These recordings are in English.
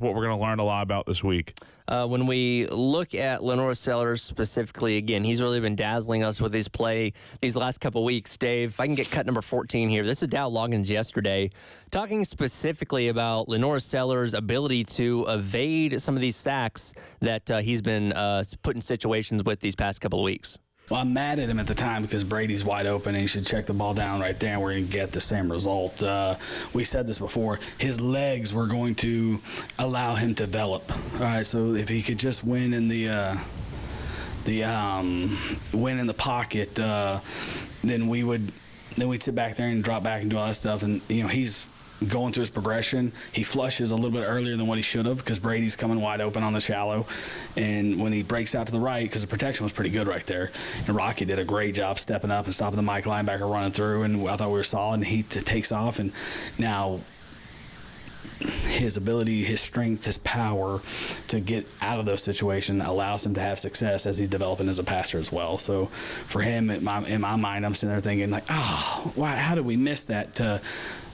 what we're going to learn a lot about this week. When we look at Lenore Sellers specifically, again, he's really been dazzling us with his play these last couple weeks. Dave, if I can get cut number 14 here. This is Dow Loggins yesterday, talking specifically about Lenore Sellers' ability to evade some of these sacks that he's been put in situations with these past couple of weeks. Well, I'm mad at him at the time because Brady's wide open and he should check the ball down right there and we're going to get the same result. We said this before. His legs were going to allow him to develop. All right, so if he could just win in the pocket, then we'd sit back there and drop back and do all that stuff. And, he's going through his progression. He flushes a little bit earlier than what he should have because Brady's coming wide open on the shallow. And when he breaks out to the right, because the protection was pretty good right there, and Rocky did a great job stepping up and stopping the Mike linebacker running through, and I thought we were solid, and he takes off. And now his ability, his strength, his power to get out of those situations allows him to have success as he's developing as a passer as well. So for him, in my mind, I'm sitting there thinking, like, how did we miss that?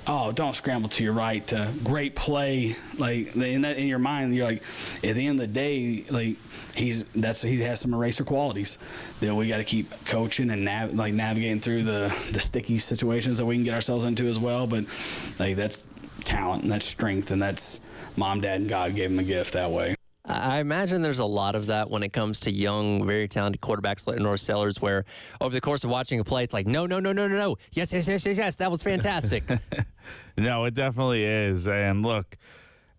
Don't scramble to your right. Great play. Like in your mind, you're like, at the end of the day, like he has some eraser qualities that we got to keep coaching and navigating through the sticky situations that we can get ourselves into as well. But like that's talent and that's strength and that's mom, dad, and God gave him a gift that way. I imagine there's a lot of that when it comes to young, very talented quarterbacks like Lenore Sellers, where over the course of watching a play, it's like, no. Yes, that was fantastic. No, it definitely is. And look,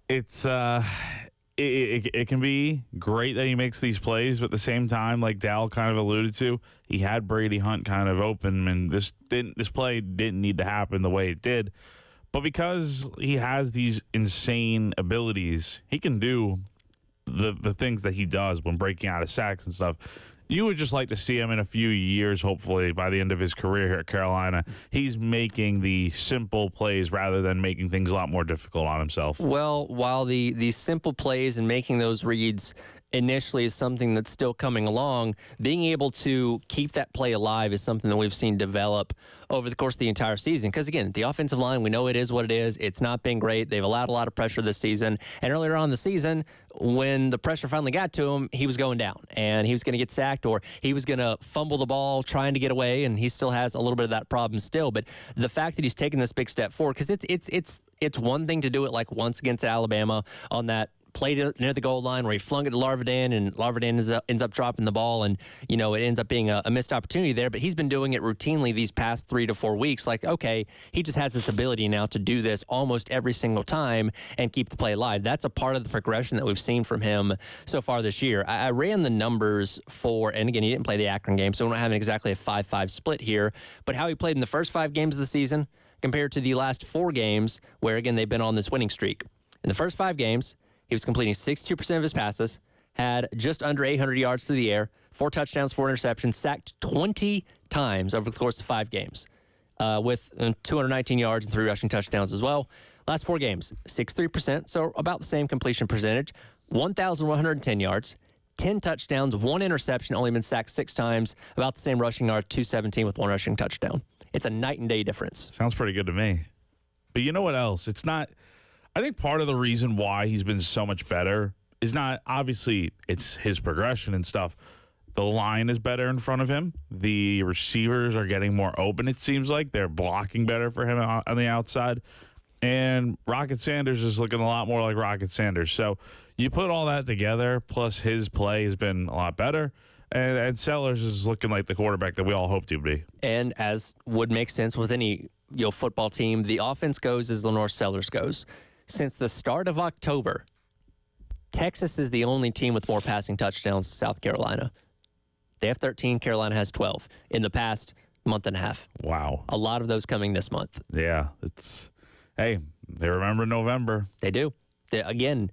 it's it can be great that he makes these plays, but at the same time, like Dal kind of alluded to, he had Brady Hunt kind of open, and this play didn't need to happen the way it did. But because he has these insane abilities, he can do the things that he does when breaking out of sacks and stuff. You would just like to see him in a few years, hopefully, by the end of his career here at Carolina. He's making the simple plays rather than making things a lot more difficult on himself. Well, while the simple plays and making those reads initially is something that's still coming along, being able to keep that play alive is something that we've seen develop over the course of the entire season. Because, again, the offensive line, we know it is what it is. It's not been great. They've allowed a lot of pressure this season. And earlier on in the season, when the pressure finally got to him, he was going down. And he was going to get sacked or he was going to fumble the ball trying to get away. And he still has a little bit of that problem still. But the fact that he's taken this big step forward, because it's one thing to do it like once against Alabama on that play near the goal line where he flung it to Larvadan, and Larvadan ends up dropping the ball, and it ends up being a missed opportunity there. But he's been doing it routinely these past 3 to 4 weeks. Like, okay, he just has this ability now to do this almost every single time and keep the play alive. That's a part of the progression that we've seen from him so far this year. I ran the numbers for, and again, he didn't play the Akron game, so we don't have exactly a 5-5 split here, but how he played in the first 5 games of the season compared to the last 4 games where, again, they've been on this winning streak. In the first 5 games, he was completing 62% of his passes, had just under 800 yards through the air, 4 touchdowns, 4 interceptions, sacked 20 times over the course of 5 games, with 219 yards and 3 rushing touchdowns as well. Last 4 games, 63%, so about the same completion percentage, 1,110 yards, 10 touchdowns, 1 interception, only been sacked 6 times, about the same rushing yard, 217 with 1 rushing touchdown. It's a night and day difference. Sounds pretty good to me. But you know what else? It's not... I think part of the reason why he's been so much better is not, obviously, it's his progression and stuff. The line is better in front of him. The receivers are getting more open, it seems like. They're blocking better for him on the outside. And Rocket Sanders is looking a lot more like Rocket Sanders. So you put all that together, plus his play has been a lot better. And Sellers is looking like the quarterback that we all hoped he would be. And as would make sense with any football team, the offense goes as Lenore Sellers goes. Since the start of October, Texas is the only team with more passing touchdowns than South Carolina. They have 13. Carolina has 12 in the past month and a half. Wow. A lot of those coming this month. Yeah. Hey, they remember November. They do. Again,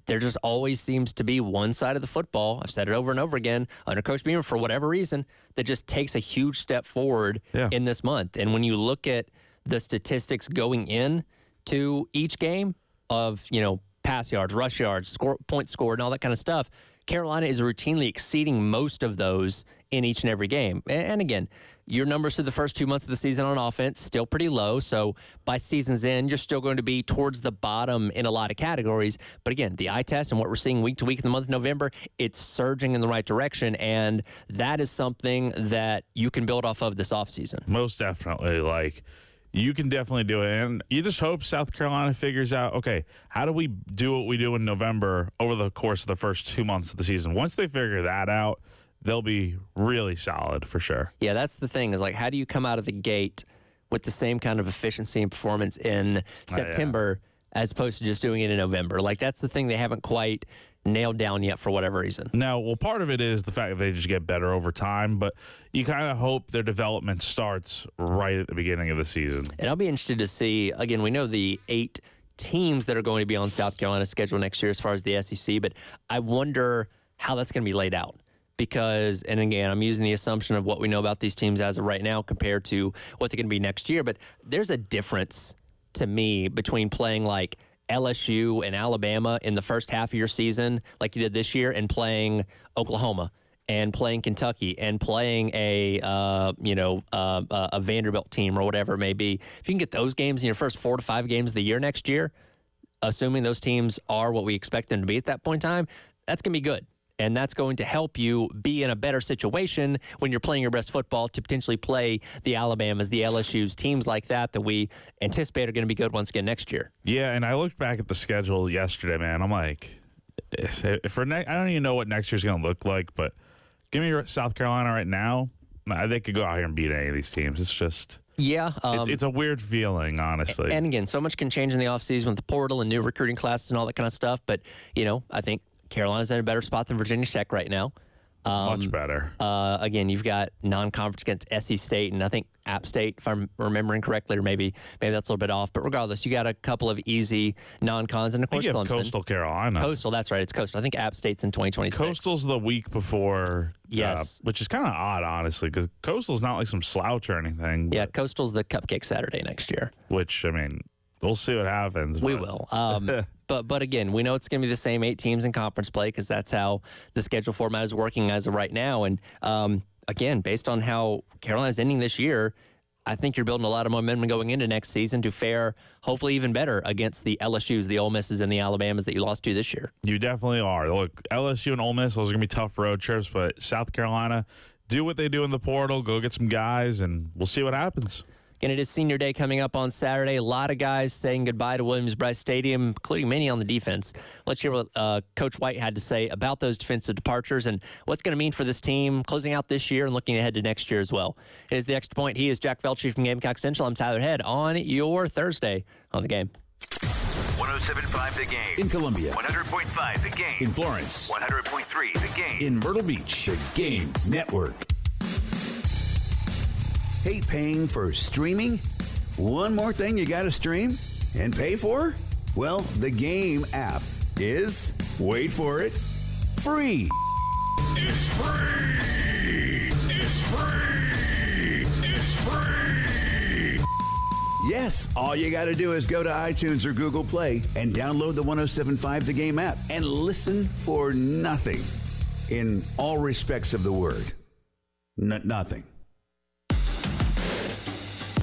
there just always seems to be one side of the football, I've said it over and over again, under Coach Beamer, for whatever reason, that just takes a huge step forward in this month. And when you look at the statistics going in to each game of, pass yards, rush yards, points scored, and all that kind of stuff, Carolina is routinely exceeding most of those in each and every game. And again, your numbers through the first 2 months of the season on offense, still pretty low. So by season's end, you're still going to be towards the bottom in a lot of categories. But again, the eye test and what we're seeing week to week in the month of November, it's surging in the right direction. And that is something that you can build off of this offseason. Most definitely. Like, you can definitely do it. And you just hope South Carolina figures out, okay, how do we do what we do in November over the course of the first 2 months of the season? Once they figure that out, they'll be really solid for sure. Yeah, that's the thing is like, how do you come out of the gate with the same kind of efficiency and performance in September as opposed to just doing it in November? Like, that's the thing they haven't quite nailed down yet for whatever reason. Now, well, part of it is the fact that they just get better over time, but you kind of hope their development starts right at the beginning of the season. And I'll be interested to see, again, we know the 8 teams that are going to be on South Carolina's schedule next year as far as the SEC, but I wonder how that's going to be laid out. Because, and again, I'm using the assumption of what we know about these teams as of right now compared to what they're going to be next year. But there's a difference to me between playing like LSU and Alabama in the first half of your season, like you did this year, and playing Oklahoma and playing Kentucky and playing a Vanderbilt team or whatever it may be. If you can get those games in your first 4 to 5 games of the year next year, assuming those teams are what we expect them to be at that point in time, that's going to be good. And that's going to help you be in a better situation when you're playing your best football to potentially play the Alabamas, the LSUs, teams like that we anticipate are going to be good once again next year. Yeah, and I looked back at the schedule yesterday, man. I'm like, I don't even know what next year's going to look like, but give me South Carolina right now. They could go out here and beat any of these teams. It's just... Yeah. It's a weird feeling, honestly. And again, so much can change in the offseason with the portal and new recruiting classes and all that kind of stuff. But, I think Carolina's in a better spot than Virginia Tech right now. Much better. Again, you've got non-conference against SC State and I think App State, if I'm remembering correctly, or maybe that's a little bit off. But regardless, you got a couple of easy non-cons, and of course, Clemson. Coastal Carolina. Coastal, that's right. It's Coastal. I think App State's in 2026. Coastal's the week before. Yes. Which is kind of odd, honestly, because Coastal's not like some slouch or anything. Yeah, Coastal's the Cupcake Saturday next year. Which, I mean, we'll see what happens. We will. But again, we know it's going to be the same 8 teams in conference play because that's how the schedule format is working as of right now. And again, based on how Carolina's ending this year, I think you're building a lot of momentum going into next season to fare hopefully even better against the LSUs, the Ole Misses, and the Alabamas that you lost to this year. You definitely are. Look, LSU and Ole Miss, those are going to be tough road trips, but South Carolina, do what they do in the portal, go get some guys, and we'll see what happens. And it is senior day coming up on Saturday. A lot of guys saying goodbye to Williams-Brice Stadium, including many on the defense. Let's hear what Coach White had to say about those defensive departures and what's going to mean for this team closing out this year and looking ahead to next year as well. It is The Extra Point. He is Jack Velchey from Gamecock Central. I'm Tyler Head on your Thursday on The Game. 107.5 The Game. In Columbia. 100.5 The Game. In Florence. 100.3 The Game. In Myrtle Beach. The Game Network. Hate paying for streaming? One more thing you gotta stream and pay for? Well, the Game app is, wait for it, free. It's free! It's free! It's free! Yes, all you gotta do is go to iTunes or Google Play and download the 107.5 The Game app and listen for nothing in all respects of the word. Nothing.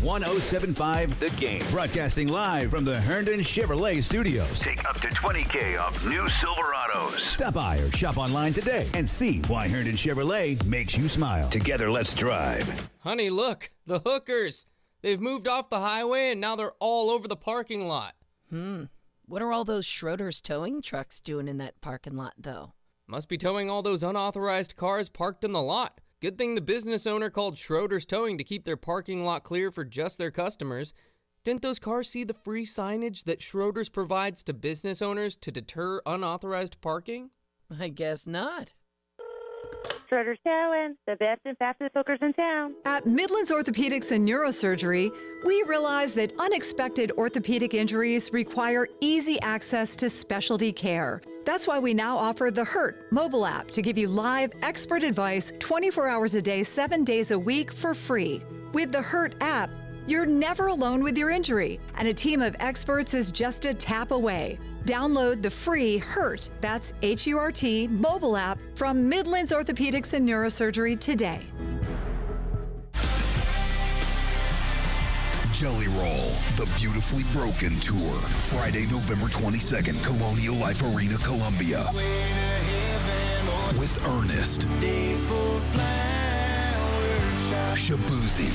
107.5 The Game. Broadcasting live from the Herndon Chevrolet Studios. Take up to $20,000 off new Silverados. Stop by or shop online today and see why Herndon Chevrolet makes you smile. Together, let's drive. Honey, look, the hookers. They've moved off the highway and now they're all over the parking lot. What are all those Schroeder's towing trucks doing in that parking lot, though? Must be towing all those unauthorized cars parked in the lot. Good thing the business owner called Schroeder's Towing to keep their parking lot clear for just their customers. Didn't those cars see the free signage that Schroeder's provides to business owners to deter unauthorized parking? I guess not. Schroeder's Towing, the best and fastest hookers in town. At Midlands Orthopedics and Neurosurgery, we realize that unexpected orthopedic injuries require easy access to specialty care. That's why we now offer the HURT mobile app to give you live expert advice 24 hours a day, 7 days a week for free. With the HURT app, you're never alone with your injury, and a team of experts is just a tap away. Download the free HURT, that's H-U-R-T, mobile app from Midlands Orthopedics and Neurosurgery today. Jelly Roll, the Beautifully Broken Tour. Friday, November 22nd, Colonial Life Arena, Columbia. With Ernest, Shabuzi,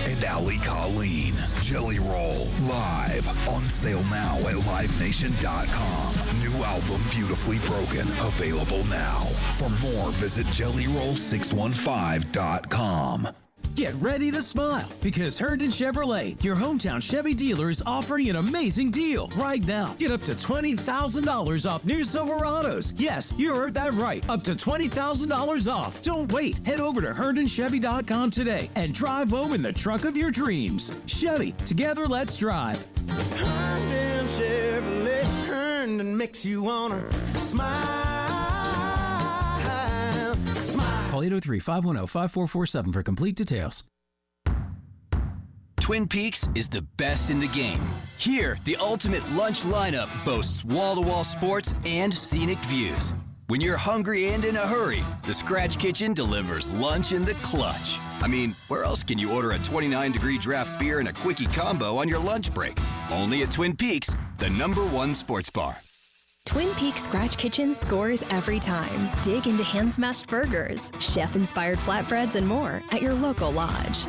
and Ali Colleen. Jelly Roll, live. On sale now at livenation.com. New album, Beautifully Broken, available now. For more, visit jellyroll615.com. Get ready to smile because Herndon Chevrolet, your hometown Chevy dealer, is offering an amazing deal right now. Get up to $20,000 off new Silverados. Yes, you heard that right. Up to $20,000 off. Don't wait. Head over to HerndonChevy.com today and drive home in the truck of your dreams. Chevy, together let's drive. Herndon Chevrolet, Herndon makes you wanna smile. Call 803-510-5447 for complete details. Twin Peaks is the best in the game. Here, the ultimate lunch lineup boasts wall-to-wall sports and scenic views. When you're hungry and in a hurry, the Scratch Kitchen delivers lunch in the clutch. I mean, where else can you order a 29-degree draft beer and a quickie combo on your lunch break? Only at Twin Peaks, the #1 sports bar. Twin Peaks Scratch Kitchen scores every time. Dig into hand-smashed burgers, chef-inspired flatbreads, and more at your local lodge.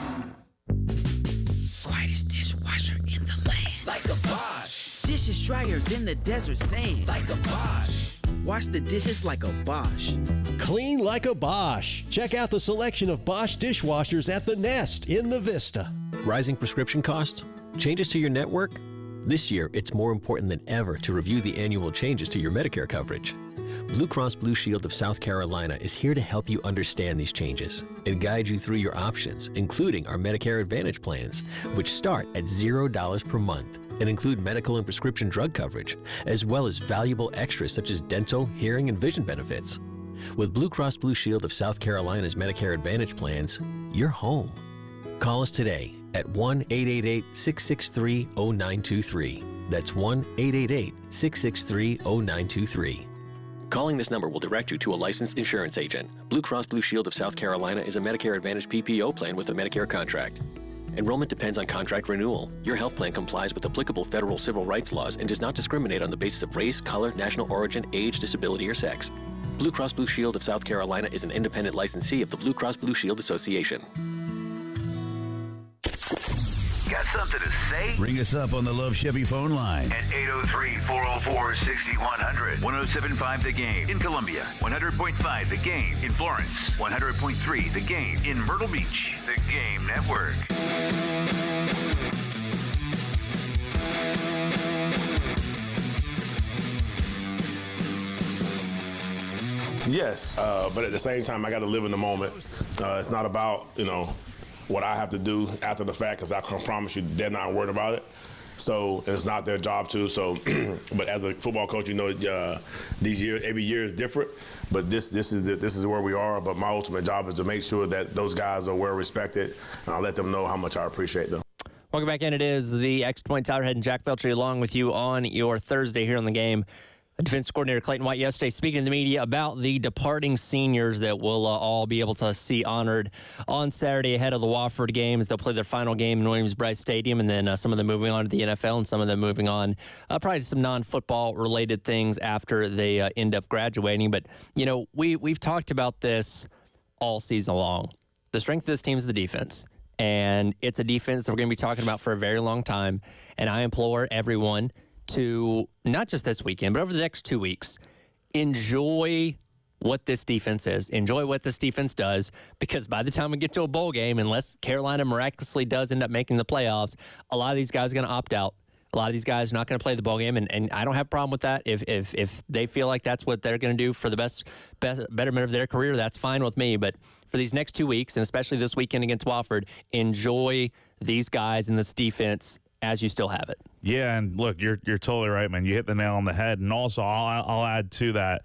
Quietest dishwasher in the land. Like a Bosch. Dishes drier than the desert sand. Like a Bosch. Wash the dishes like a Bosch. Clean like a Bosch. Check out the selection of Bosch dishwashers at the Nest in the Vista. Rising prescription costs? Changes to your network? This year, it's more important than ever to review the annual changes to your Medicare coverage. Blue Cross Blue Shield of South Carolina is here to help you understand these changes and guide you through your options, including our Medicare Advantage plans, which start at $0 per month and include medical and prescription drug coverage, as well as valuable extras such as dental, hearing, and vision benefits. With Blue Cross Blue Shield of South Carolina's Medicare Advantage plans, you're home. Call us today at 1-888-663-0923. That's 1-888-663-0923. Calling this number will direct you to a licensed insurance agent. Blue Cross Blue Shield of South Carolina is a Medicare Advantage PPO plan with a Medicare contract. Enrollment depends on contract renewal. Your health plan complies with applicable federal civil rights laws and does not discriminate on the basis of race, color, national origin, age, disability, or sex. Blue Cross Blue Shield of South Carolina is an independent licensee of the Blue Cross Blue Shield Association. Got something to say? Ring us up on the Love Chevy phone line. At 803-404-6100. 107.5 The Game in Columbia. 100.5 The Game in Florence. 100.3 The Game in Myrtle Beach. The Game Network. Yes, but at the same time, I got to live in the moment. It's not about, what I have to do after the fact, because I can promise you they're not worried about it. So it's not their job to. So, but as a football coach, these years, every year is different. But this is where we are. But my ultimate job is to make sure that those guys are well respected, and I'll let them know how much I appreciate them. Welcome back in. It is the Extra Point Tyler Head and Jack Beltry along with you on your Thursday here on the Game. Defense coordinator Clayton White yesterday speaking to the media about the departing seniors that we'll all be able to see honored on Saturday ahead of the Wofford games. They'll play their final game in Williams-Brice Stadium, and then some of them moving on to the NFL and some of them moving on probably to some non-football related things after they end up graduating. But, we've talked about this all season long. The strength of this team is the defense, and it's a defense that we're going to be talking about for a very long time, and I implore everyone to, not just this weekend, but over the next 2 weeks, enjoy what this defense is. Enjoy what this defense does, because by the time we get to a bowl game, unless Carolina miraculously does end up making the playoffs, a lot of these guys are going to opt out. A lot of these guys are not going to play the bowl game, and I don't have a problem with that. If they feel like that's what they're going to do for the best betterment of their career, that's fine with me. But for these next 2 weeks, and especially this weekend against Wofford, enjoy these guys and this defense as you still have it. Yeah, and look, you're totally right, man. You hit the nail on the head. And also, I'll add to that.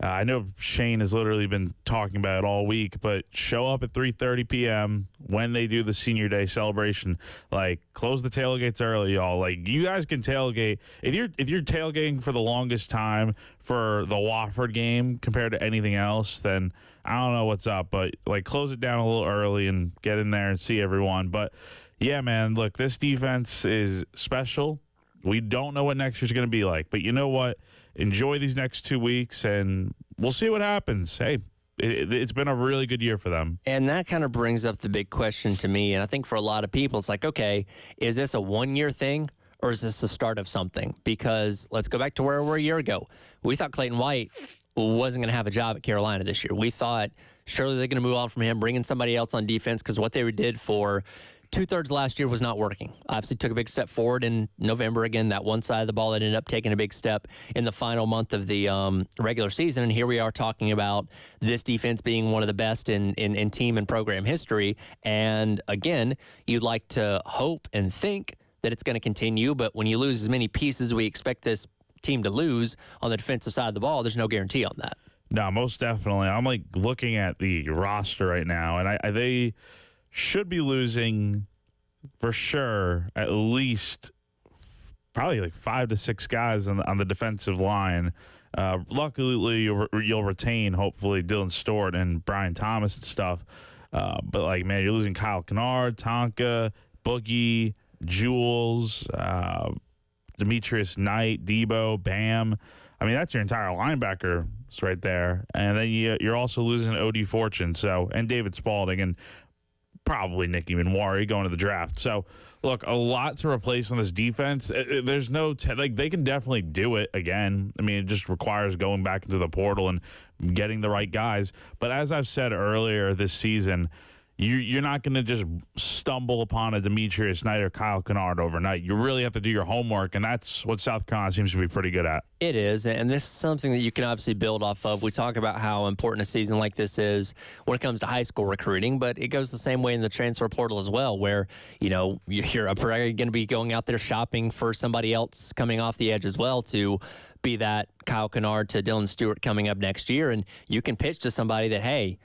I know Shane has literally been talking about it all week, but show up at 3:30 p.m. when they do the Senior Day celebration. Like, close the tailgates early, y'all. Like, you guys can tailgate. If you're tailgating for the longest time for the Wofford game compared to anything else, then I don't know what's up. But, like, close it down a little early and get in there and see everyone. But, yeah, man, look, this defense is special. We don't know what next year's going to be like. But you know what? Enjoy these next 2 weeks, and we'll see what happens. Hey, it's been a really good year for them. And that kind of brings up the big question to me, and I think for a lot of people, it's like, okay, is this a one-year thing, or is this the start of something? Because let's go back to where we were a year ago. We thought Clayton White wasn't going to have a job at Carolina this year. We thought surely they're going to move on from him, bring in somebody else on defense, because what they did for two-thirds last year was not working. Obviously took a big step forward in November. Again, that one side of the ball that ended up taking a big step in the final month of the regular season. And here we are talking about this defense being one of the best in team and program history. And again, you'd like to hope and think that it's going to continue. But when you lose as many pieces as we expect this team to lose on the defensive side of the ball, there's no guarantee on that. No, most definitely. I'm like looking at the roster right now, and they should be losing for sure at least probably like 5 to 6 guys on the defensive line. Luckily, you'll retain hopefully Dylan Stewart and Brian Thomas and stuff. But like, man, you're losing Kyle Kennard, Tonka, Boogie, Jules, Demetrius Knight, Debo, Bam. I mean, that's your entire linebacker right there. And then you're also losing O.D. Fortune, and David Spalding, and probably Nicky Minwari going to the draft. So, look, a lot to replace on this defense. There's no they can definitely do it again. I mean, it just requires going back into the portal and getting the right guys. But as I've said earlier this season, you're not going to just stumble upon a Demetrius Knight or Kyle Kennard overnight. You really have to do your homework, and that's what South Carolina seems to be pretty good at. It is, and this is something that you can obviously build off of. We talk about how important a season like this is when it comes to high school recruiting, but it goes the same way in the transfer portal as well, where, you're going to be going out there shopping for somebody else coming off the edge as well, to be that Kyle Kennard to Dylan Stewart coming up next year. And you can pitch to somebody that, hey,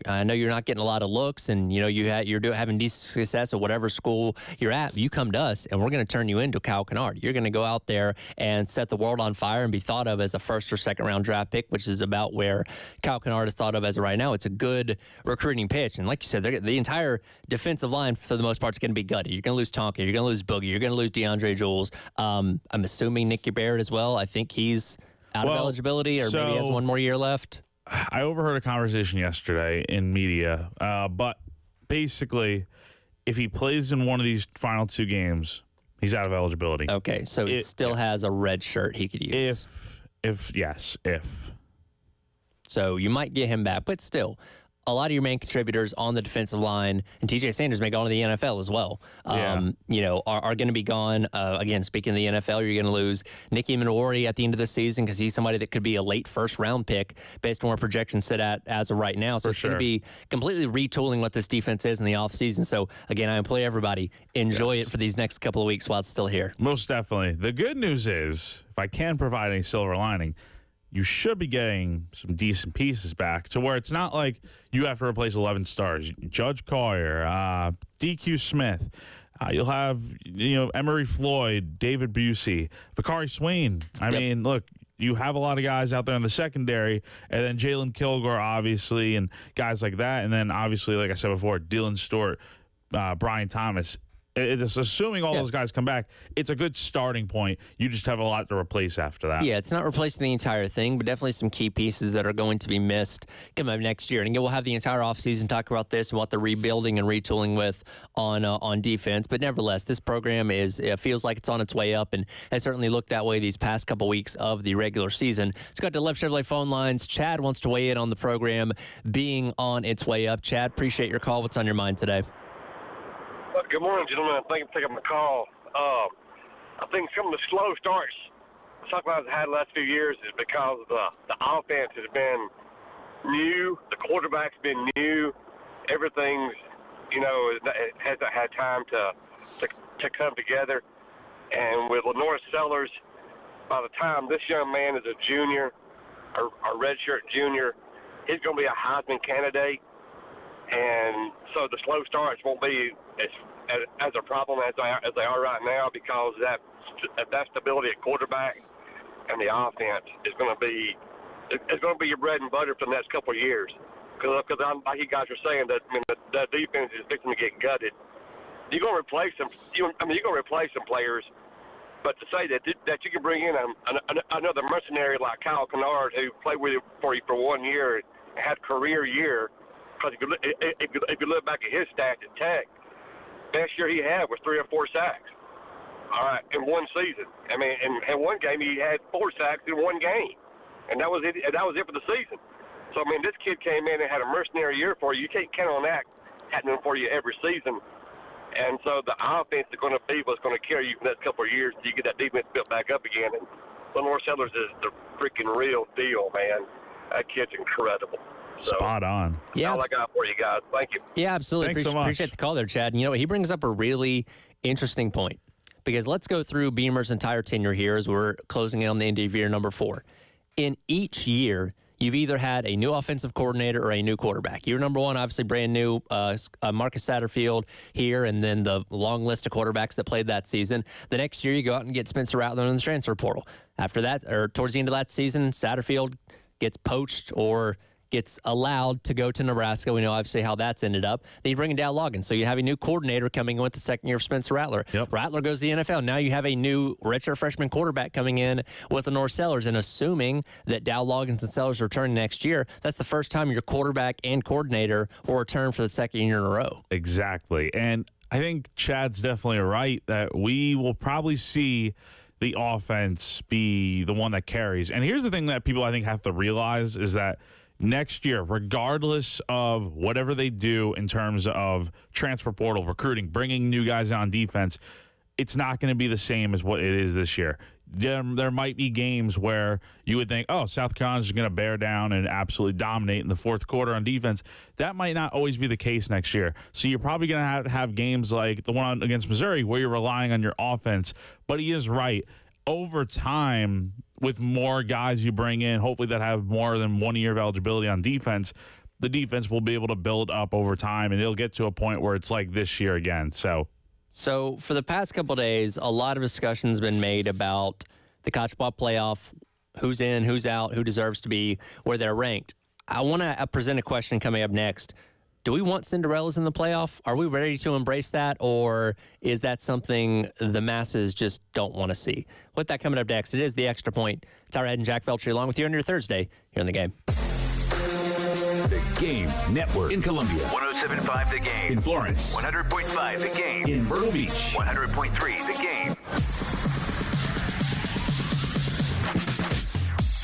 I know you're not getting a lot of looks, and you're having decent success at whatever school you're at. You come to us, and we're going to turn you into Kyle Kennard. You're going to go out there and set the world on fire and be thought of as a first or second round draft pick, which is about where Kyle Kennard is thought of as of right now. It's a good recruiting pitch, and like you said, the entire defensive line for the most part is going to be gutted. You're going to lose Tonka, you're going to lose Boogie, you're going to lose DeAndre Jules. I'm assuming Nicky Barrett as well. I think he's out of eligibility, or maybe has one more year left. I overheard a conversation yesterday in media, but basically, if he plays in one of these final 2 games, he's out of eligibility. Okay, so he still has a red shirt he could use. If. So you might get him back, but still, a lot of your main contributors on the defensive line, and T.J. Sanders may go on to the NFL as well, are going to be gone. Again, speaking of the NFL, you're going to lose Nicky Minwari at the end of the season, because he's somebody that could be a late first-round pick based on where projections sit at as of right now. So it's going to be completely retooling what this defense is in the offseason. So, again, I implore everybody, enjoy it for these next couple of weeks while it's still here. Most definitely. The good news is, if I can provide any silver lining, you should be getting some decent pieces back to where it's not like you have to replace 11 stars. Judge Collier, DQ Smith. You'll have, Emery Floyd, David Busey, Vakari Swain. I mean, look, you have a lot of guys out there in the secondary, and then Jalen Kilgore, obviously, and guys like that. And then, obviously, like I said before, Dylan Stewart, Brian Thomas. It's assuming all those guys come back, it's a good starting point. You just have a lot to replace after that. Yeah, it's not replacing the entire thing, but definitely some key pieces that are going to be missed coming up next year. And again, we'll have the entire offseason talk about this and what they're rebuilding and retooling with on defense. But nevertheless, this program feels like it's on its way up, and has certainly looked that way these past couple weeks of the regular season. Let's go to Left Chevrolet phone lines. Chad wants to weigh in on the program being on its way up. Chad, appreciate your call. What's on your mind today? Good morning, gentlemen. Thank you for taking my call. I think some of the slow starts South Carolina's had the last few years is because the offense has been new, the quarterback's been new, everything's, it hasn't had time to come together. And with Lenore Sellers, by the time this young man is a junior, a redshirt junior. He's going to be a Heisman candidate, and so the slow starts won't be as a problem as they are right now, because that stability at quarterback and the offense is going to be your bread and butter for the next couple of years. Because like you guys are saying, that the defense is fixing to get gutted. You're going to replace them. You're going to replace some players, but to say that you can bring in another mercenary like Kyle Kennard, who played for you for 1 year and had a career year, because if you look back at his stats at Tech, best year he had was 3 or 4 sacks. All right, in one season. I mean, in one game he had 4 sacks in one game, and that was it. That was it for the season. So I mean, this kid came in and had a mercenary year for you. You can't count on that happening for you every season. And so the offense is going to be what's going to carry you for the next couple of years until you get that defense built back up again. And Lenore Sellers is the freaking real deal, man. That kid's incredible. So, spot on. Yeah, all I got for you guys. Thank you. Yeah, absolutely. Thanks so much. Appreciate the call there, Chad. And you know, he brings up a really interesting point, because let's go through Beamer's entire tenure here as we're closing in on the end of year number 4. In each year, you've either had a new offensive coordinator or a new quarterback. Year number 1, obviously brand new, Marcus Satterfield here, and then the long list of quarterbacks that played that season. The next year, you go out and get Spencer Rattler in the transfer portal. After that, or towards the end of that season, Satterfield gets poached or gets allowed to go to Nebraska. We know obviously how that's ended up. Then you bring in Dow Loggins. So you have a new coordinator coming in with the second year of Spencer Rattler. Yep. Rattler goes to the NFL. Now you have a new redshirt freshman quarterback coming in with Lenore Sellers. And assuming that Dow Loggins and Sellers return next year, that's the first time your quarterback and coordinator will return for the second year in a row. Exactly. And I think Chad's definitely right that we will probably see the offense be the one that carries. And here's the thing that people I think have to realize is that next year, regardless of whatever they do in terms of transfer portal, recruiting, bringing new guys on defense, it's not going to be the same as what it is this year. There might be games where you would think, oh, South Carolina's going to bear down and absolutely dominate in the fourth quarter on defense. That might not always be the case next year. So you're probably going to have games like the one against Missouri where you're relying on your offense. But he is right. Over time, with more guys you bring in, hopefully that have more than 1 year of eligibility on defense, the defense will be able to build up over time, and it'll get to a point where it's like this year again. So for the past couple of days, a lot of discussion's been made about the college football playoff, who's in, who's out, who deserves to be where they're ranked. I want to present a question coming up next. Do we want Cinderellas in the playoff? Are we ready to embrace that, or is that something the masses just don't want to see? With that coming up next, it is The Extra Point. Tyra Head and Jack Felcher along with you on your Thursday here in The Game. The Game Network in Columbia. 107.5 The Game. In Florence. 100.5 The Game. In Myrtle Beach. 100.3 The Game.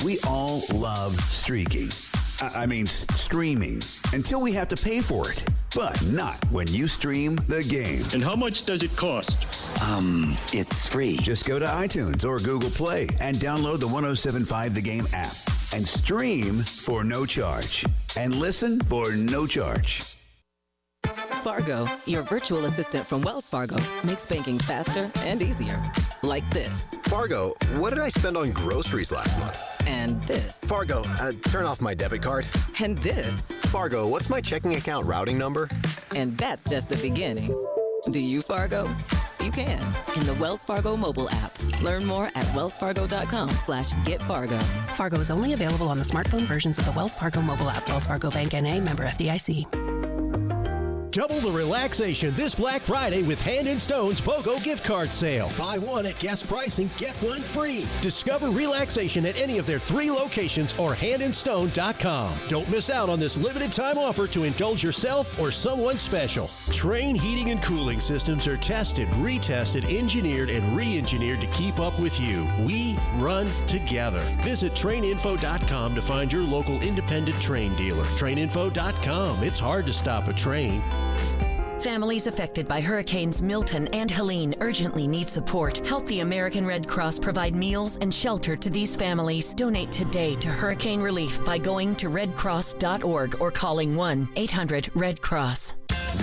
We all love streaking. I mean, streaming. Until we have to pay for it. But not when you stream The Game. And how much does it cost? It's free. Just go to iTunes or Google Play and download the 107.5 The Game app. And stream for no charge. And listen for no charge. Fargo, your virtual assistant from Wells Fargo, makes banking faster and easier. Like this. Fargo, what did I spend on groceries last month? And this. Fargo, turn off my debit card. And this. Fargo, what's my checking account routing number? And that's just the beginning. Do you, Fargo? You can in the Wells Fargo mobile app. Learn more at wellsfargo.com/getfargo. Fargo is only available on the smartphone versions of the Wells Fargo mobile app. Wells Fargo Bank N.A., member FDIC. Double the relaxation this Black Friday with Hand & Stone's BOGO gift card sale. Buy one at guest pricing, get one free. Discover relaxation at any of their 3 locations or handandstone.com. Don't miss out on this limited time offer to indulge yourself or someone special. Train heating and cooling systems are tested, retested, engineered, and re-engineered to keep up with you. We run together. Visit traininfo.com to find your local independent train dealer. Traininfo.com. It's hard to stop a train. Families affected by Hurricanes Milton and Helene urgently need support. Help the American Red Cross provide meals and shelter to these families. Donate today to hurricane relief by going to redcross.org or calling 1-800-RED-CROSS.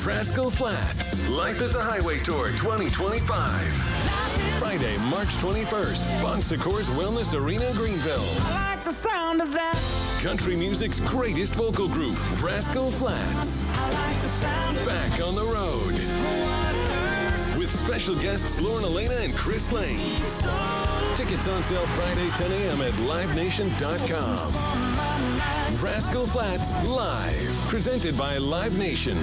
Rascal Flats, Life is a Highway Tour 2025. Friday, March 21st, Bon Secours Wellness Arena, Greenville. the sound of that. Country music's greatest vocal group, Rascal Flatts. I like the sound of Back on the road. With special guests Lauren Elena and Chris Lane. Tickets on sale Friday 10 a.m. at livenation.com. Rascal Flatts Live. Presented by Live Nation.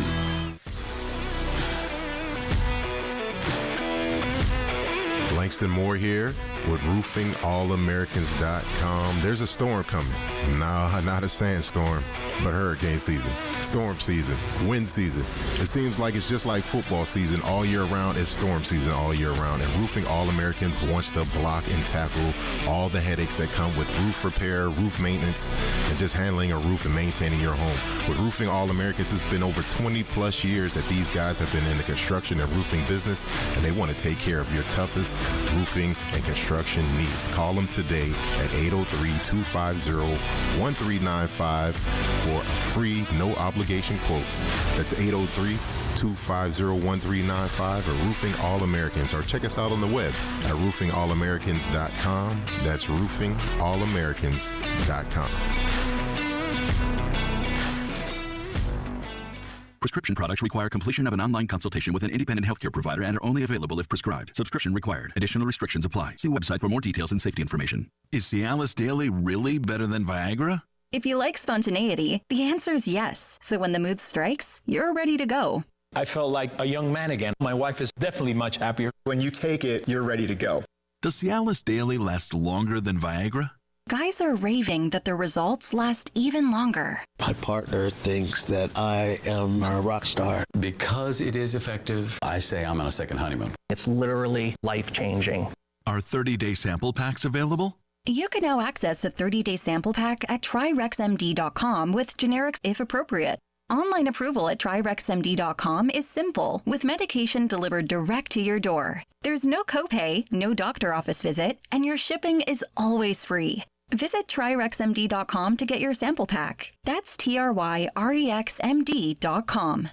Langston Moore here with RoofingAllAmericans.com. There's a storm coming. No, not a sandstorm, but hurricane season, storm season, wind season. It seems like it's just like football season all year round. It's storm season all year round. And Roofing All Americans wants to block and tackle all the headaches that come with roof repair, roof maintenance, and just handling a roof and maintaining your home. With Roofing All Americans, it's been over 20 plus years that these guys have been in the construction and roofing business, and they want to take care of your toughest roofing and construction needs. Call them today at 803-250-1395 for a free, no obligation quotes. That's 803-250-1395 or Roofing All Americans, or check us out on the web at roofingallamericans.com. That's roofingallamericans.com. Prescription products require completion of an online consultation with an independent healthcare provider and are only available if prescribed. Subscription required. Additional restrictions apply. See website for more details and safety information. Is Cialis Daily really better than Viagra? If you like spontaneity, the answer is yes. So when the mood strikes, you're ready to go. I felt like a young man again. My wife is definitely much happier. When you take it, you're ready to go. Does Cialis Daily last longer than Viagra? Guys are raving that their results last even longer. My partner thinks that I am a rock star. Because it is effective, I say I'm on a second honeymoon. It's literally life-changing. Are 30-day sample packs available? You can now access a 30-day sample pack at TryRexMD.com with generics if appropriate. Online approval at TryRexMD.com is simple, with medication delivered direct to your door. There's no copay, no doctor office visit, and your shipping is always free. Visit TryRexMD.com to get your sample pack. That's TryRexMD.com.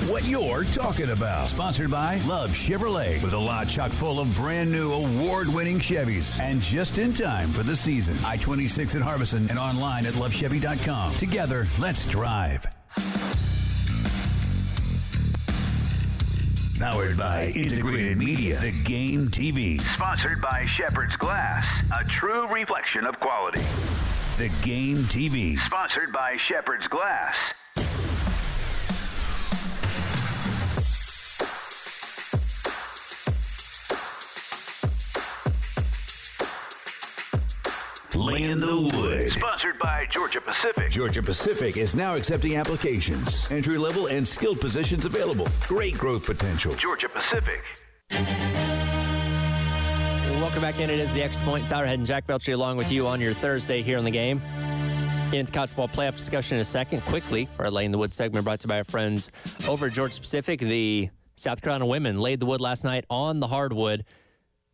What you're talking about. Sponsored by Love Chevrolet, with a lot chock full of brand new award-winning Chevys. And just in time for the season. I-26 in Harbison and online at lovechevy.com. Together, let's drive. Powered by Integrated Media, The Game TV. Sponsored by Shepherd's Glass, a true reflection of quality. The Game TV. Sponsored by Shepherd's Glass. Laying the Wood. Sponsored by Georgia Pacific. Georgia Pacific is now accepting applications. Entry-level and skilled positions available. Great growth potential. Georgia Pacific. Welcome back in. It is the Extra Point. Tyler Head and Jack Belcher along with you on your Thursday here on the game. In the college ball playoff discussion in a second. Quickly, for our Laying the Wood segment brought to you by our friends over at Georgia Pacific. The South Carolina women laid the wood last night on the hardwood,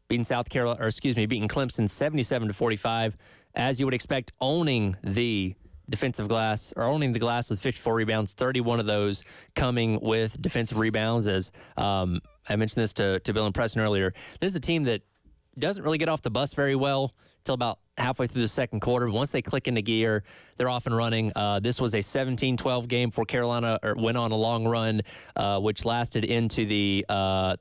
beating beating Clemson 77-45. As you would expect, owning the defensive glass, or owning the glass with 54 rebounds, 31 of those coming with defensive rebounds. As I mentioned this to Bill and Preston earlier, this is a team that doesn't really get off the bus very well until about halfway through the second quarter. Once they click into gear, they're off and running. This was a 17-12 game before Carolina went on a long run, which lasted into the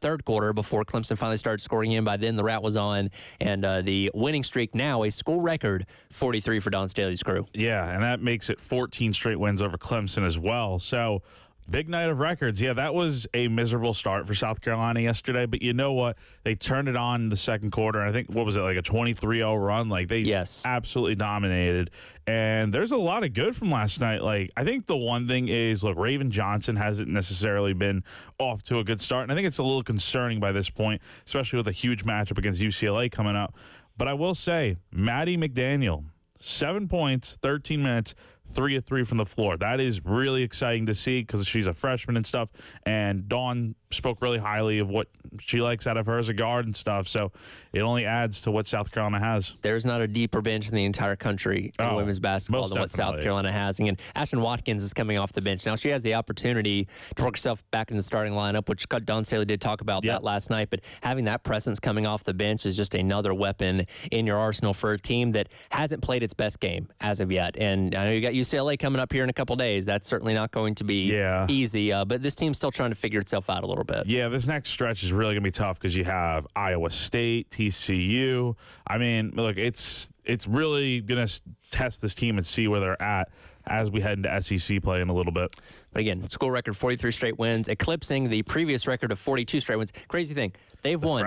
third quarter before Clemson finally started scoring in. By then, the rout was on, and the winning streak now a school record 43 for Don Staley's crew. Yeah, and that makes it 14 straight wins over Clemson as well. So, big night of records. Yeah, that was a miserable start for South Carolina yesterday, but you know what? They turned it on in the second quarter. I think, what was it, like a 23-0 run? Like, they absolutely dominated. And there's a lot of good from last night. Like, I think the one thing is, look, Raven Johnson hasn't necessarily been off to a good start, and I think it's a little concerning by this point, especially with a huge matchup against UCLA coming up. But I will say, Maddie McDaniel, 7 points, 13 minutes, 3 of 3 from the floor. That is really exciting to see because she's a freshman and stuff. And Dawn spoke really highly of what she likes out of her as a guard and stuff. So it only adds to what South Carolina has. There's not a deeper bench in the entire country in women's basketball than what South Carolina has. And Ashton Watkins is coming off the bench. Now, she has the opportunity to work herself back in the starting lineup, which Don Staley did talk about that last night. But having that presence coming off the bench is just another weapon in your arsenal for a team that hasn't played its best game as of yet. And I know you got UCLA coming up here in a couple days. That's certainly not going to be easy. But this team's still trying to figure itself out a little bit. Yeah, this next stretch is really going to be tough because you have Iowa State, TCU. I mean, look, it's really going to test this team and see where they're at as we head into SEC play in a little bit. But again, school record 43 straight wins, eclipsing the previous record of 42 straight wins. Crazy thing, they've won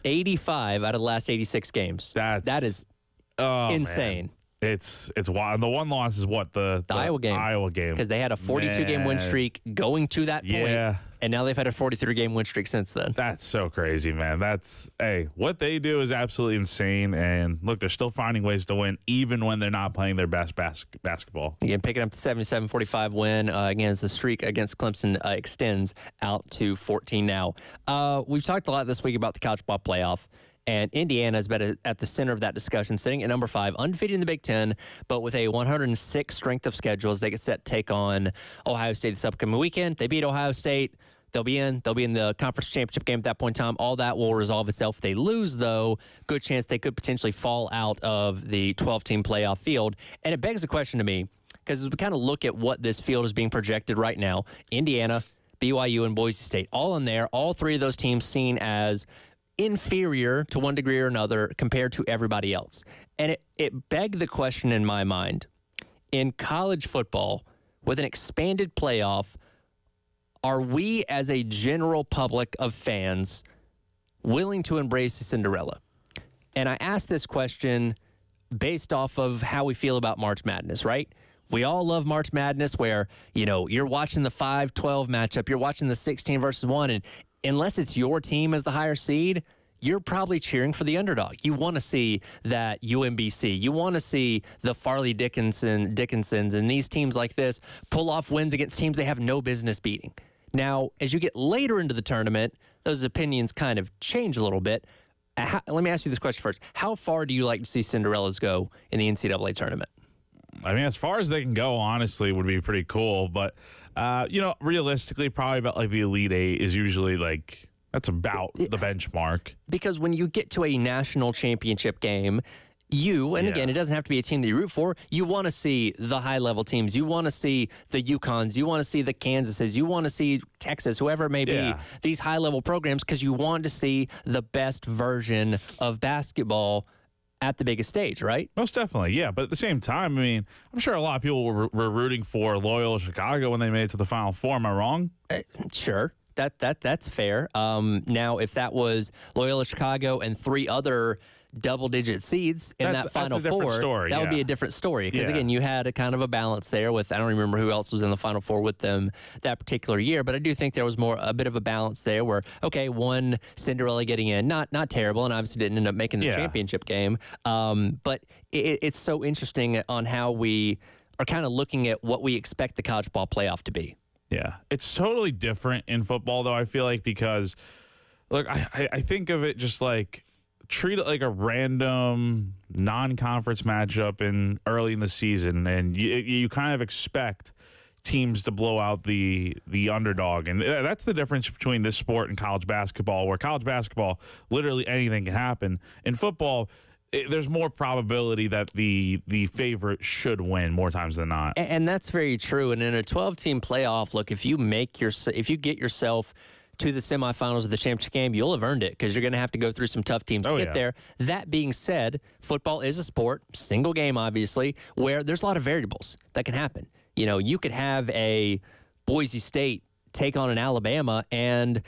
85 out of the last 86 games. That is insane. Man. It's wild. And the one loss is what? The Iowa game. Because they had a 42-game win streak going to that point. And now they've had a 43-game win streak since then. That's so crazy, man. What they do is absolutely insane. And look, they're still finding ways to win even when they're not playing their best basketball. Again, picking up the 77-45 win against the streak against Clemson extends out to 14 now. We've talked a lot this week about the college ball playoff. And Indiana has been at the center of that discussion, sitting at number 5, undefeated in the Big Ten, but with a 106 strength of schedule as they get set to take on Ohio State this upcoming weekend. They beat Ohio State. They'll be in the conference championship game at that point in time. All that will resolve itself. If they lose, though, good chance they could potentially fall out of the 12-team playoff field. And it begs the question to me, because as we kind of look at what this field is being projected right now, Indiana, BYU, and Boise State, all in there, all three of those teams seen as inferior to one degree or another compared to everybody else. And it begged the question in my mind, in college football, with an expanded playoff, are we as a general public of fans willing to embrace the Cinderella? And I ask this question based off of how we feel about March Madness, right? We all love March Madness where, you're watching the 5-12 matchup, you're watching the 16 versus 1, and unless it's your team as the higher seed, you're probably cheering for the underdog. You want to see that UMBC. You want to see the Farley Dickinsons and these teams like this pull off wins against teams they have no business beating. Now, as you get later into the tournament, those opinions kind of change a little bit. Let me ask you this question first. How far do you like to see Cinderellas go in the NCAA tournament? I mean, as far as they can go, honestly, would be pretty cool. But, realistically, probably about like the Elite Eight is usually like, that's about the benchmark. Because when you get to a national championship game, again, it doesn't have to be a team that you root for. You want to see the high-level teams. You want to see the UConns. You want to see the Kansases. You want to see Texas, whoever it may be, these high-level programs, because you want to see the best version of basketball at the biggest stage, right? Most definitely, yeah. But at the same time, I mean, I'm sure a lot of people were rooting for Loyola Chicago when they made it to the Final Four. Am I wrong? Sure. That's fair. Now, if that was Loyola Chicago and 3 other double-digit seeds in that Final Four, that would be a different story. Because, again, you had a kind of a balance there with, I don't remember who else was in the Final Four with them that particular year, but I do think there was a bit of a balance there where, okay, one Cinderella getting in, not terrible, and obviously didn't end up making the championship game. But it's so interesting on how we are kind of looking at what we expect the college ball playoff to be. Yeah, it's totally different in football, though, I feel like, because, look, I think of it just like, treat it like a random non-conference matchup early in the season, and you kind of expect teams to blow out the underdog, and that's the difference between this sport and college basketball, where college basketball, literally anything can happen. In football, there's more probability that the favorite should win more times than not. And that's very true. And in a 12-team playoff, look, if you get yourself to the semifinals of the championship game, you'll have earned it because you're going to have to go through some tough teams to get there. That being said, football is a sport, single game, obviously, where there's a lot of variables that can happen. You could have a Boise State take on an Alabama and,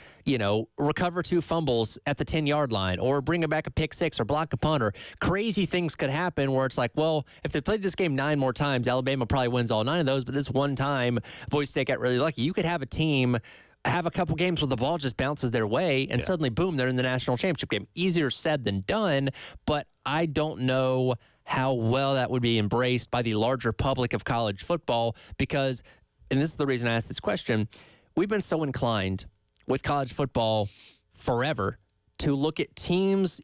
recover 2 fumbles at the 10-yard line or bring back a pick 6 or block a punt, or crazy things could happen where it's like, well, if they played this game 9 more times, Alabama probably wins all 9 of those, but this one time Boise State got really lucky. You could have a team have a couple games where the ball just bounces their way and suddenly, boom, they're in the national championship game. Easier said than done, but I don't know how well that would be embraced by the larger public of college football because, and this is the reason I asked this question, we've been so inclined with college football forever to look at teams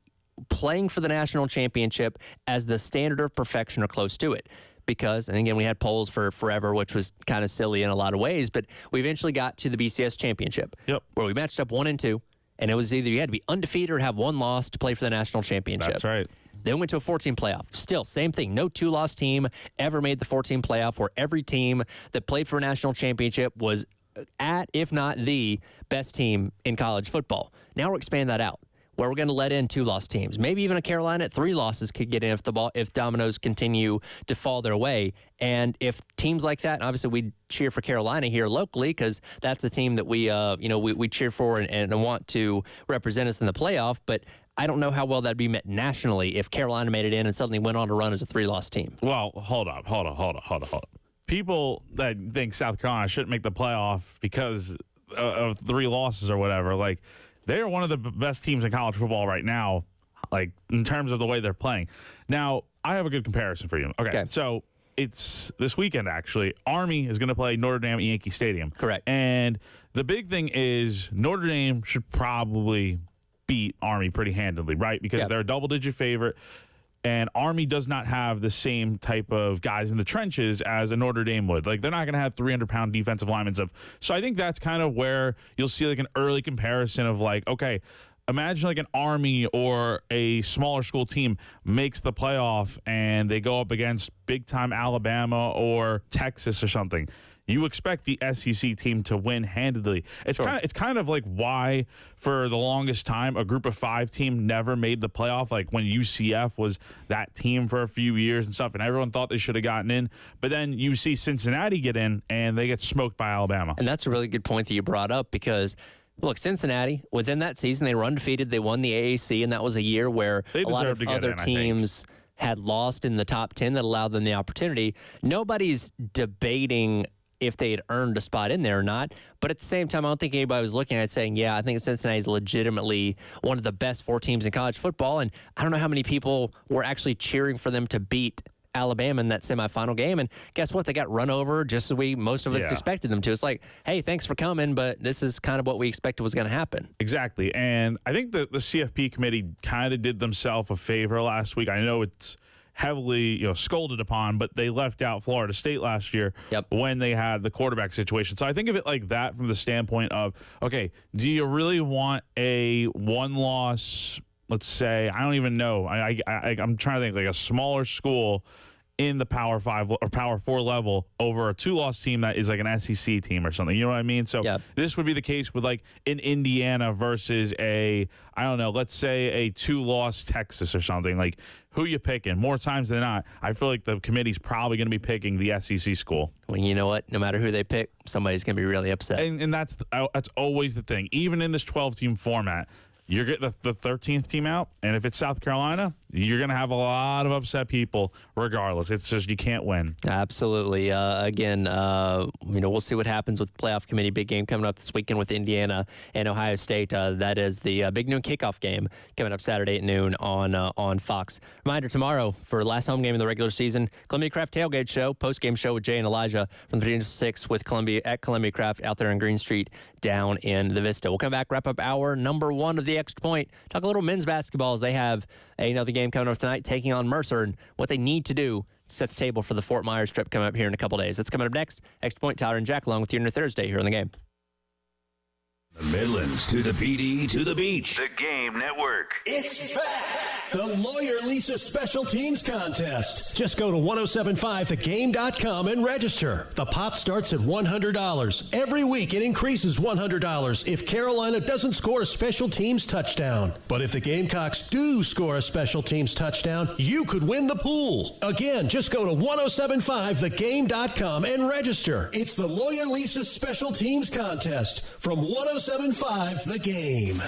playing for the national championship as the standard of perfection or close to it. Because, and again, we had polls for forever, which was kind of silly in a lot of ways, but we eventually got to the BCS championship, where we matched up 1 and 2, and it was either you had to be undefeated or have 1 loss to play for the national championship. That's right. Then we went to a 14 playoff. Still, same thing. No 2-loss team ever made the 14 playoff, where every team that played for a national championship was at, if not the best team in college football. Now we're expanding that out, where we're going to let in 2-loss teams. Maybe even a Carolina at 3 losses could get in if dominoes continue to fall their way. And if teams like that, and obviously we cheer for Carolina here locally because that's the team that we cheer for and want to represent us in the playoff. But I don't know how well that'd be met nationally if Carolina made it in and suddenly went on to run as a 3-loss team. Well, hold up. People that think South Carolina shouldn't make the playoff because of 3 losses or whatever, like, they are one of the best teams in college football right now, like, in terms of the way they're playing. Now, I have a good comparison for you. Okay. So it's this weekend, actually. Army is going to play Notre Dame at Yankee Stadium. Correct. And the big thing is Notre Dame should probably beat Army pretty handily, right? Because they're a double-digit favorite. And Army does not have the same type of guys in the trenches as a Notre Dame would. Like, they're not going to have 300-pound defensive linemen. So I think that's kind of where you'll see, like, an early comparison of, like, okay, imagine, like, an Army or a smaller school team makes the playoff and they go up against big-time Alabama or Texas or something. You expect the SEC team to win handedly. It's kind of like why, for the longest time, a group of 5 team never made the playoff. Like when UCF was that team for a few years and stuff, and everyone thought they should have gotten in. But then you see Cincinnati get in, and they get smoked by Alabama. And that's a really good point that you brought up because, look, Cincinnati, within that season, they were undefeated. They won the AAC, and that was a year where a lot of other teams had lost in the top 10 that allowed them the opportunity. Nobody's debating if they had earned a spot in there or not. But at the same time, I don't think anybody was looking at it saying, yeah, I think Cincinnati is legitimately one of the best 4 teams in college football. And I don't know how many people were actually cheering for them to beat Alabama in that semifinal game. And guess what? They got run over just as most of us expected them to. It's like, hey, thanks for coming, but this is kind of what we expected was going to happen. Exactly. And I think the CFP committee kind of did themselves a favor last week. I know it's heavily scolded upon, but they left out Florida State last year when they had the quarterback situation. So I think of it like that from the standpoint of, okay, do you really want a 1-loss, let's say, I don't even know, I'm trying to think, like a smaller school in the Power 5 or Power 4 level over a 2-loss team that is like an SEC team or something. You know what I mean? So this would be the case with like in Indiana versus I don't know, let's say a 2-loss Texas or something. Like, who you picking? More times than not, I feel like the committee's probably going to be picking the SEC school. Well, you know what? No matter who they pick, somebody's going to be really upset. And that's always the thing. Even in this 12-team format, you're getting the 13th team out, and if it's South Carolina, you're going to have a lot of upset people regardless. It's just you can't win. Absolutely. Again, we'll see what happens with the playoff committee. Big game coming up this weekend with Indiana and Ohio State. That is the big noon kickoff game coming up Saturday at noon on Fox. Reminder, tomorrow for last home game of the regular season, Columbia Craft Tailgate Show, post-game show with Jay and Elijah from 3 to 6 with Columbia Craft out there on Green Street down in the Vista. We'll come back, wrap up hour number 1 of the Extra Point, talk a little men's basketball as they have another game coming up tonight, taking on Mercer, and what they need to do to set the table for the Fort Myers trip coming up here in a couple days. That's coming up next. Extra Point, Tyler and Jack along with you on your Thursday here on The Game. The Midlands to the PD to the beach. The Game Network. It's back! The Lawyer Lisa Special Teams Contest. Just go to 1075thegame.com and register. The pot starts at $100. Every week it increases $100 if Carolina doesn't score a special teams touchdown. But if the Gamecocks do score a special teams touchdown, you could win the pool. Again, just go to 1075thegame.com and register. It's the Lawyer Lisa Special Teams Contest from 1075 The Game.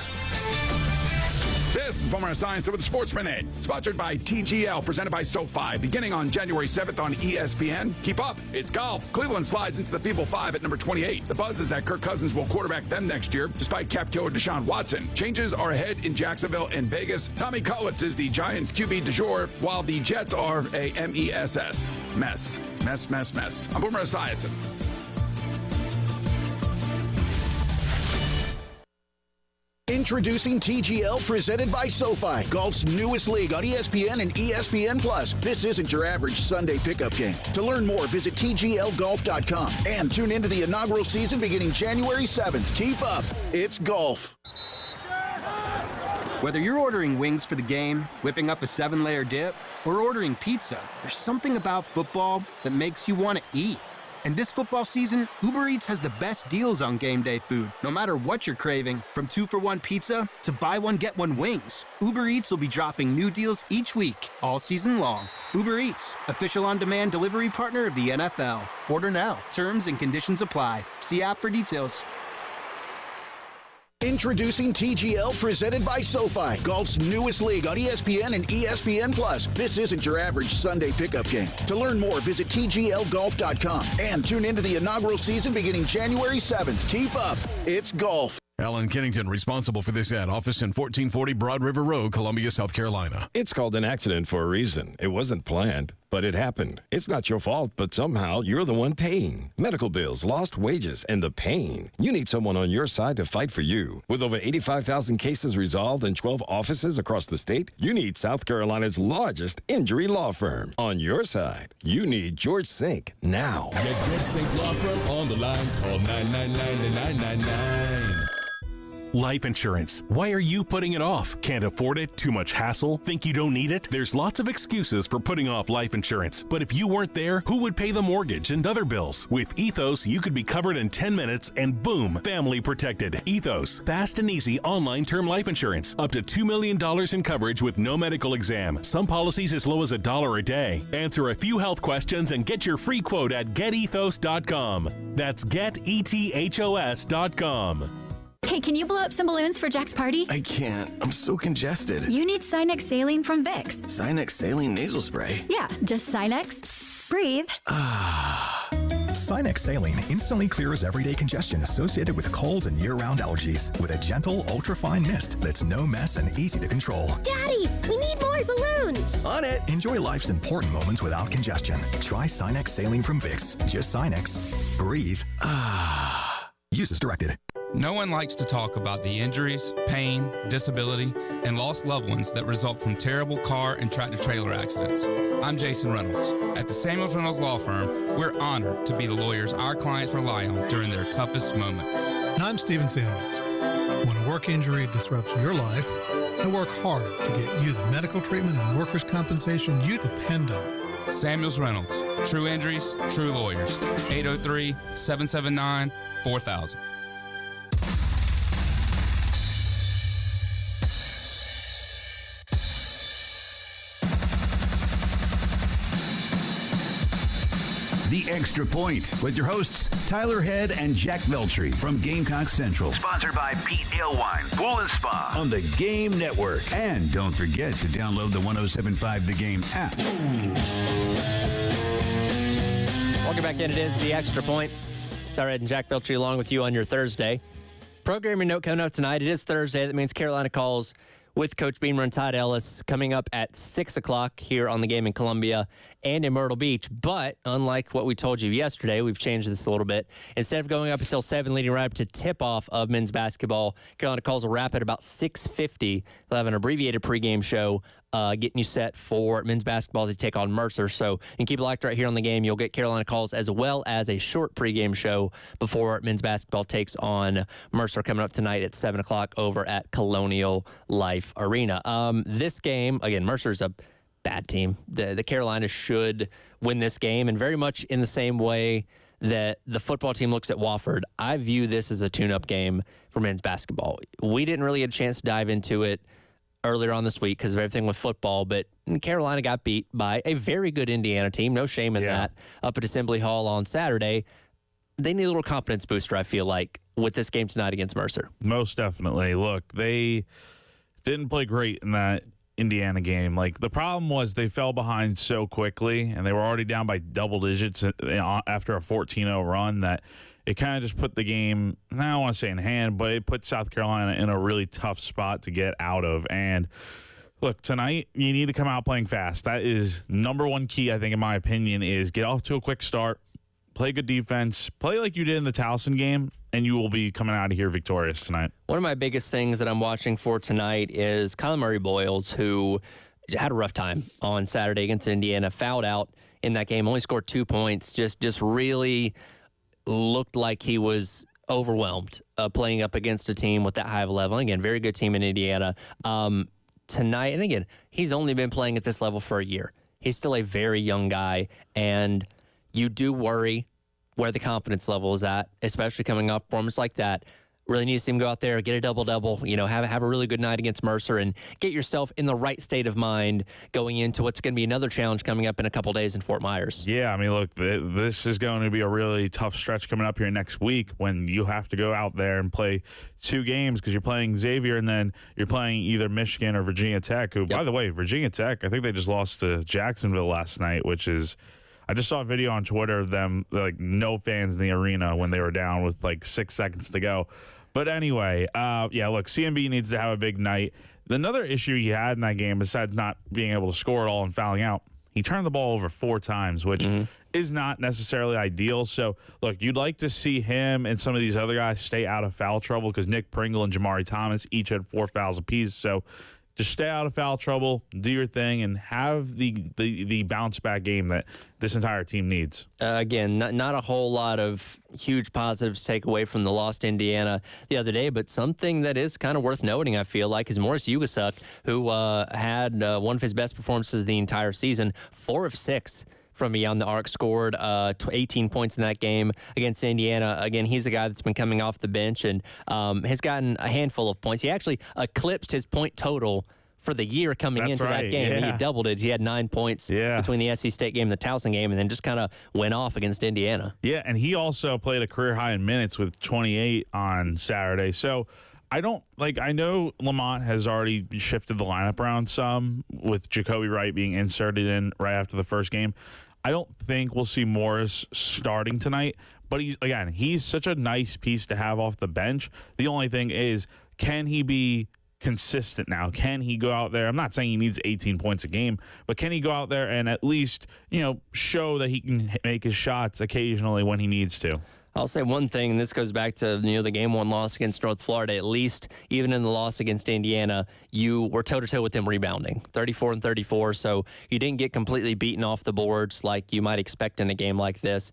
This is Boomer Esiason with the Sports Minute, sponsored by TGL, presented by SoFi, beginning on January 7th on ESPN. Keep up, it's golf. Cleveland slides into the Feeble 5 at number 28. The buzz is that Kirk Cousins will quarterback them next year, despite cap killer Deshaun Watson. Changes are ahead in Jacksonville and Vegas. Tommy Cullitz is the Giants QB du jour, while the Jets are a MESS. Mess. I'm Boomer Esiason. Introducing TGL, presented by SoFi, golf's newest league on ESPN and ESPN+. This isn't your average Sunday pickup game. To learn more, visit tglgolf.com and tune into the inaugural season beginning January 7th. Keep up. It's golf. Whether you're ordering wings for the game, whipping up a 7-layer dip, or ordering pizza, there's something about football that makes you want to eat. And this football season, Uber Eats has the best deals on game day food, no matter what you're craving. From 2-for-1 pizza to buy one, get one wings. Uber Eats will be dropping new deals each week, all season long. Uber Eats, official on-demand delivery partner of the NFL. Order now. Terms and conditions apply. See app for details. Introducing TGL, presented by SoFi, golf's newest league on ESPN and ESPN+. This isn't your average Sunday pickup game. To learn more, visit tglgolf.com and tune into the inaugural season beginning January 7th. Keep up. It's golf. Alan Kennington, responsible for this ad. Office in 1440 Broad River Road, Columbia, South Carolina. It's called an accident for a reason. It wasn't planned, but it happened. It's not your fault, but somehow you're the one paying. Medical bills, lost wages, and the pain. You need someone on your side to fight for you. With over 85,000 cases resolved and 12 offices across the state, you need South Carolina's largest injury law firm. On your side, you need George Sink now. Get George Sink Law Firm on the line. Call 999-999. Life insurance. Why are you putting it off? Can't afford it? Too much hassle? Think you don't need it? There's lots of excuses for putting off life insurance. But if you weren't there, who would pay the mortgage and other bills? With Ethos, you could be covered in 10 minutes and boom, family protected. Ethos, fast and easy online term life insurance. Up to $2 million in coverage with no medical exam. Some policies as low as $1 a day. Answer a few health questions and get your free quote at getethos.com. That's getethos.com. Hey, can you blow up some balloons for Jack's party? I can't. I'm so congested. You need Sinex Saline from Vicks. Sinex Saline nasal spray? Yeah, just Sinex. Breathe. Sinex Saline instantly clears everyday congestion associated with colds and year-round allergies with a gentle, ultra-fine mist that's no mess and easy to control. Daddy, we need more balloons. On it. Enjoy life's important moments without congestion. Try Sinex Saline from Vicks. Just Sinex. Breathe. Use as directed. No one likes to talk about the injuries, pain, disability, and lost loved ones that result from terrible car and tractor-trailer accidents. I'm Jason Reynolds. At the Samuels Reynolds Law Firm, we're honored to be the lawyers our clients rely on during their toughest moments. And I'm Stephen Samuels. When a work injury disrupts your life, I work hard to get you the medical treatment and workers' compensation you depend on. Samuels Reynolds. True injuries, true lawyers. 803-779-4000. The Extra Point with your hosts, Tyler Head and Jack Veltri from Gamecock Central. Sponsored by Pete Ale Wine, Pool and Spa. On the Game Network. And don't forget to download the 107.5 The Game app. Welcome back in. It is The Extra Point. Tyler Head and Jack Veltri along with you on your Thursday. Programming note coming up tonight. It is Thursday. That means Carolina Calls with Coach Beamer and Todd Ellis coming up at 6 o'clock here on the Game in Columbia and in Myrtle Beach. But unlike what we told you yesterday, we've changed this a little bit. Instead of going up until 7, leading right up to tip-off of men's basketball, Carolina Calls will wrap at about 6:50. They'll have an abbreviated pregame show getting you set for men's basketball to take on Mercer. So you can keep it locked right here on the Game. You'll get Carolina Calls as well as a short pregame show before men's basketball takes on Mercer coming up tonight at 7 o'clock over at Colonial Life Arena. This game, again, Mercer's a bad team. The Carolina should win this game, and very much in the same way that the football team looks at Wofford, I view this as a tune-up game for men's basketball. We didn't really get a chance to dive into it earlier on this week because of everything with football, but Carolina got beat by a very good Indiana team. No shame in that. Up at Assembly Hall on Saturday. They need a little confidence booster, I feel like, with this game tonight against Mercer. Most definitely. Look, didn't play great in that Indiana game. Like, the problem was they fell behind so quickly, and they were already down by double digits after a 14-0 run that it kind of just put the game, I don't want to say in hand, but it put South Carolina in a really tough spot to get out of. And look, tonight you need to come out playing fast. That is number one key, I think, in my opinion, is get off to a quick start, play good defense, play like you did in the Towson game, and you will be coming out of here victorious tonight. One of my biggest things that I'm watching for tonight is Kyler Murray-Boyles, who had a rough time on Saturday against Indiana, fouled out in that game, only scored 2 points, just really looked like he was overwhelmed playing up against a team with that high of a level. And again, very good team in Indiana. Tonight, and again, he's only been playing at this level for a year. He's still a very young guy, and you do worry where the confidence level is at, especially coming off performance like that. Really need to see him go out there, get a double-double, have a really good night against Mercer and get yourself in the right state of mind going into what's going to be another challenge coming up in a couple days in Fort Myers. Yeah, I mean, look, this is going to be a really tough stretch coming up here next week when you have to go out there and play 2 games because you're playing Xavier and then you're playing either Michigan or Virginia Tech, who, by the way, Virginia Tech, I think they just lost to Jacksonville last night, which is – I just saw a video on Twitter of them, like, no fans in the arena when they were down with, 6 seconds to go. But anyway, look, CMB needs to have a big night. Another issue he had in that game, besides not being able to score at all and fouling out, he turned the ball over 4 times, which is not necessarily ideal. So, look, you'd like to see him and some of these other guys stay out of foul trouble because Nick Pringle and Jamari Thomas each had 4 fouls apiece. So, just stay out of foul trouble, do your thing, and have the bounce-back game that this entire team needs. Again, not a whole lot of huge positives to take away from the loss to Indiana the other day, but something that is kind of worth noting, I feel like, is Morris Ugasuk, who had one of his best performances the entire season, 4 of 6 from beyond the arc, scored 18 points in that game against Indiana. Again, he's a guy that's been coming off the bench and has gotten a handful of points. He actually eclipsed his point total for the year coming into that game. Yeah. He doubled it. He had 9 points between the SC State game and the Towson game, and then just kind of went off against Indiana. Yeah, and he also played a career high in minutes with 28 on Saturday. So I know Lamont has already shifted the lineup around some with Jacoby Wright being inserted in right after the first game. I don't think we'll see Morris starting tonight, but he's such a nice piece to have off the bench. The only thing is, can he be consistent now? Can he go out there? I'm not saying he needs 18 points a game, but can he go out there and at least, show that he can make his shots occasionally when he needs to? I'll say one thing, and this goes back to the game 1 loss against North Florida. At least, even in the loss against Indiana, you were toe-to-toe with them rebounding, 34 and 34. So you didn't get completely beaten off the boards like you might expect in a game like this.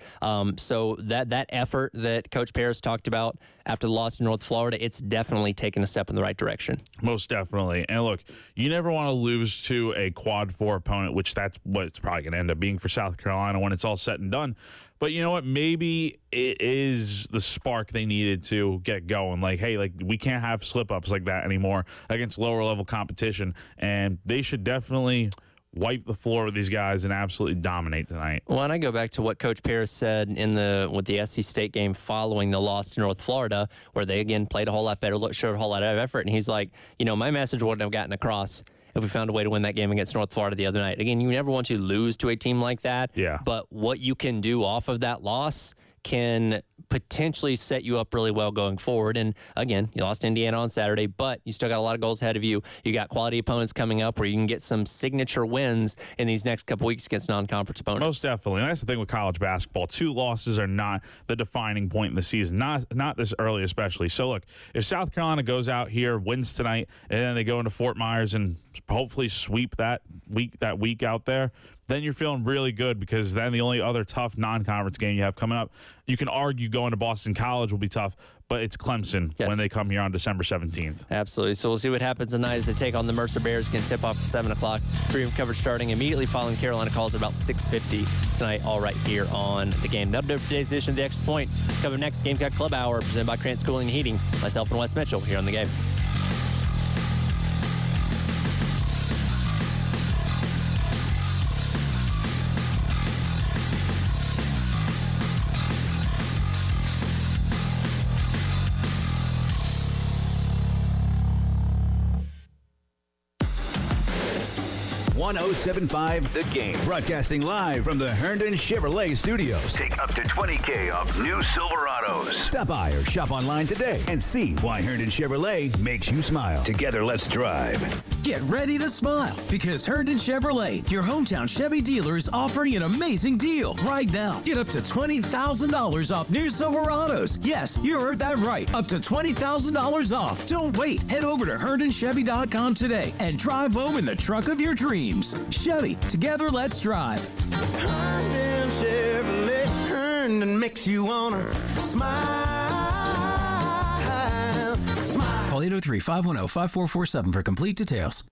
So that effort that Coach Paris talked about after the loss to North Florida, it's definitely taken a step in the right direction. Most definitely. And look, you never want to lose to a quad 4 opponent, which that's what it's probably going to end up being for South Carolina when it's all said and done. But you know what? Maybe it is the spark they needed to get going. We can't have slip-ups like that anymore against lower-level competition. And they should definitely wipe the floor with these guys and absolutely dominate tonight. Well, and I go back to what Coach Paris said with the SC State game following the loss to North Florida, where they, again, played a whole lot better, showed a whole lot of effort. And he's like, my message wouldn't have gotten across if we found a way to win that game against North Florida the other night. Again, you never want to lose to a team like that. Yeah. But what you can do off of that loss can potentially set you up really well going forward. And again, you lost Indiana on Saturday, but you still got a lot of goals ahead of you. You got quality opponents coming up where you can get some signature wins in these next couple weeks against non-conference opponents. Most definitely. And that's the thing with college basketball. 2 losses are not the defining point in the season, not this early especially. So look, if South Carolina goes out here, wins tonight, and then they go into Fort Myers and hopefully sweep that week out there, then you're feeling really good because then the only other tough non-conference game you have coming up, you can argue going to Boston College will be tough, but it's Clemson when they come here on December 17th. Absolutely. So we'll see what happens tonight as they take on the Mercer Bears. Going to tip off at 7 o'clock. Pregame coverage starting immediately following Carolina calls at about 6:50 tonight, all right here on The Game. That'll do it for today's edition of The Extra Point. Coming next, Gamecock Club Hour, presented by Krantz Cooling and Heating. Myself and Wes Mitchell here on The Game. 107.5 The Game. Broadcasting live from the Herndon Chevrolet Studios. Take up to $20,000 off new Silverados. Stop by or shop online today and see why Herndon Chevrolet makes you smile. Together, let's drive. Get ready to smile because Herndon Chevrolet, your hometown Chevy dealer, is offering an amazing deal right now. Get up to $20,000 off new Silverados. Yes, you heard that right. Up to $20,000 off. Don't wait. Head over to HerndonChevy.com today and drive home in the truck of your dreams. Chevy, together let's drive. Herndon Chevrolet, Herndon makes you wanna smile. Smile. Call 803-510-5447 for complete details.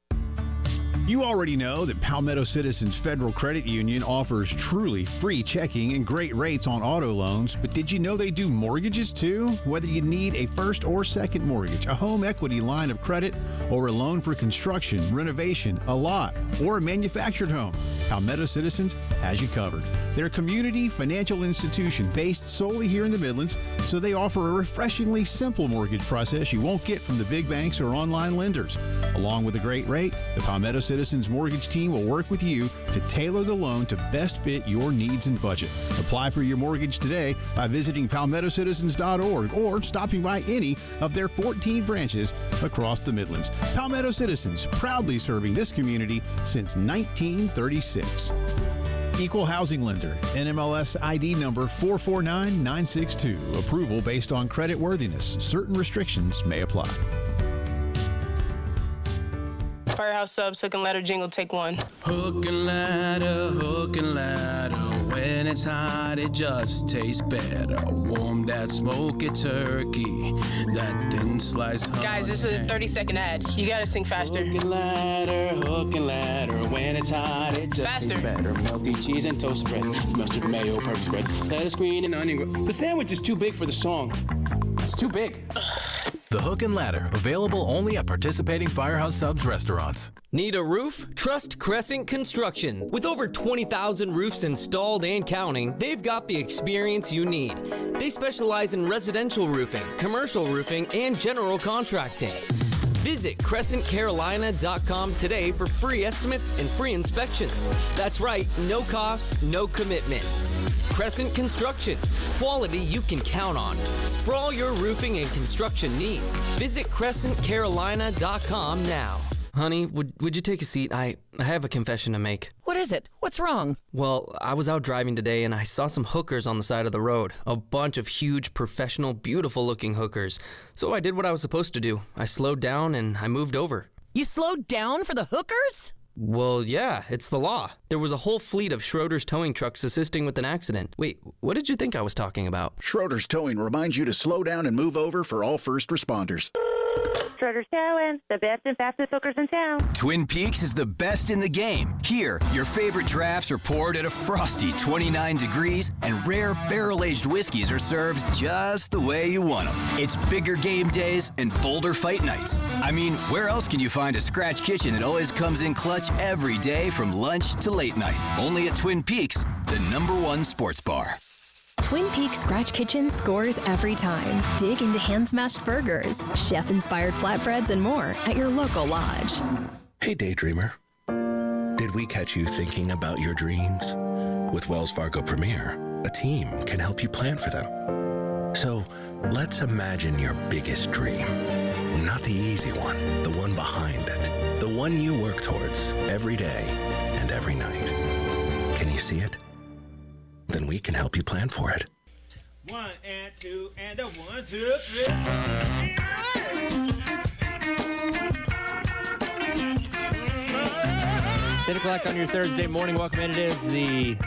You already know that Palmetto Citizens Federal Credit Union offers truly free checking and great rates on auto loans, but did you know they do mortgages too? Whether you need a first or second mortgage, a home equity line of credit, or a loan for construction, renovation, a lot, or a manufactured home, Palmetto Citizens has you covered. They're a community financial institution based solely here in the Midlands, so they offer a refreshingly simple mortgage process you won't get from the big banks or online lenders. Along with a great rate, the Palmetto Citizens Mortgage Team will work with you to tailor the loan to best fit your needs and budget. Apply for your mortgage today by visiting palmettocitizens.org or stopping by any of their 14 branches across the Midlands. Palmetto Citizens, proudly serving this community since 1936. Equal Housing Lender, NMLS ID number 449962. Approval based on credit worthiness. Certain restrictions may apply. Firehouse Subs, Hook and Ladder jingle, take one. Hook and ladder, when it's hot, it just tastes better. Warm that smoky turkey, that thin slice. Guys, this is a 30-second ad. You gotta sing faster. Hook and ladder, when it's hot, it just tastes better. Melty cheese and toast bread, mustard, mayo, purpose bread, lettuce, green, and onion. The sandwich is too big for the song. It's too big. The Hook and Ladder, available only at participating Firehouse Subs restaurants. Need a roof? Trust Crescent Construction. With over 20,000 roofs installed and counting, they've got the experience you need. They specialize in residential roofing, commercial roofing, and general contracting. Visit CrescentCarolina.com today for free estimates and free inspections. That's right, no cost, no commitment. Crescent Construction, quality you can count on. For all your roofing and construction needs, visit CrescentCarolina.com now. Honey, would you take a seat? I have a confession to make. What is it? What's wrong? Well, I was out driving today and I saw some hookers on the side of the road. A bunch of huge, professional, beautiful-looking hookers. So I did what I was supposed to do. I slowed down and I moved over. You slowed down for the hookers? Well, yeah, it's the law. There was a whole fleet of Schroeder's towing trucks assisting with an accident. Wait, what did you think I was talking about? Schroeder's Towing reminds you to slow down and move over for all first responders. Schroeder's Towing, the best and fastest hookers in town. Twin Peaks is the best in the game. Here, your favorite drafts are poured at a frosty 29 degrees, and rare barrel-aged whiskeys are served just the way you want them. It's bigger game days and bolder fight nights. I mean, where else can you find a scratch kitchen that always comes in clutch every day from lunch to late night? Only at Twin Peaks, the #1 sports bar. Twin Peaks Scratch Kitchen scores every time. Dig into hand-smashed burgers, chef-inspired flatbreads, and more at your local lodge. Hey, daydreamer. Did we catch you thinking about your dreams? With Wells Fargo Premier, a team can help you plan for them. So let's imagine your biggest dream. Not the easy one, the one behind it. The one you work towards every day and every night. Can you see it? Then we can help you plan for it. 1 and 2 and a 1, 2, 3. 10 o'clock on your Thursday morning. Welcome in. It is the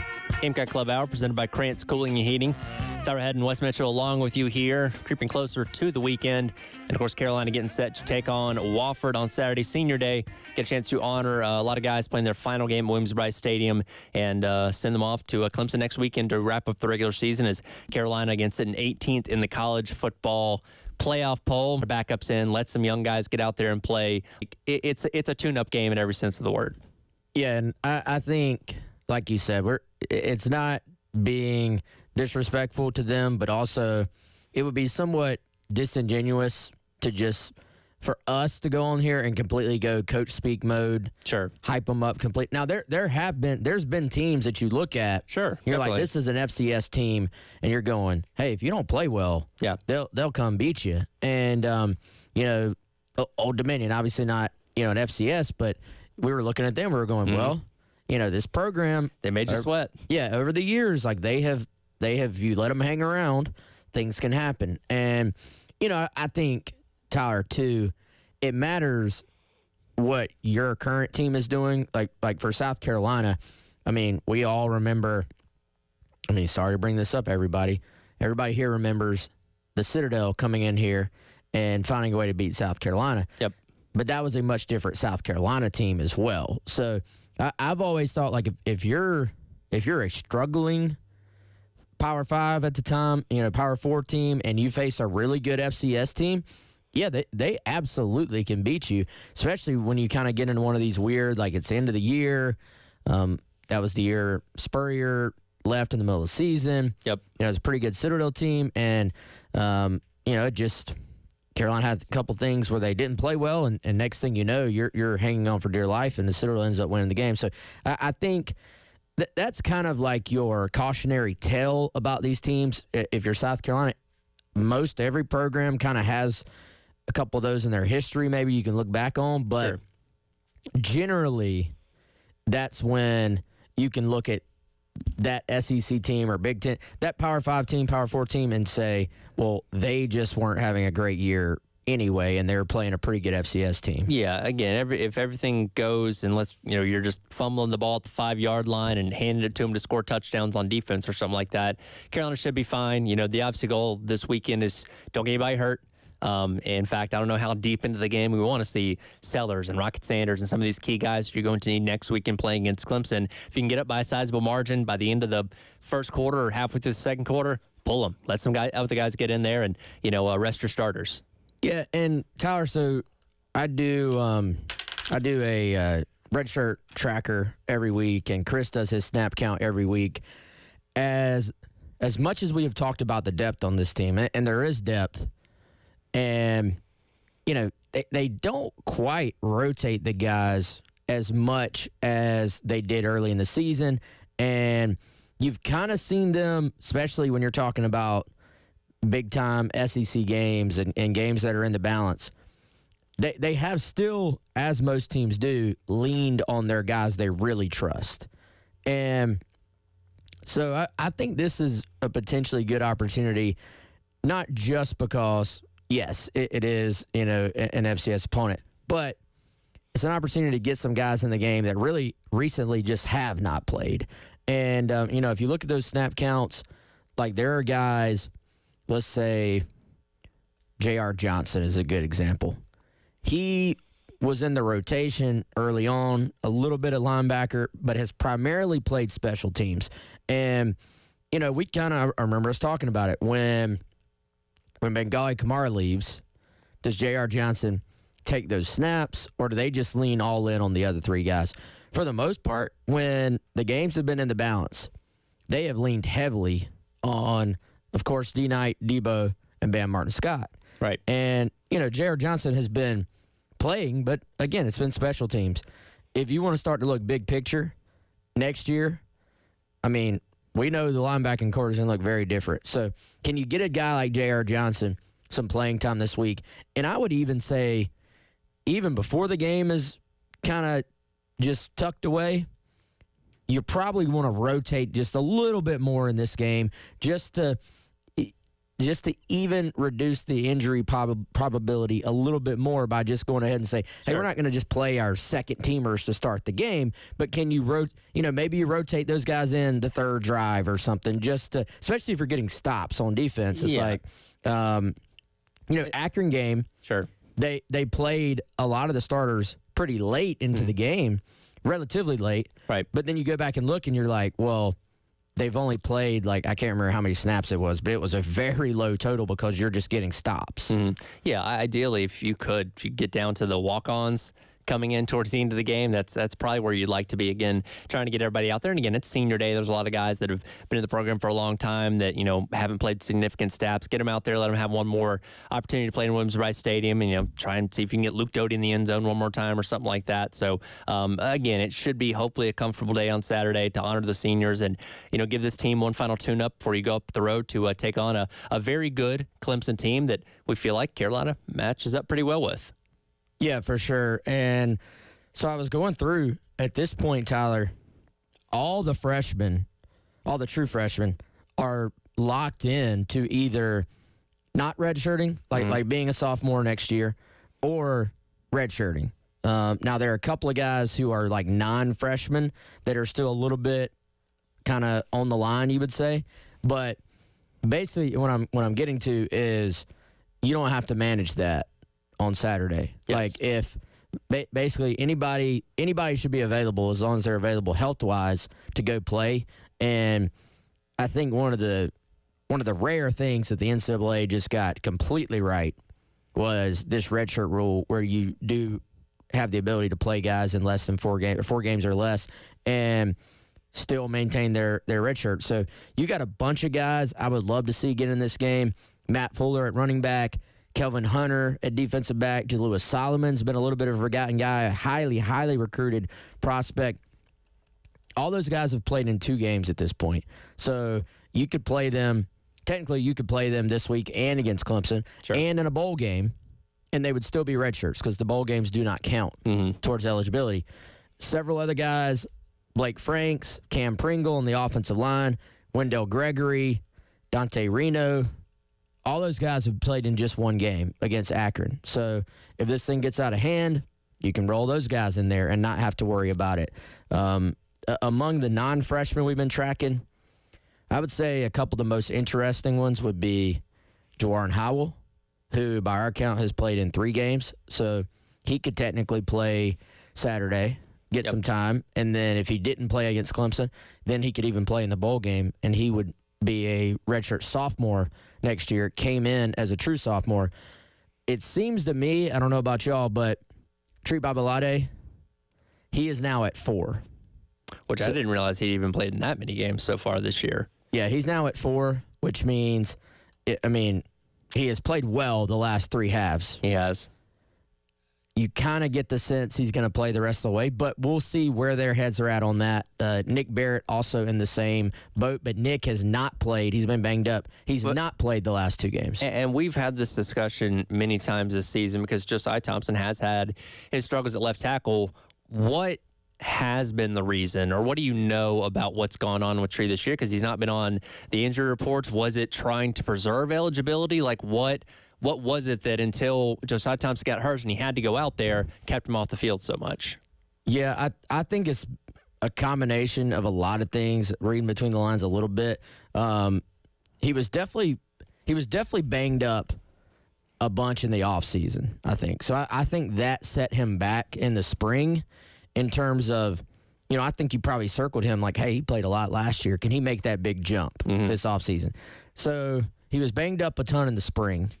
Gamecock Club Hour presented by Krantz Cooling and Heating. It's our head in West Metro along with you here, creeping closer to the weekend. And, of course, Carolina getting set to take on Wofford on Saturday, Senior Day. Get a chance to honor a lot of guys playing their final game at Williams-Brice Stadium and send them off to Clemson next weekend to wrap up the regular season as Carolina again sitting 18th in the college football playoff poll. Backups in, let some young guys get out there and play. It's a tune-up game in every sense of the word. Yeah, and I think, like you said, it's not being disrespectful to them, but also it would be somewhat disingenuous to just for us to go on here and completely go coach speak mode, hype them up complete. Now there's been teams that you look at, you're like, this is an FCS team, and you're going, hey, if you don't play well, they'll come beat you. And Old Dominion, obviously not an FCS, but we were looking at them, we were going, well, this program, they made you sweat. Yeah, over the years, like they have you let them hang around, things can happen. And I think, Tyler, too, it matters what your current team is doing. Like for South Carolina, I mean, we all remember, sorry to bring this up, everybody. Everybody here remembers the Citadel coming in here and finding a way to beat South Carolina. Yep. But that was a much different South Carolina team as well. So I've always thought, like, if you're a struggling Power 5 at the time, Power 4 team, and you face a really good FCS team, yeah, they absolutely can beat you, especially when you kind of get into one of these weird, like, it's the end of the year. That was the year Spurrier left in the middle of the season. Yep. It was a pretty good Citadel team, and, Carolina had a couple things where they didn't play well, and next thing you know, you're hanging on for dear life, and the Citadel ends up winning the game. So I think that's kind of like your cautionary tale about these teams. If you're South Carolina, most every program kind of has a couple of those in their history maybe you can look back on, but generally that's when you can look at that SEC team or Big Ten, that Power 5 team, Power 4 team, and say, well, they just weren't having a great year anyway, and they were playing a pretty good FCS team. Yeah, again, if everything goes, unless you're just fumbling the ball at the 5-yard line and handing it to them to score touchdowns on defense or something like that, Carolina should be fine. The obvious goal this weekend is don't get anybody hurt. In fact, I don't know how deep into the game we want to see Sellers and Rocket Sanders and some of these key guys you're going to need next weekend playing against Clemson. If you can get up by a sizable margin by the end of the first quarter or halfway through the second quarter, pull them. Let some other guys get in there and rest your starters. Yeah, and Tyler, so I do a red shirt tracker every week, and Chris does his snap count every week. As much as we have talked about the depth on this team, and there is depth, and they don't quite rotate the guys as much as they did early in the season, and you've kind of seen them, especially when you're talking about big-time SEC games and games that are in the balance. They have still, as most teams do, leaned on their guys they really trust. And so I think this is a potentially good opportunity, not just because, yes, it is, an FCS opponent, but it's an opportunity to get some guys in the game that really recently just have not played. And, if you look at those snap counts, like there are guys, let's say J.R. Johnson is a good example. He was in the rotation early on, a little bit of linebacker, but has primarily played special teams. And, we kind of, I remember us talking about it. When Bengali Kamara leaves, does J.R. Johnson take those snaps, or do they just lean all in on the other three guys? For the most part, when the games have been in the balance, they have leaned heavily on, of course, D-Knight, Debo, and Bam Martin-Scott. Right. And, J.R. Johnson has been playing, but, again, it's been special teams. If you want to start to look big picture next year, we know the linebacking core is going to look very different. So can you get a guy like J.R. Johnson some playing time this week? And I would even say, even before the game is kind of just tucked away, you probably want to rotate just a little bit more in this game just to even reduce the injury probability a little bit more by just going ahead and say, hey, we're not going to just play our second teamers to start the game, but can you maybe you rotate those guys in the third drive or something, just to, especially if you're getting stops on defense. It's like, Akron game. Sure. They played a lot of the starters pretty late into the game, relatively late. Right. But then you go back and look and you're like, well, they've only played, I can't remember how many snaps it was, but it was a very low total because you're just getting stops. Yeah, ideally, if you get down to the walk-ons, coming in towards the end of the game, that's probably where you'd like to be again, trying to get everybody out there. And again, it's senior day. There's a lot of guys that have been in the program for a long time that, haven't played significant snaps. Get them out there, let them have one more opportunity to play in Williams-Brice Stadium, and, try and see if you can get Luke Doty in the end zone one more time or something like that. So, again, it should be hopefully a comfortable day on Saturday to honor the seniors and, give this team one final tune-up before you go up the road to take on a very good Clemson team that we feel like Carolina matches up pretty well with. Yeah, for sure. And so I was going through at this point, Tyler, all the true freshmen are locked in to either not redshirting, like being a sophomore next year, or redshirting. Now, there are a couple of guys who are like non-freshmen that are still a little bit kind of on the line, you would say. But basically, what I'm getting to is you don't have to manage that on Saturday. Yes. Like if basically anybody should be available as long as they're available health-wise to go play. And I think one of the rare things that the NCAA just got completely right was this redshirt rule, where you do have the ability to play guys in less than 4 games or less, and still maintain their redshirt. So you got a bunch of guys I would love to see get in this game. Matt Fuller at running back, Kelvin Hunter at defensive back, Jalewis Solomon's been a little bit of a forgotten guy, a highly, highly recruited prospect. All those guys have played in 2 games at this point. So you could play them, technically you could play them this week and against Clemson, and in a bowl game, and they would still be redshirts because the bowl games do not count towards eligibility. Several other guys, Blake Franks, Cam Pringle on the offensive line, Wendell Gregory, Dante Reno, all those guys have played in just 1 game against Akron. So if this thing gets out of hand, you can roll those guys in there and not have to worry about it. Among the non-freshmen we've been tracking, I would say a couple of the most interesting ones would be Jawan Howell, who by our count has played in 3 games. So he could technically play Saturday, get some time, and then if he didn't play against Clemson, then he could even play in the bowl game, and he would be a redshirt sophomore next year. Came in as a true sophomore. It seems to me, I don't know about y'all, but Tree Babalade, he is now at 4. Which I didn't realize he'd even played in that many games so far this year. Yeah, he's now at 4, which means, he has played well the last 3 halves. He has. You kind of get the sense he's going to play the rest of the way, but we'll see where their heads are at on that. Nick Barrett also in the same boat, but Nick has not played. He's been banged up. He's not played the last 2 games. And we've had this discussion many times this season because Josiah Thompson has had his struggles at left tackle. What has been the reason, or what do you know about what's gone on with Tree this year? Because he's not been on the injury reports. Was it trying to preserve eligibility? Like what was it that until Josiah Thompson got hurt and he had to go out there, kept him off the field so much? Yeah, I think it's a combination of a lot of things, reading between the lines a little bit. He was definitely banged up a bunch in the offseason, I think. So I think that set him back in the spring in terms of, I think you probably circled him like, hey, he played a lot last year. Can he make that big jump this offseason? So he was banged up a ton in the spring,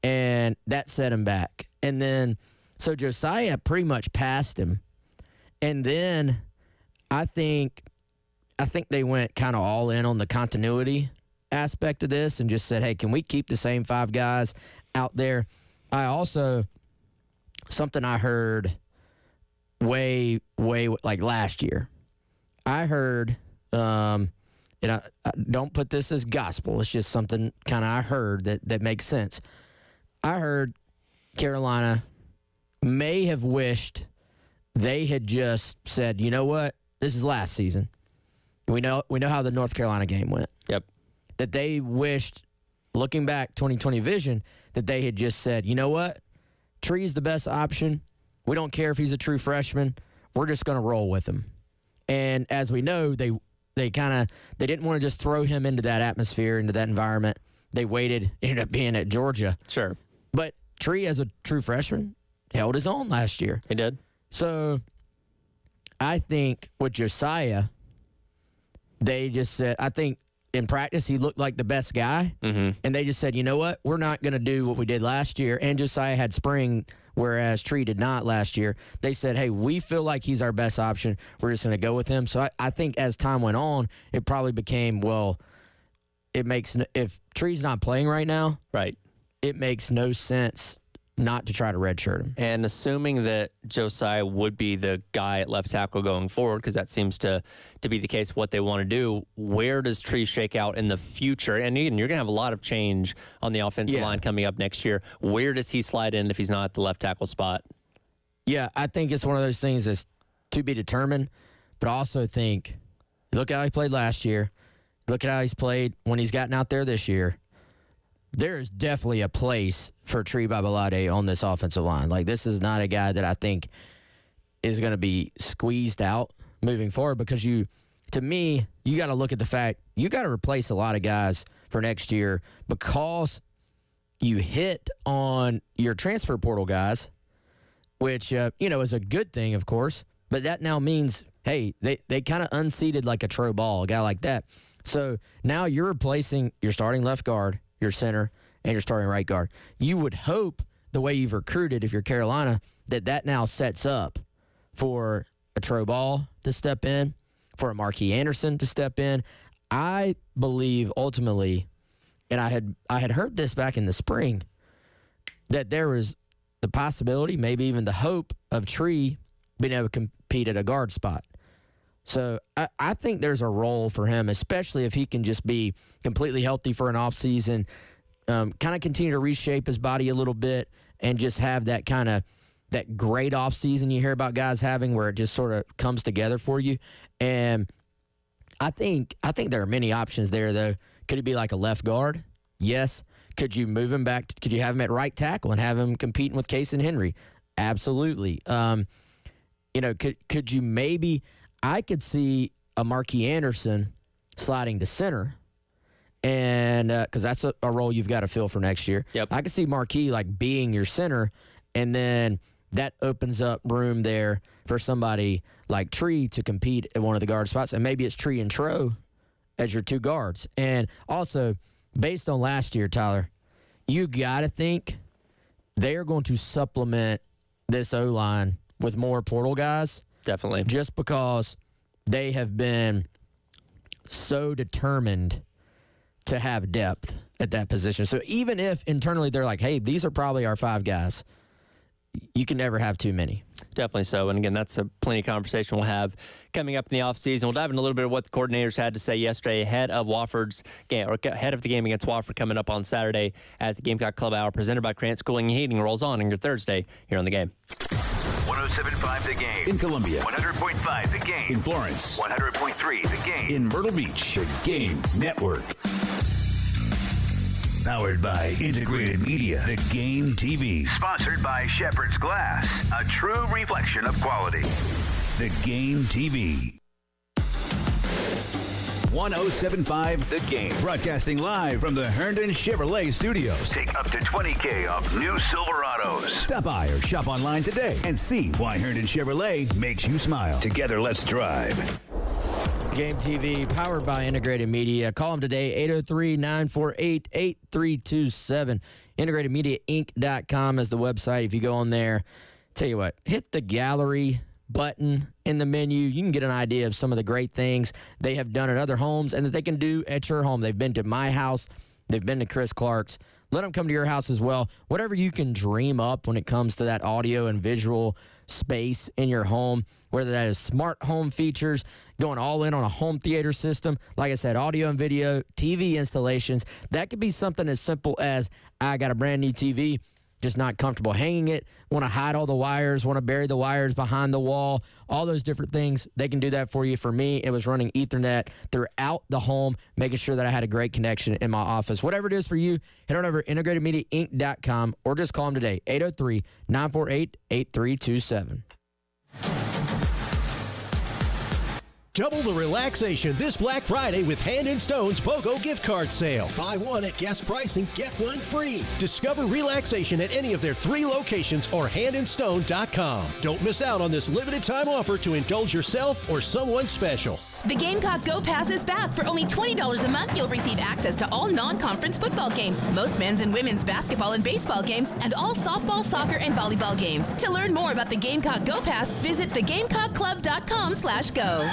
and that set him back. And then, so Josiah pretty much passed him. And then I think they went kind of all in on the continuity aspect of this and just said, hey, can we keep the same 5 guys out there? I also, something I heard way like last year, I heard, and I don't put this as gospel, it's just something kind of I heard that makes sense. I heard Carolina may have wished they had just said, you know what, this is last season. We know how the North Carolina game went. Yep. That they wished, looking back, 2020 vision, that they had just said, you know what, Tree's the best option. We don't care if he's a true freshman. We're just going to roll with him. And as we know, they didn't want to just throw him into that atmosphere, into that environment. They waited, ended up being at Georgia. Sure. But Tree, as a true freshman, held his own last year. He did. So I think with Josiah, they just said, I think in practice he looked like the best guy. And they just said, you know what, we're not going to do what we did last year. And Josiah had spring whereas Tree did not last year. They said, hey, we feel like he's our best option. We're just going to go with him. So I think as time went on, it probably became, well, if Tree's not playing right now, right, it makes no sense not to try to redshirt him. And assuming that Josiah would be the guy at left tackle going forward, because that seems to be the case, what they want to do, where does Tree shake out in the future? And you're going to have a lot of change on the offensive line coming up next year. Where does he slide in if he's not at the left tackle spot? Yeah, I think it's one of those things that's to be determined, but I also think, look at how he played last year. Look at how he's played when he's gotten out there this year. There is definitely a place for Tree Babalade on this offensive line. Like, this is not a guy that I think is going to be squeezed out moving forward, because to me, you got to look at the fact you got to replace a lot of guys for next year because you hit on your transfer portal guys, which, is a good thing, of course, but that now means, hey, they kind of unseated like a Tro Ball, a guy like that. So now you're replacing your starting left guard, your center, and your starting right guard. You would hope the way you've recruited, if you're Carolina, that now sets up for a Tro Ball to step in, for a Marquis Anderson to step in. I believe ultimately, and I had heard this back in the spring, that there was the possibility, maybe even the hope, of Tree being able to compete at a guard spot. So I think there's a role for him, especially if he can just be completely healthy for an offseason, kind of continue to reshape his body a little bit, and just have that great offseason you hear about guys having where it just sort of comes together for you. And I think there are many options there, though. Could he be like a left guard? Yes. Could you move him back? Could you have him at right tackle and have him competing with Case and Henry? Absolutely. Could you maybe... I could see a Marquis Anderson sliding to center, and because that's a role you've got to fill for next year. Yep. I could see Marquis like being your center, and then that opens up room there for somebody like Tree to compete at one of the guard spots, and maybe it's Tree and Tro as your two guards. And also, based on last year, Tyler, you got to think they are going to supplement this O-line with more portal guys. Definitely. Just because they have been so determined to have depth at that position. So even if internally they're like, hey, these are probably our 5 guys, you can never have too many. Definitely so. And again, that's plenty of conversation we'll have coming up in the offseason. We'll dive into a little bit of what the coordinators had to say yesterday ahead of Wofford's game, or ahead of the game against Wofford coming up on Saturday, as the Gamecock Club Hour presented by Krantz Schooling and Heating rolls on your Thursday here on The Game. 107.5 The Game. In Columbia. 100.5 The Game. In Florence. 100.3 The Game. In Myrtle Beach. The Game Network. Powered by Integrated Media. The Game TV. Sponsored by Shepherd's Glass, a true reflection of quality. The Game TV. 107.5 The Game. Broadcasting live from the Herndon Chevrolet Studios. Take up to $20,000 off new Silverados. Stop by or shop online today and see why Herndon Chevrolet makes you smile. Together, let's drive. Game TV, powered by Integrated Media. Call them today, 803-948-8327. IntegratedMediaInc.com is the website. If you go on there, tell you what, hit the gallery button in the menu. You can get an idea of some of the great things they have done at other homes and that they can do at your home. They've been to my house. They've been to Chris Clark's. Let them come to your house as well. Whatever you can dream up when it comes to that audio and visual space in your home, whether that is smart home features, going all in on a home theater system, like I said, audio and video, TV installations. That could be something as simple as, I got a brand new TV, just not comfortable hanging it, want to hide all the wires, want to bury the wires behind the wall, all those different things. They can do that for you. For me, it was running Ethernet throughout the home, making sure that I had a great connection in my office. Whatever it is for you, head on over to IntegratedMediaInc.com or just call them today, 803-948-8327. Double the relaxation this Black Friday with Hand & Stone's BOGO gift card sale. Buy one at guest pricing, get one free. Discover relaxation at any of their 3 locations or handandstone.com. Don't miss out on this limited time offer to indulge yourself or someone special. The Gamecock Go Pass is back. For only $20 a month, you'll receive access to all non-conference football games, most men's and women's basketball and baseball games, and all softball, soccer, and volleyball games. To learn more about the Gamecock Go Pass, visit thegamecockclub.com/go.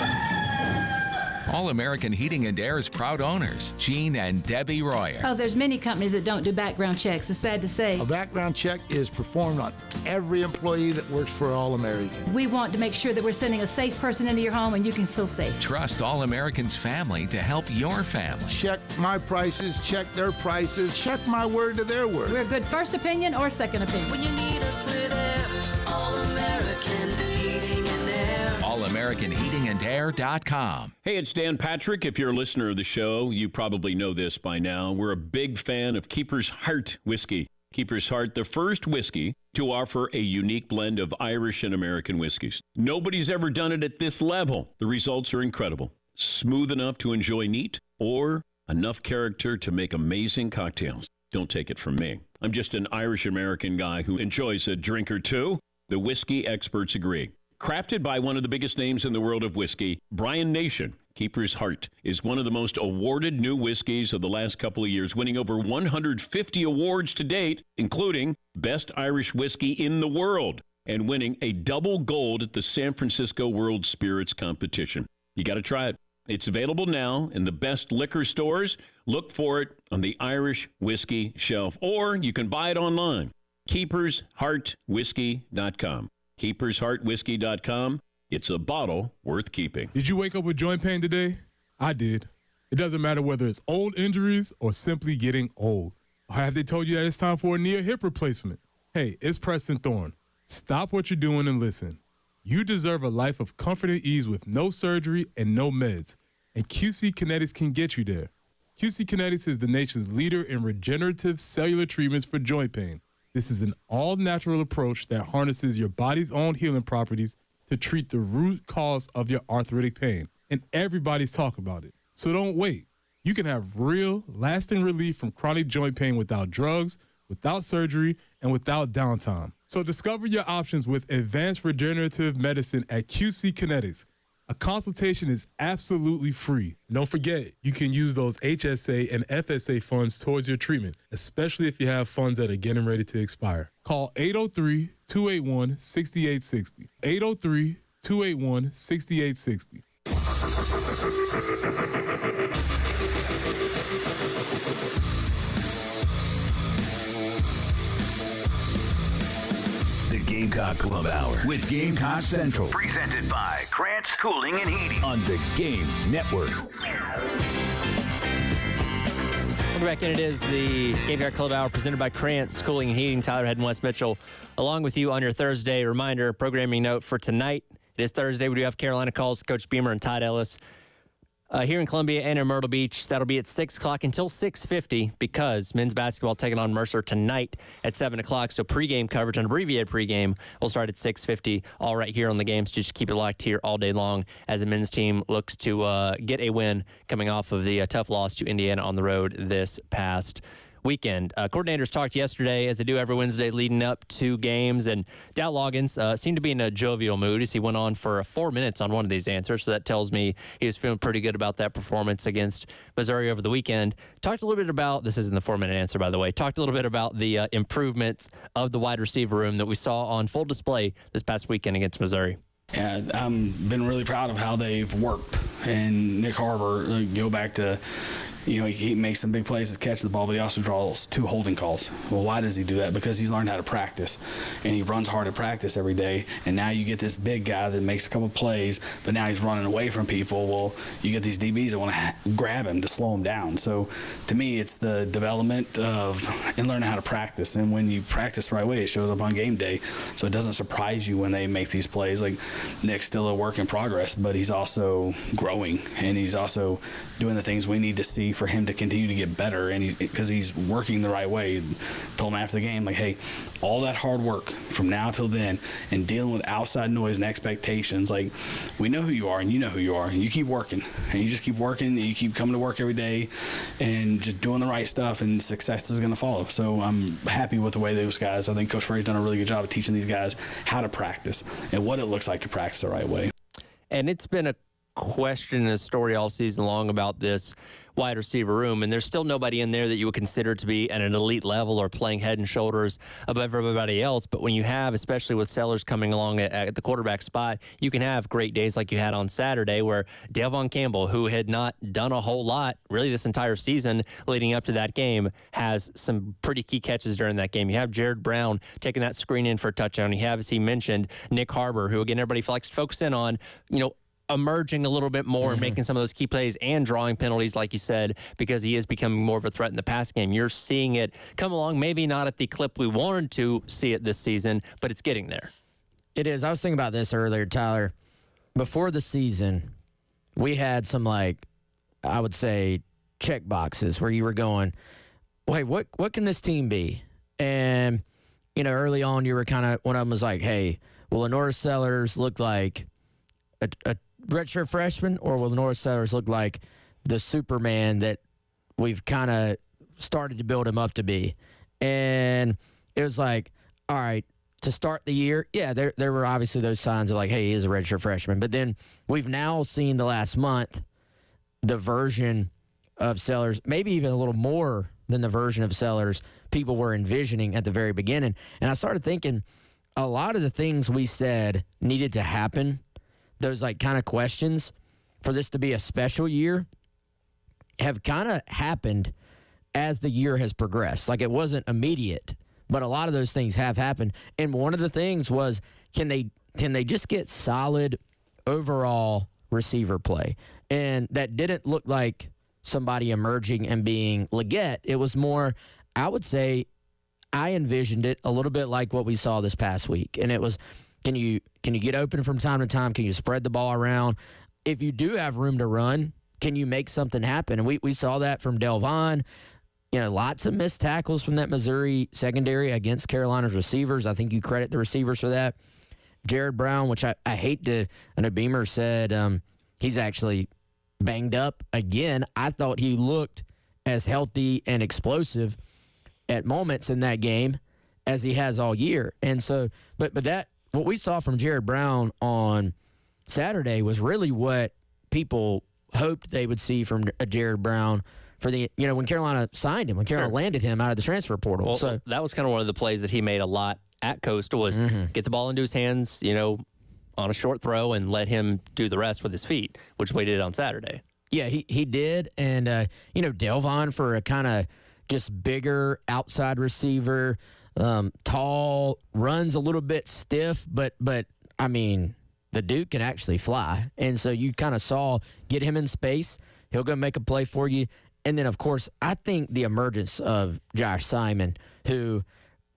All-American Heating and Air's proud owners, Gene and Debbie Royer. Oh, there's many companies that don't do background checks. It's sad to say. A background check is performed on every employee that works for All-American. We want to make sure that we're sending a safe person into your home and you can feel safe. Trust All-American's family to help your family. Check my prices, check their prices, check my word to their word. We're a good first opinion or second opinion. When you need us, we're there. All-American Heating and Air. AllAmericanHeatingAndAir.com. Hey, it's Dan Patrick. If you're a listener of the show, you probably know this by now. We're a big fan of Keeper's Heart whiskey. Keeper's Heart, the first whiskey to offer a unique blend of Irish and American whiskeys. Nobody's ever done it at this level. The results are incredible. Smooth enough to enjoy neat, or enough character to make amazing cocktails. Don't take it from me. I'm just an Irish-American guy who enjoys a drink or two. The whiskey experts agree. Crafted by one of the biggest names in the world of whiskey, Brian Nation, Keeper's Heart is one of the most awarded new whiskeys of the last couple of years, winning over 150 awards to date, including Best Irish Whiskey in the World, and winning a double gold at the San Francisco World Spirits Competition. You got to try it. It's available now in the best liquor stores. Look for it on the Irish whiskey shelf, or you can buy it online. KeepersHeartWhiskey.com. KeepersHeartWhiskey.com. It's a bottle worth keeping. Did you wake up with joint pain today? I did. It doesn't matter whether it's old injuries or simply getting old. Or have they told you that it's time for a knee or hip replacement? Hey, it's Preston Thorne. Stop what you're doing and listen. You deserve a life of comfort and ease with no surgery and no meds. And QC Kinetics can get you there. QC Kinetics is the nation's leader in regenerative cellular treatments for joint pain. This is an all-natural approach that harnesses your body's own healing properties to treat the root cause of your arthritic pain. And everybody's talking about it. So don't wait. You can have real, lasting relief from chronic joint pain without drugs, without surgery, and without downtime. So discover your options with advanced regenerative medicine at QC Kinetics. A consultation is absolutely free. Don't forget, you can use those HSA and FSA funds towards your treatment, especially if you have funds that are getting ready to expire. Call 803-281-6860. 803-281-6860. Gamecock Club Hour with Gamecock Central. Presented by Krantz Cooling and Heating on the Game Network. Welcome back in. It is the Gamecock Club Hour presented by Krantz Cooling and Heating. Tyler Head and Wes Mitchell along with you on your Thursday. Reminder, programming note for tonight. It is Thursday. We do have Carolina calls, Coach Beamer and Todd Ellis. Here in Columbia and in Myrtle Beach, that'll be at 6 o'clock until 6:50 because men's basketball taking on Mercer tonight at 7 o'clock. So pregame coverage, an abbreviated pregame, will start at 6:50, all right here on the game. So just keep it locked here all day long as the men's team looks to get a win coming off of the tough loss to Indiana on the road this past weekend. Coordinators talked yesterday, as they do every Wednesday leading up to games, and Dow Loggins seemed to be in a jovial mood as he went on for 4 minutes on one of these answers, so that tells me he was feeling pretty good about that performance against Missouri over the weekend. Talked a little bit about, this isn't the 4-minute answer, by the way, talked a little bit about the improvements of the wide receiver room that we saw on full display this past weekend against Missouri. Yeah, I've been really proud of how they've worked. And Nick Harbor, go back to, he makes some big plays to catch the ball, but he also draws 2 holding calls. Well, why does he do that? Because he's learned how to practice, and he runs hard at practice every day. And now you get this big guy that makes a couple plays, but now he's running away from people. Well, you get these DBs that want to grab him to slow him down. So to me, it's the development of and learning how to practice. And when you practice the right way, it shows up on game day. So it doesn't surprise you when they make these plays. Like, Nick's still a work in progress, but he's also growing, and he's also doing the things we need to see for him to continue to get better, and because he's working the right way. Told him after the game, like, hey, all that hard work from now till then and dealing with outside noise and expectations, like, we know who you are and you know who you are, and you keep working, and you just keep working, and you keep coming to work every day and just doing the right stuff, and success is going to follow. So I'm happy with the way those guys, I think Coach Frey's done a really good job of teaching these guys how to practice and what it looks like to practice the right way. And it's been a question and a story all season long about this wide receiver room, and there's still nobody in there that you would consider to be at an elite level or playing head and shoulders above everybody else. But when you have, especially with Sellers coming along at the quarterback spot, you can have great days like you had on Saturday where Delvon Campbell, who had not done a whole lot really this entire season leading up to that game, has some pretty key catches during that game. You have Jared Brown taking that screen in for a touchdown. You have, as he mentioned, Nick Harbor, who, again, everybody likes to focus in on, emerging a little bit more and making some of those key plays and drawing penalties, like you said, because he is becoming more of a threat in the pass game. You're seeing it come along, maybe not at the clip we wanted to see it this season, but it's getting there. It is. I was thinking about this earlier, Tyler. Before the season, we had some, I would say, check boxes where you were going, wait, what can this team be? And, early on, you were kind of, one of them was like, hey, will Lenora Sellers look like a redshirt freshman, or will Lenora Sellers look like the Superman that we've kind of started to build him up to be? And it was like, all right, to start the year, yeah, there were obviously those signs of hey, he is a redshirt freshman. But then we've now seen the last month the version of Sellers, maybe even a little more than the version of Sellers people were envisioning at the very beginning. And I started thinking a lot of the things we said needed to happen, those kind of questions for this to be a special year, have kind of happened as the year has progressed. It wasn't immediate, but a lot of those things have happened. And one of the things was, can they just get solid overall receiver play? And that didn't look like somebody emerging and being Leggett. It was more, I would say, I envisioned it a little bit like what we saw this past week. And it was, can you get open from time to time? Can you spread the ball around? If you do have room to run, can you make something happen? And we saw that from Delvon. Lots of missed tackles from that Missouri secondary against Carolina's receivers. I think you credit the receivers for that. Jared Brown, which I hate to, I know Beamer said he's actually banged up again. I thought he looked as healthy and explosive at moments in that game as he has all year. And so, but that, what we saw from Jared Brown on Saturday was really what people hoped they would see from Jared Brown for the, when Carolina signed him, when Carolina landed him out of the transfer portal. Well, so that was kind of one of the plays that he made a lot at Coastal was get the ball into his hands, on a short throw and let him do the rest with his feet, which we did on Saturday. Yeah, he did. And, Delvon for a kind of just bigger outside receiver, tall, runs a little bit stiff, but I mean, the dude can actually fly. And so you kind of saw, get him in space, he'll go make a play for you. And then, of course, I think the emergence of Josh Simon, who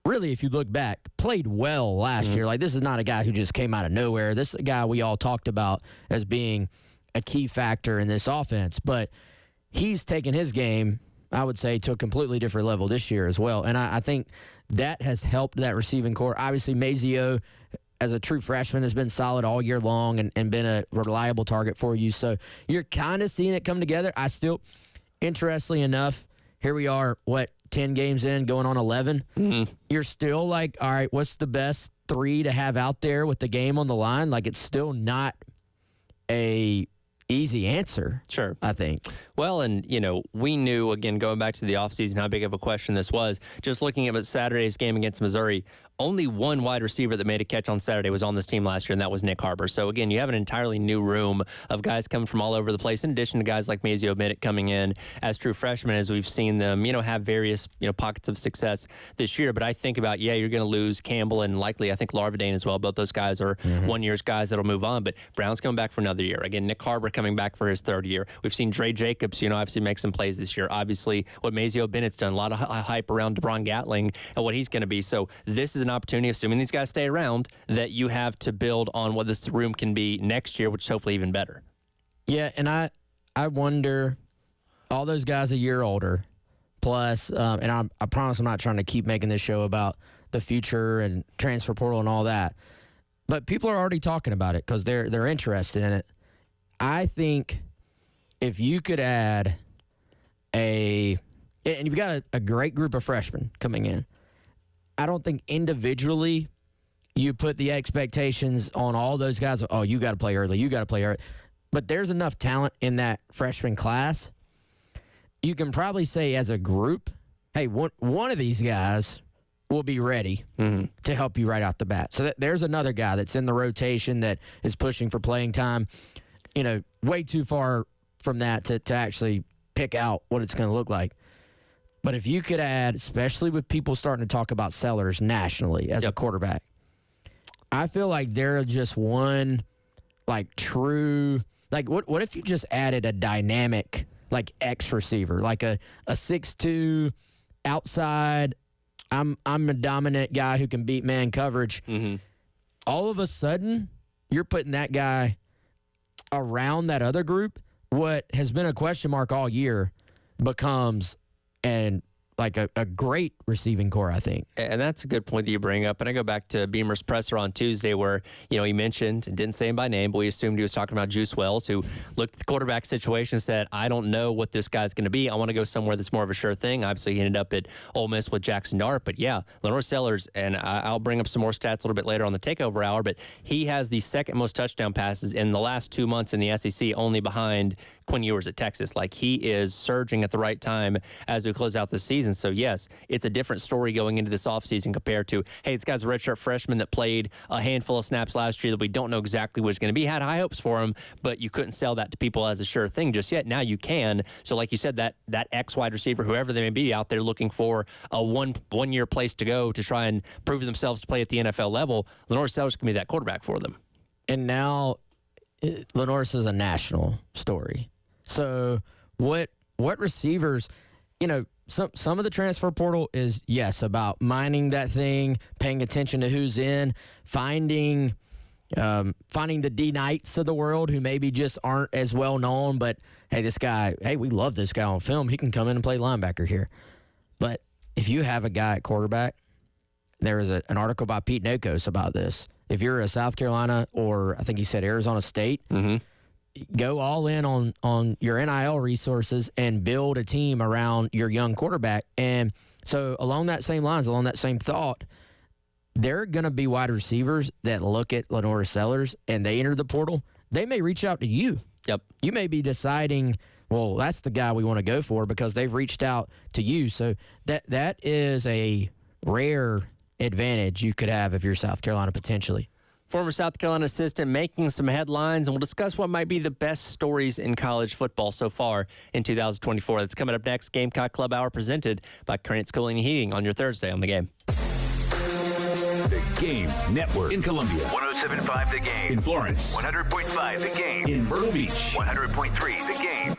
really, if you look back, played well last year. This is not a guy who just came out of nowhere. This is a guy we all talked about as being a key factor in this offense. But he's taken his game, I would say, to a completely different level this year as well. And I think that has helped that receiving core. Obviously, Mazio, as a true freshman, has been solid all year long and been a reliable target for you. So you're kind of seeing it come together. I still, interestingly enough, here we are, 10 games in, going on 11. You're still all right, what's the best 3 to have out there with the game on the line? It's still not a easy answer. Sure. I think. Well, and, we knew, again, going back to the offseason, how big of a question this was. Just looking at Saturday's game against Missouri, only one wide receiver that made a catch on Saturday was on this team last year, and that was Nick Harbor. So, again, you have an entirely new room of guys coming from all over the place, in addition to guys like Mazio Bennett coming in as true freshmen, as we've seen them, have various, pockets of success this year. But I think about, you're going to lose Campbell and likely, I think, Larvadain as well. Both those guys are 1 year's guys that'll move on. But Brown's coming back for another year. Again, Nick Harbor coming back for his 3rd year. We've seen Dre Jacobs, obviously make some plays this year. Obviously, what Mazio Bennett's done, a lot of hype around DeBron Gatling and what he's going to be. So this is an opportunity, assuming these guys stay around, that you have to build on what this room can be next year, which is hopefully even better. Yeah, and I wonder, all those guys a year older, plus, and I promise I'm not trying to keep making this show about the future and transfer portal and all that, but people are already talking about it because they're interested in it. I think if you could add and you've got a great group of freshmen coming in, I don't think individually you put the expectations on all those guys. Oh, you got to play early. You got to play early. but there's enough talent in that freshman class. You can probably say as a group, hey, one of these guys will be ready to help you right out the bat. So there's another guy that's in the rotation that is pushing for playing time, way too far from that to actually pick out what it's going to look like. But if you could add, especially with people starting to talk about Sellers nationally as a quarterback, I feel like they're just one, true, what if you just added a dynamic, X receiver, a 6'2", outside, I'm a dominant guy who can beat man coverage. All of a sudden, you're putting that guy around that other group. What has been a question mark all year becomes a great receiving core, I think. And that's a good point that you bring up. And I go back to Beamer's presser on Tuesday where, he mentioned, didn't say him by name, but we assumed he was talking about Juice Wells, who looked at the quarterback situation and said, I don't know what this guy's going to be. I want to go somewhere that's more of a sure thing. Obviously, he ended up at Ole Miss with Jackson Dart. But yeah, Lenore Sellers, and I'll bring up some more stats a little bit later on the takeover hour, but he has the second most touchdown passes in the last 2 months in the SEC, only behind Quinn Ewers at Texas. He is surging at the right time as we close out the season. So yes, it's a different story going into this offseason compared to, hey, this guy's a redshirt freshman that played a handful of snaps last year that we don't know exactly what it's going to be. Had high hopes for him, but you couldn't sell that to people as a sure thing just yet. Now you can. So like you said, that X wide receiver, whoever they may be out there looking for a one-year place to go to try and prove themselves to play at the NFL level, Lenore Sellers can be that quarterback for them. And now Lenore's is a national story. So what receivers, some of the transfer portal is, yes, about mining that thing, paying attention to who's in, finding the D Knights of the world who maybe just aren't as well known, but hey, we love this guy on film. He can come in and play linebacker here. But if you have a guy at quarterback, there was an article by Pete Nokos about this. If you're a South Carolina or I think he said Arizona State, go all in on your NIL resources and build a team around your young quarterback. And so along that same lines, along that same thought, there are going to be wide receivers that look at Lenore Sellers and they enter the portal. They may reach out to you. Yep. You may be deciding, well, that's the guy we want to go for because they've reached out to you. So that is a rare advantage you could have if you're South Carolina potentially. Former South Carolina assistant making some headlines, and we'll discuss what might be the best stories in college football so far in 2024. That's coming up next. Gamecock Club Hour presented by Krantz Cooling and Heating on your Thursday on The Game. The Game Network in Columbia. 107.5 The Game. In Florence. 100.5 The Game. In Myrtle Beach. 100.3 The Game.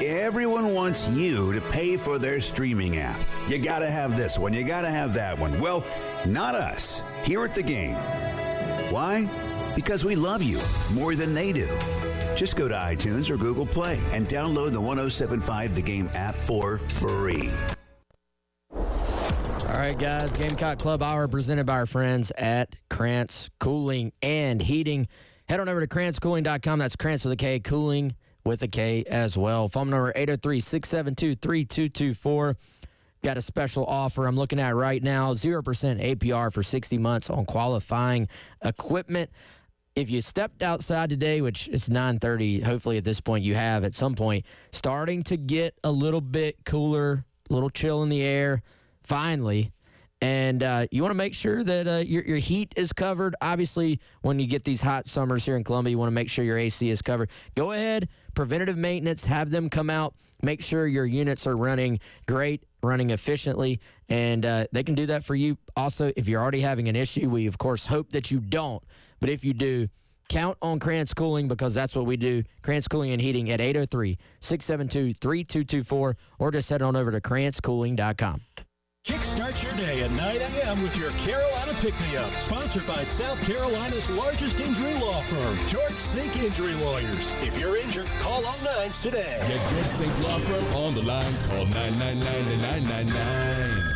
Everyone wants you to pay for their streaming app. You got to have this one. You got to have that one. Well, not us here at The Game. Why? Because we love you more than they do. Just go to iTunes or Google Play and download the 107.5 The Game app for free. All right, guys. Gamecock Club Hour presented by our friends at Krantz Cooling and Heating. Head on over to KrantzCooling.com. That's Krantz with a K, Cooling with a K as well. Phone number 803-672-3224. Got a special offer I'm looking at right now. 0% APR for 60 months on qualifying equipment. If you stepped outside today, which it's 9:30, hopefully at this point you have at some point, starting to get a little bit cooler, a little chill in the air, finally. And you want to make sure that your heat is covered. Obviously, when you get these hot summers here in Columbia, you want to make sure your AC is covered. Go ahead, preventative maintenance, have them come out, make sure your units are running great, running efficiently, and they can do that for you. Also, if you're already having an issue, we, of course, hope that you don't. But if you do, count on Krantz Cooling because that's what we do. Krantz Cooling and Heating at 803-672-3224 or just head on over to KrantzCooling.com. Kickstart your day at 9 a.m. with your Carolina Pick-Me-Up, sponsored by South Carolina's largest injury law firm, George Sink Injury Lawyers. If you're injured, call all nines today. Get George Sink Law Firm on the line. Call 999-999.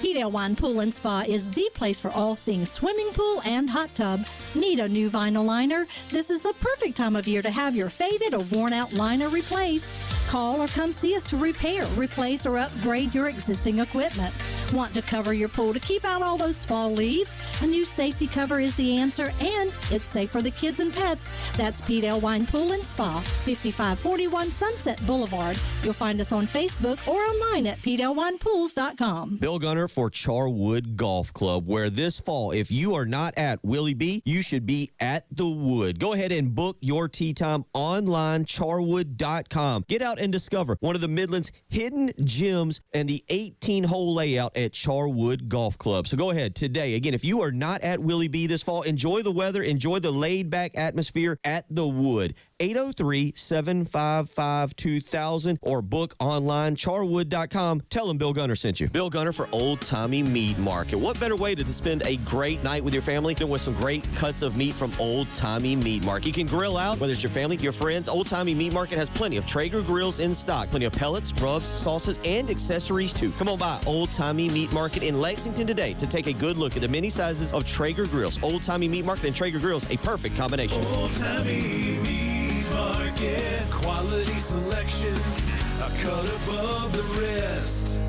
Hedale Wine Pool and Spa is the place for all things swimming pool and hot tub. Need a new vinyl liner? This is the perfect time of year to have your faded or worn-out liner replaced. Call or come see us to repair, replace, or upgrade your existing equipment. Want to cover your pool to keep out all those fall leaves? A new safety cover is the answer, and it's safe for the kids and pets. That's Pete Elwine Pool and Spa, 5541 Sunset Boulevard. You'll find us on Facebook or online at PeteElwinePools.com. Bill Gunner for Charwood Golf Club, where this fall, if you are not at Willie B, you should be at the Wood. Go ahead and book your tee time online, charwood.com. Get out and discover one of the Midland's hidden gems and the 18-hole layout at Charwood Golf Club. So go ahead today. Again, if you are not at Willie B this fall, enjoy the weather, enjoy the laid-back atmosphere at the Wood. 803-755-2000 or book online, charwood.com. Tell them Bill Gunner sent you. Bill Gunner for Old Timey Meat Market. What better way to spend a great night with your family than with some great cuts of meat from Old Timey Meat Market? You can grill out, whether it's your family, your friends. Old Timey Meat Market has plenty of Traeger grills in stock, plenty of pellets, rubs, sauces, and accessories too. Come on by Old Timey Meat Market in Lexington today to take a good look at the many sizes of Traeger grills. Old Timey Meat Market and Traeger grills, a perfect combination. Old Timey Meat Market, quality selection, a cut above the rest.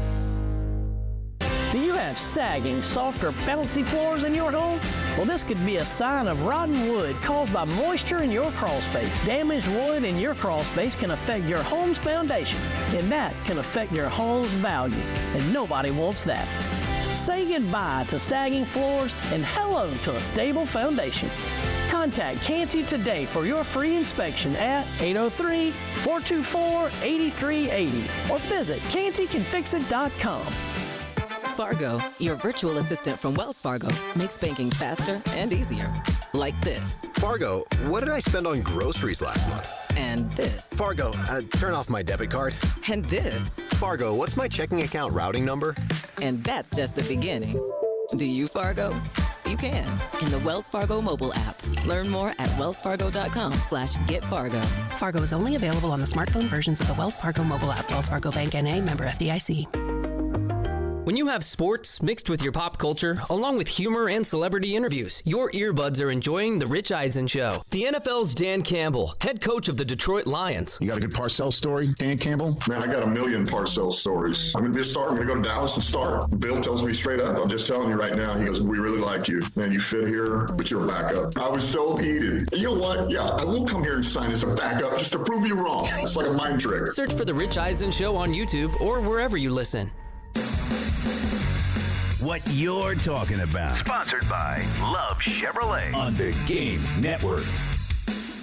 Do you have sagging, soft, or bouncy floors in your home? Well, this could be a sign of rotten wood caused by moisture in your crawl space. Damaged wood in your crawl space can affect your home's foundation, and that can affect your home's value, and nobody wants that. Say goodbye to sagging floors and hello to a stable foundation. Contact Canty today for your free inspection at 803-424-8380 or visit cantycanfixit.com. Fargo, your virtual assistant from Wells Fargo, makes banking faster and easier. Like this. Fargo, what did I spend on groceries last month? And this. Fargo, turn off my debit card. And this. Fargo, what's my checking account routing number? And that's just the beginning. Do you, Fargo? You can in the Wells Fargo mobile app. Learn more at wellsfargo.com/getfargo. Fargo is only available on the smartphone versions of the Wells Fargo mobile app. Wells Fargo Bank N.A., member FDIC. When you have sports mixed with your pop culture, along with humor and celebrity interviews, your earbuds are enjoying The Rich Eisen Show. The NFL's Dan Campbell, head coach of the Detroit Lions. You got a good Parcells story, Dan Campbell? Man, I got a million Parcells stories. I'm going to be a star. I'm going to go to Dallas and start. Bill tells me straight up, I'm just telling you right now, he goes, we really like you. Man, you fit here, but you're a backup. I was so heated. You know what? Yeah, I will come here and sign as a backup just to prove you wrong. It's like a mind trick. Search for The Rich Eisen Show on YouTube or wherever you listen. What you're talking about. Sponsored by Love Chevrolet on the Game Network.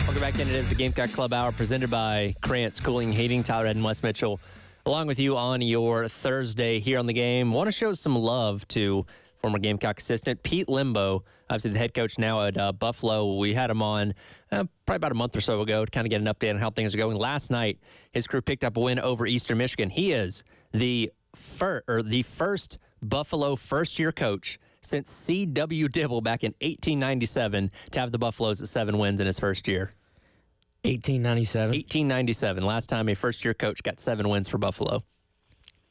Welcome back in. It is the Gamecock Club Hour presented by Krantz Cooling and Heating. Tyler Ed and Wes Mitchell along with you on your Thursday here on the game. Want to show some love to former Gamecock assistant Pete Limbo, obviously the head coach now at Buffalo. We had him on probably about a month or so ago to kind of get an update on how things are going. Last night, his crew picked up a win over Eastern Michigan. He is the first Buffalo first-year coach since C.W. Dibble back in 1897 to have the Buffaloes at 7 wins in his first year. 1897? 1897. Last time a first-year coach got 7 wins for Buffalo.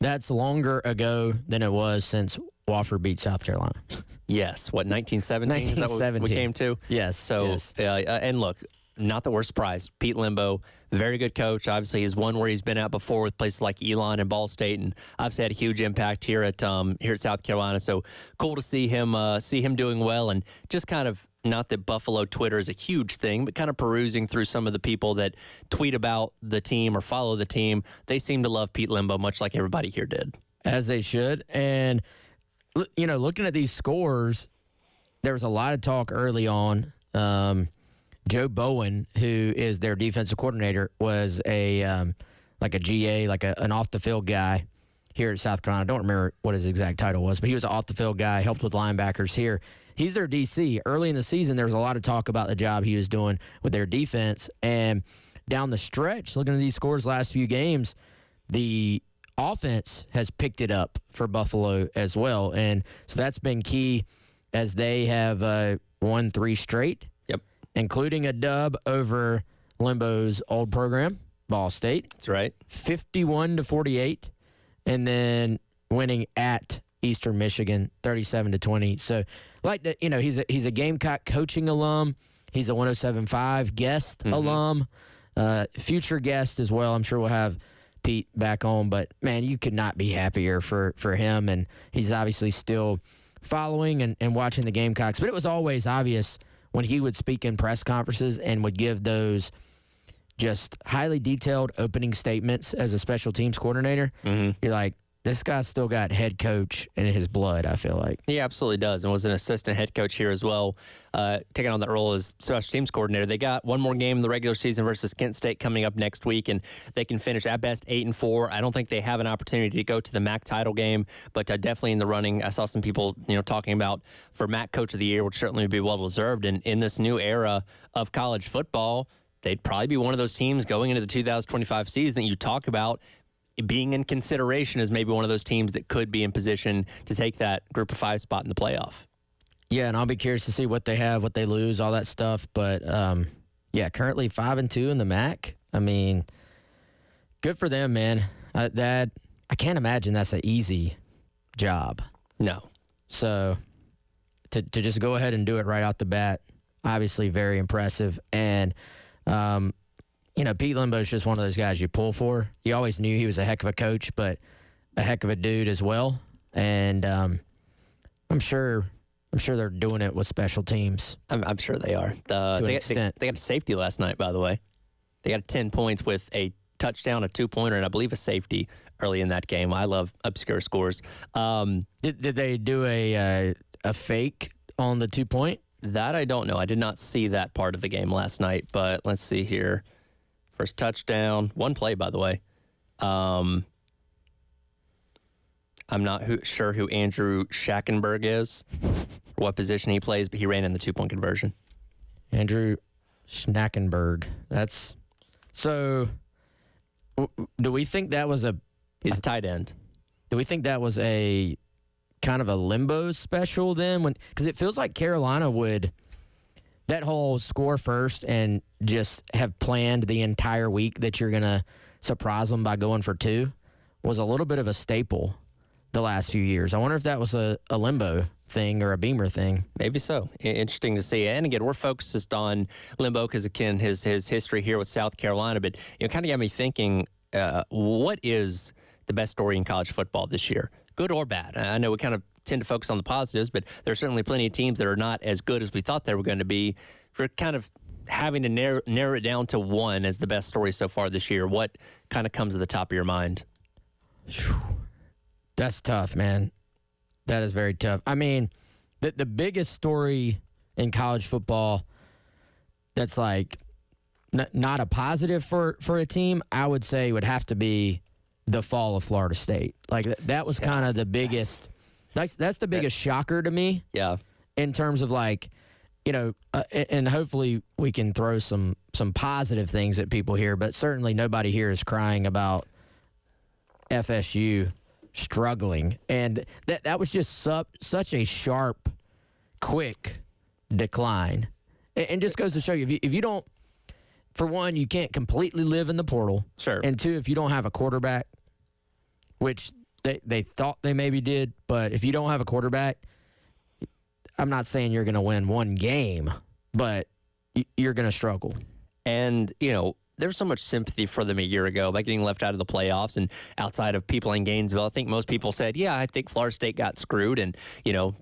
That's longer ago than it was since Wofford beat South Carolina. Yes. What, 1917? Is that what we came to? Yes. So, yes. And look, not that we're surprised. Pete Limbo, very good coach. Obviously, he's one where he's been at before with places like Elon and Ball State, and obviously had a huge impact here at South Carolina. So cool to see him doing well, and just kind of, not that Buffalo Twitter is a huge thing, but kind of perusing through some of the people that tweet about the team or follow the team. They seem to love Pete Limbo much like everybody here did. As they should. And, you know, looking at these scores, there was a lot of talk early on. Joe Bowen, who is their defensive coordinator, was a GA, an off-the-field guy here at South Carolina. I don't remember what his exact title was, but he was an off-the-field guy, helped with linebackers here. He's their DC. Early in the season, there was a lot of talk about the job he was doing with their defense. And down the stretch, looking at these scores last few games, the offense has picked it up for Buffalo as well. And so that's been key as they have won 3 straight. Including a dub over Limbo's old program, Ball State. That's right. 51-48, and then winning at Eastern Michigan, 37-20. So, he's a Gamecock coaching alum. He's a 107.5 guest alum, future guest as well. I'm sure we'll have Pete back on. But, man, you could not be happier for him. And he's obviously still following and watching the Gamecocks. But it was always obvious when he would speak in press conferences and would give those just highly detailed opening statements as a special teams coordinator. Mm-hmm. You're like, this guy's still got head coach in his blood, I feel like. He absolutely does, and was an assistant head coach here as well, taking on that role as special teams coordinator. They got one more game in the regular season versus Kent State coming up next week, and they can finish at best 8-4. I don't think they have an opportunity to go to the MAC title game, but definitely in the running. I saw some people, talking about for MAC Coach of the Year, which certainly would be well deserved. And in this new era of college football, they'd probably be one of those teams going into the 2025 season that you talk about being in consideration as maybe one of those teams that could be in position to take that group of 5 spot in the playoff. Yeah, and I'll be curious to see what they have, what they lose, all that stuff. But, currently 5-2 in the MAC. I mean, good for them, man. I can't imagine that's an easy job. No. So to just go ahead and do it right out the bat, obviously very impressive. And, Pete Limbo's just one of those guys you pull for. You always knew he was a heck of a coach, but a heck of a dude as well. And I'm sure they're doing it with special teams. I'm sure they are. They got a safety last night, by the way. They got 10 points with a touchdown, a 2-pointer, and I believe a safety early in that game. I love obscure scores. Did they do a fake on the 2-point? That I don't know. I did not see that part of the game last night, but let's see here. First touchdown, one play, by the way. I'm not sure who Andrew Schackenberg is, or what position he plays, but he ran in the 2-point conversion. Andrew Schackenberg. That's so. Do we think that was He's a tight end. Do we think that was a kind of a limbo special then? Because it feels like Carolina would. That whole score first and just have planned the entire week that you're going to surprise them by going for 2 was a little bit of a staple the last few years. I wonder if that was a limbo thing or a Beamer thing. Maybe so. Interesting to see. And again, we're focused on Limbo because, again, his history here with South Carolina. But kind of got me thinking, what is the best story in college football this year? Good or bad? I know we kind of tend to focus on the positives, but there are certainly plenty of teams that are not as good as we thought they were going to be. We're kind of having to narrow it down to one as the best story so far this year. What kind of comes to the top of your mind? That's tough, man. That is very tough. I mean, the biggest story in college football that's like not a positive for a team, I would say would have to be the fall of Florida State. Like that was kind of the biggest. That's the biggest shocker to me. Yeah. In terms of like, and hopefully we can throw some positive things at people here, but certainly nobody here is crying about FSU struggling. And that was just such a sharp, quick decline. And just goes to show you, if you don't, for one, you can't completely live in the portal. Sure. And two, if you don't have a quarterback, which they thought they maybe did, but if you don't have a quarterback, I'm not saying you're going to win one game, but you're going to struggle. And, there's so much sympathy for them a year ago by getting left out of the playoffs, and outside of people in Gainesville, I think most people said, yeah, I think Florida State got screwed, and,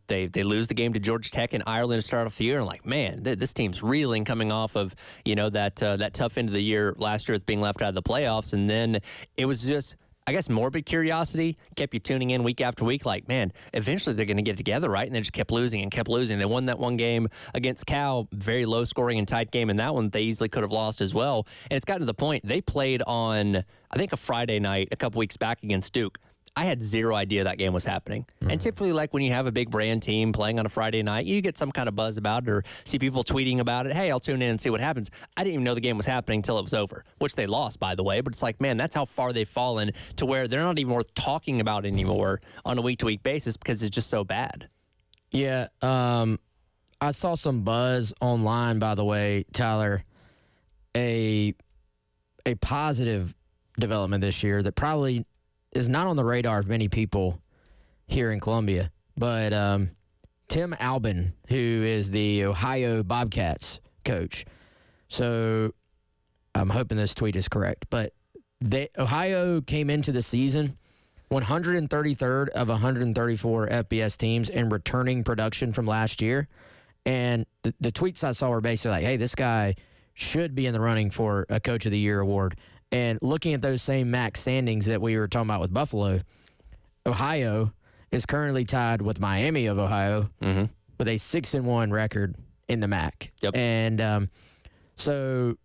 they lose the game to Georgia Tech in Ireland to start off the year, and like, man, this team's reeling coming off of, that tough end of the year last year with being left out of the playoffs, and then it was just, I guess, morbid curiosity kept you tuning in week after week, like, man, eventually they're going to get it together, right? And they just kept losing and kept losing. They won that one game against Cal, very low scoring and tight game, and that one they easily could have lost as well. And it's gotten to the point, they played on, I think, a Friday night a couple weeks back against Duke. I had zero idea that game was happening. Mm-hmm. And typically, like when you have a big brand team playing on a Friday night, you get some kind of buzz about it or see people tweeting about it. Hey, I'll tune in and see what happens. I didn't even know the game was happening until it was over, which they lost, by the way. But it's like, man, that's how far they've fallen to where they're not even worth talking about anymore on a week-to-week basis because it's just so bad. Yeah. I saw some buzz online, by the way, Tyler, a positive development this year that probably is not on the radar of many people here in Columbia. But Tim Albin, who is the Ohio Bobcats coach. So I'm hoping this tweet is correct. But Ohio came into the season 133rd of 134 FBS teams in returning production from last year. And the tweets I saw were basically like, hey, this guy should be in the running for a Coach of the Year award. And looking at those same MAC standings that we were talking about with Buffalo, Ohio is currently tied with Miami of Ohio with a 6-1 record in the MAC. Yep. And so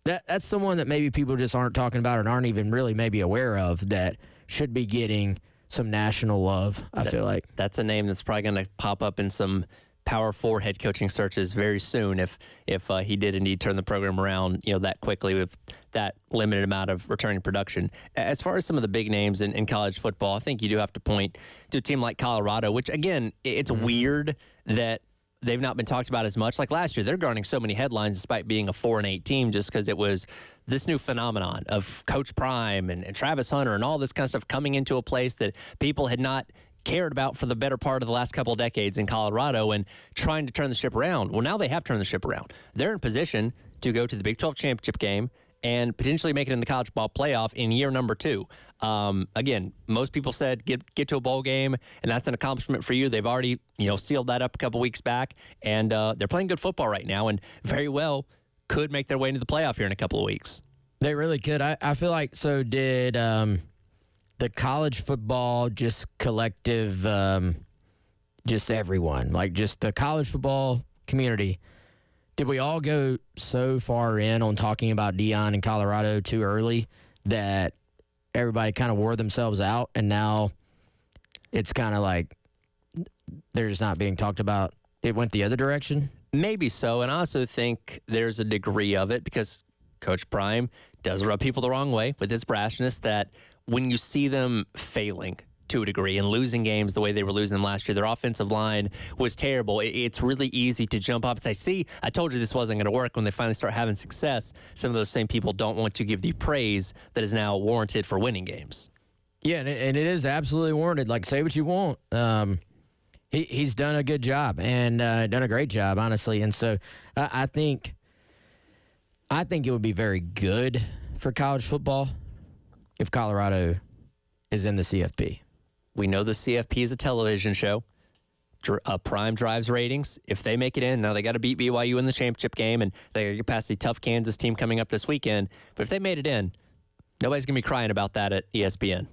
that's someone that maybe people just aren't talking about and aren't even really maybe aware of that should be getting some national love, I feel like. That's a name that's probably going to pop up in some Power 4 head coaching searches very soon if he did indeed turn the program around, that quickly with that limited amount of returning production. As far as some of the big names in college football, I think you do have to point to a team like Colorado, which, again, it's weird that they've not been talked about as much. Like last year, they're garnering so many headlines despite being a 4-8 team just because it was this new phenomenon of Coach Prime and Travis Hunter and all this kind of stuff coming into a place that people had not cared about for the better part of the last couple of decades in Colorado and trying to turn the ship around. Well, now they have turned the ship around. They're in position to go to the Big 12 championship game and potentially make it in the college ball playoff in year number 2. Again, most people said get to a bowl game, and that's an accomplishment for you. They've already sealed that up a couple weeks back, and they're playing good football right now and very well could make their way into the playoff here in a couple of weeks. They really could. I feel like so did the college football just collective, just everyone, like just the college football community. Did we all go so far in on talking about Deion in Colorado too early that everybody kind of wore themselves out, and now it's kind of like they're just not being talked about? It went the other direction? Maybe so, and I also think there's a degree of it because Coach Prime does rub people the wrong way with his brashness that when you see them failing to a degree and losing games the way they were losing them last year, their offensive line was terrible. It's really easy to jump up and say, see, I told you this wasn't going to work. When they finally start having success, some of those same people don't want to give the praise that is now warranted for winning games. Yeah, and it is absolutely warranted. Like, say what you want. He's done a good job and done a great job, honestly. And so I think it would be very good for college football if Colorado is in the CFP. We know the CFP is a television show. Prime drives ratings. If they make it in, now they got to beat BYU in the championship game, and they got to get past the tough Kansas team coming up this weekend. But if they made it in, nobody's going to be crying about that at ESPN.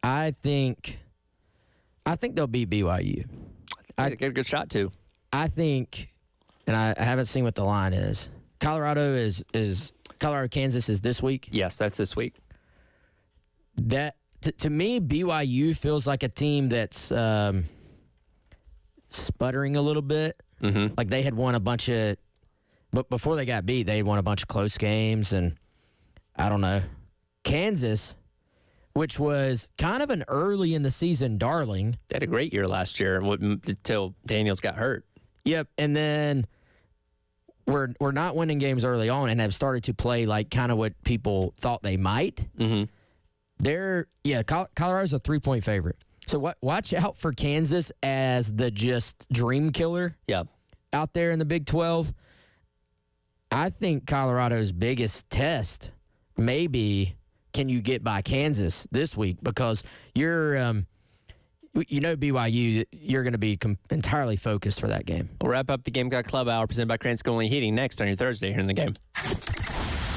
I think they'll beat BYU. I get a good shot, too. I think, and I haven't seen what the line is. Colorado Kansas is this week? Yes, that's this week. That to me, BYU feels like a team that's sputtering a little bit. Mm-hmm. Like they had won a bunch of, but before they got beat, they had won a bunch of close games, and I don't know. Kansas, which was kind of an early in the season darling. They had a great year last year until Daniels got hurt. Yep, and then we're not winning games early on and have started to play like kind of what people thought they might. Mm-hmm. Colorado's a 3-point favorite. So watch out for Kansas as the just dream killer out there in the Big 12. I think Colorado's biggest test may be, can you get by Kansas this week? Because you're, BYU, you're going to be entirely focused for that game. We'll wrap up the Gamecock Club Hour presented by Crane School and Heating next on your Thursday here in the game.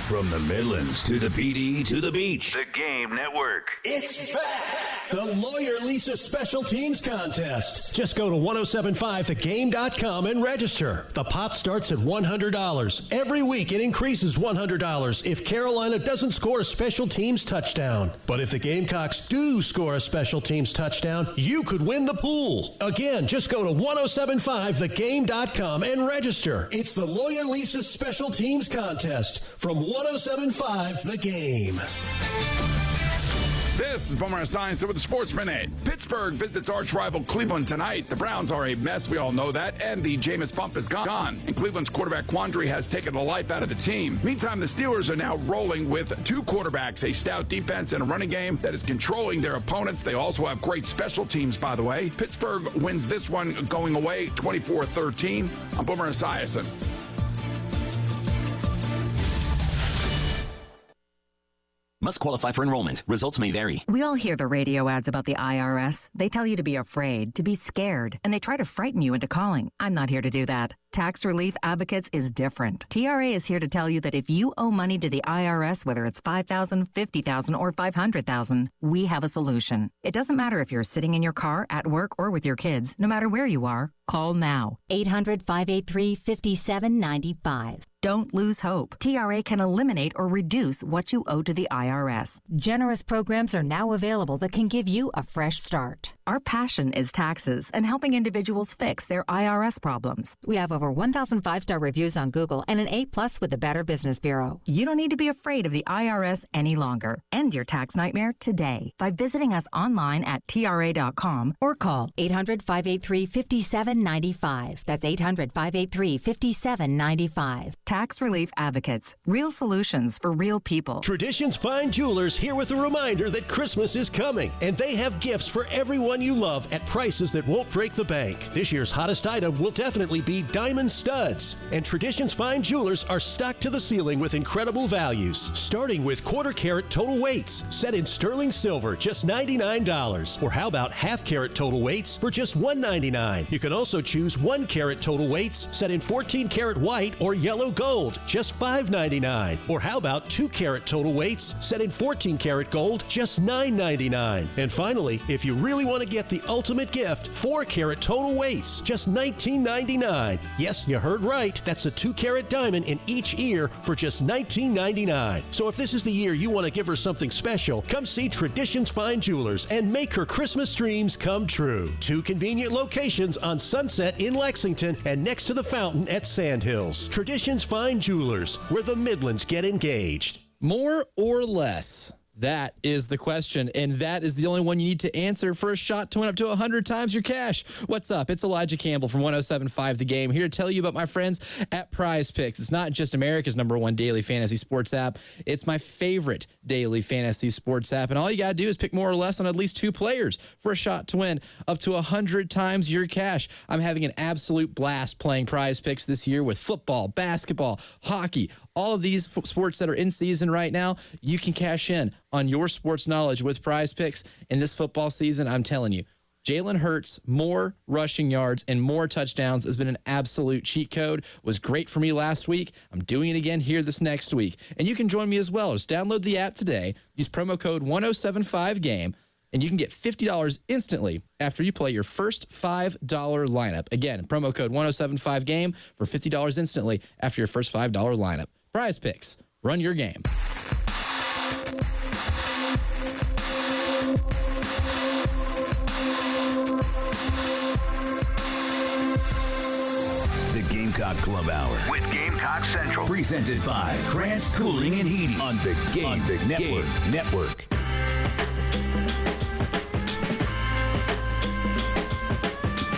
From the Midlands to the PD to the beach. The Game Network. It's back! The Lawyer Lisa Special Teams Contest. Just go to 1075thegame.com and register. The pot starts at $100. Every week it increases $100 if Carolina doesn't score a special teams touchdown. But if the Gamecocks do score a special teams touchdown, you could win the pool. Again, just go to 1075thegame.com and register. It's the Lawyer Lisa Special Teams Contest from 1075 The Game. This is Boomer Esiason with the Sports Minute. Pittsburgh visits arch rival Cleveland tonight. The Browns are a mess, we all know that, and the Jameis bump is gone. And Cleveland's quarterback quandary has taken the life out of the team. Meantime, the Steelers are now rolling with two quarterbacks, a stout defense and a running game that is controlling their opponents. They also have great special teams, by the way. Pittsburgh wins this one going away 24-13. I'm Boomer Esiason. Must qualify for enrollment. Results may vary. We all hear the radio ads about the IRS. They tell you to be afraid, to be scared, and they try to frighten you into calling. I'm not here to do that. Tax Relief Advocates is different. TRA is here to tell you that if you owe money to the IRS, whether it's $5,000, $50,000, or $500,000, we have a solution. It doesn't matter if you're sitting in your car, at work, or with your kids. No matter where you are, call now. 800-583-5795. Don't lose hope. TRA can eliminate or reduce what you owe to the IRS. Generous programs are now available that can give you a fresh start. Our passion is taxes and helping individuals fix their IRS problems. We have over 1,000 5-star reviews on Google and an A+ with the Better Business Bureau. You don't need to be afraid of the IRS any longer. End your tax nightmare today by visiting us online at TRA.com or call 800-583-5795. That's 800-583-5795. Tax Relief Advocates. Real solutions for real people. Traditions Fine Jewelers here with a reminder that Christmas is coming, and they have gifts for everyone you love at prices that won't break the bank. This year's hottest item will definitely be diamond studs, and Traditions Fine Jewelers are stocked to the ceiling with incredible values, starting with quarter-carat total weights set in sterling silver, just $99. Or how about half-carat total weights for just $199? You can also choose 1-carat total weights set in 14-carat white or yellow gold, just $5.99. Or how about 2-carat total weights set in 14-karat gold, just $9.99. And finally, if you really want to get the ultimate gift, 4-carat total weights, just $19.99. Yes, you heard right. That's a 2-carat diamond in each ear for just $19.99. So if this is the year you want to give her something special, come see Traditions Fine Jewelers and make her Christmas dreams come true. 2 convenient locations on Sunset in Lexington and next to the fountain at Sandhills. Traditions Fine Jewelers, where the Midlands get engaged. More or less? That is the question, and that is the only one you need to answer for a shot to win up to 100 times your cash. What's up? It's Elijah Campbell from 107.5 The Game, here to tell you about my friends at Prize Picks. It's not just America's #1 daily fantasy sports app. It's my favorite daily fantasy sports app, and all you got to do is pick more or less on at least 2 players for a shot to win up to 100 times your cash. I'm having an absolute blast playing Prize Picks this year with football, basketball, hockey, all of these sports that are in season right now. You can cash in on your sports knowledge with Prize Picks in this football season. I'm telling you, Jalen Hurts, more rushing yards and more touchdowns has been an absolute cheat code. It was great for me last week. I'm doing it again here this next week. And you can join me as well. Just download the app today. Use promo code 1075GAME. And you can get $50 instantly after you play your first $5 lineup. Again, promo code 1075GAME for $50 instantly after your first $5 lineup. Prize Picks. Run your game. The Gamecock Club Hour with Gamecock Central. Presented by Grant's Cooling and Heating on the Game Network.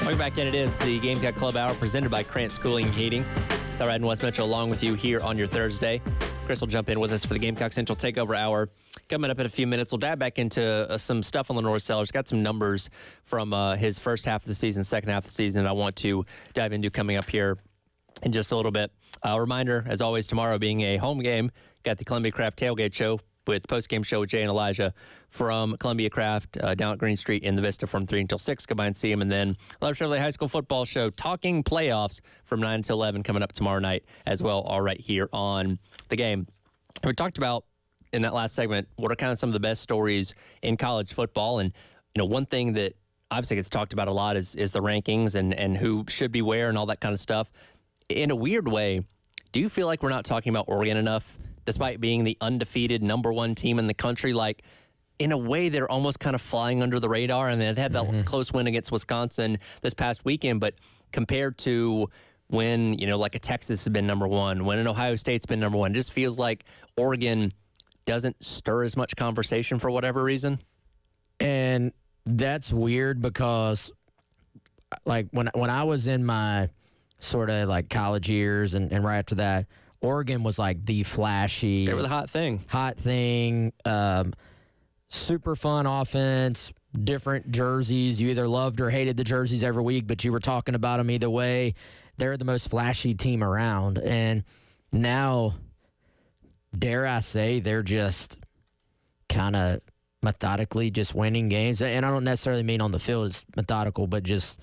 Welcome back in. It is the Gamecock Club Hour presented by Krantz Cooling and Heating. It's all right in West Metro along with you here on your Thursday. Chris will jump in with us for the Gamecock Central Takeover Hour. Coming up in a few minutes, we'll dive back into some stuff on the North Sellers. Got some numbers from his first half of the season, second half of the season that I want to dive into coming up here in just a little bit. A reminder, as always, tomorrow being a home game, got the Columbia Craft Tailgate Show with post-game show with Jay and Elijah from Columbia Craft down at Green Street in the Vista from 3 until 6. Come by and see him. And then Love Chevrolet High School Football Show talking playoffs from 9 until 11 coming up tomorrow night as well, all right here on the game. We talked about in that last segment what are kind of some of the best stories in college football. And, you know, one thing that obviously gets talked about a lot is the rankings and who should be where and all that kind of stuff. In a weird way, do you feel like we're not talking about Oregon enough, despite being the undefeated #1 team in the country? Like, in a way, they're almost kind of flying under the radar, and they had that close win against Wisconsin this past weekend. But compared to when, you know, like a Texas has been #1, when an Ohio State's been #1, it just feels like Oregon doesn't stir as much conversation for whatever reason. And that's weird because, like, when I was in my sort of like college years and right after that, Oregon was like the flashy. They were the hot thing. Super fun offense, different jerseys. You either loved or hated the jerseys every week, but you were talking about them either way. They're the most flashy team around. And now, dare I say, they're just kind of methodically just winning games. And I don't necessarily mean on the field it's methodical, but just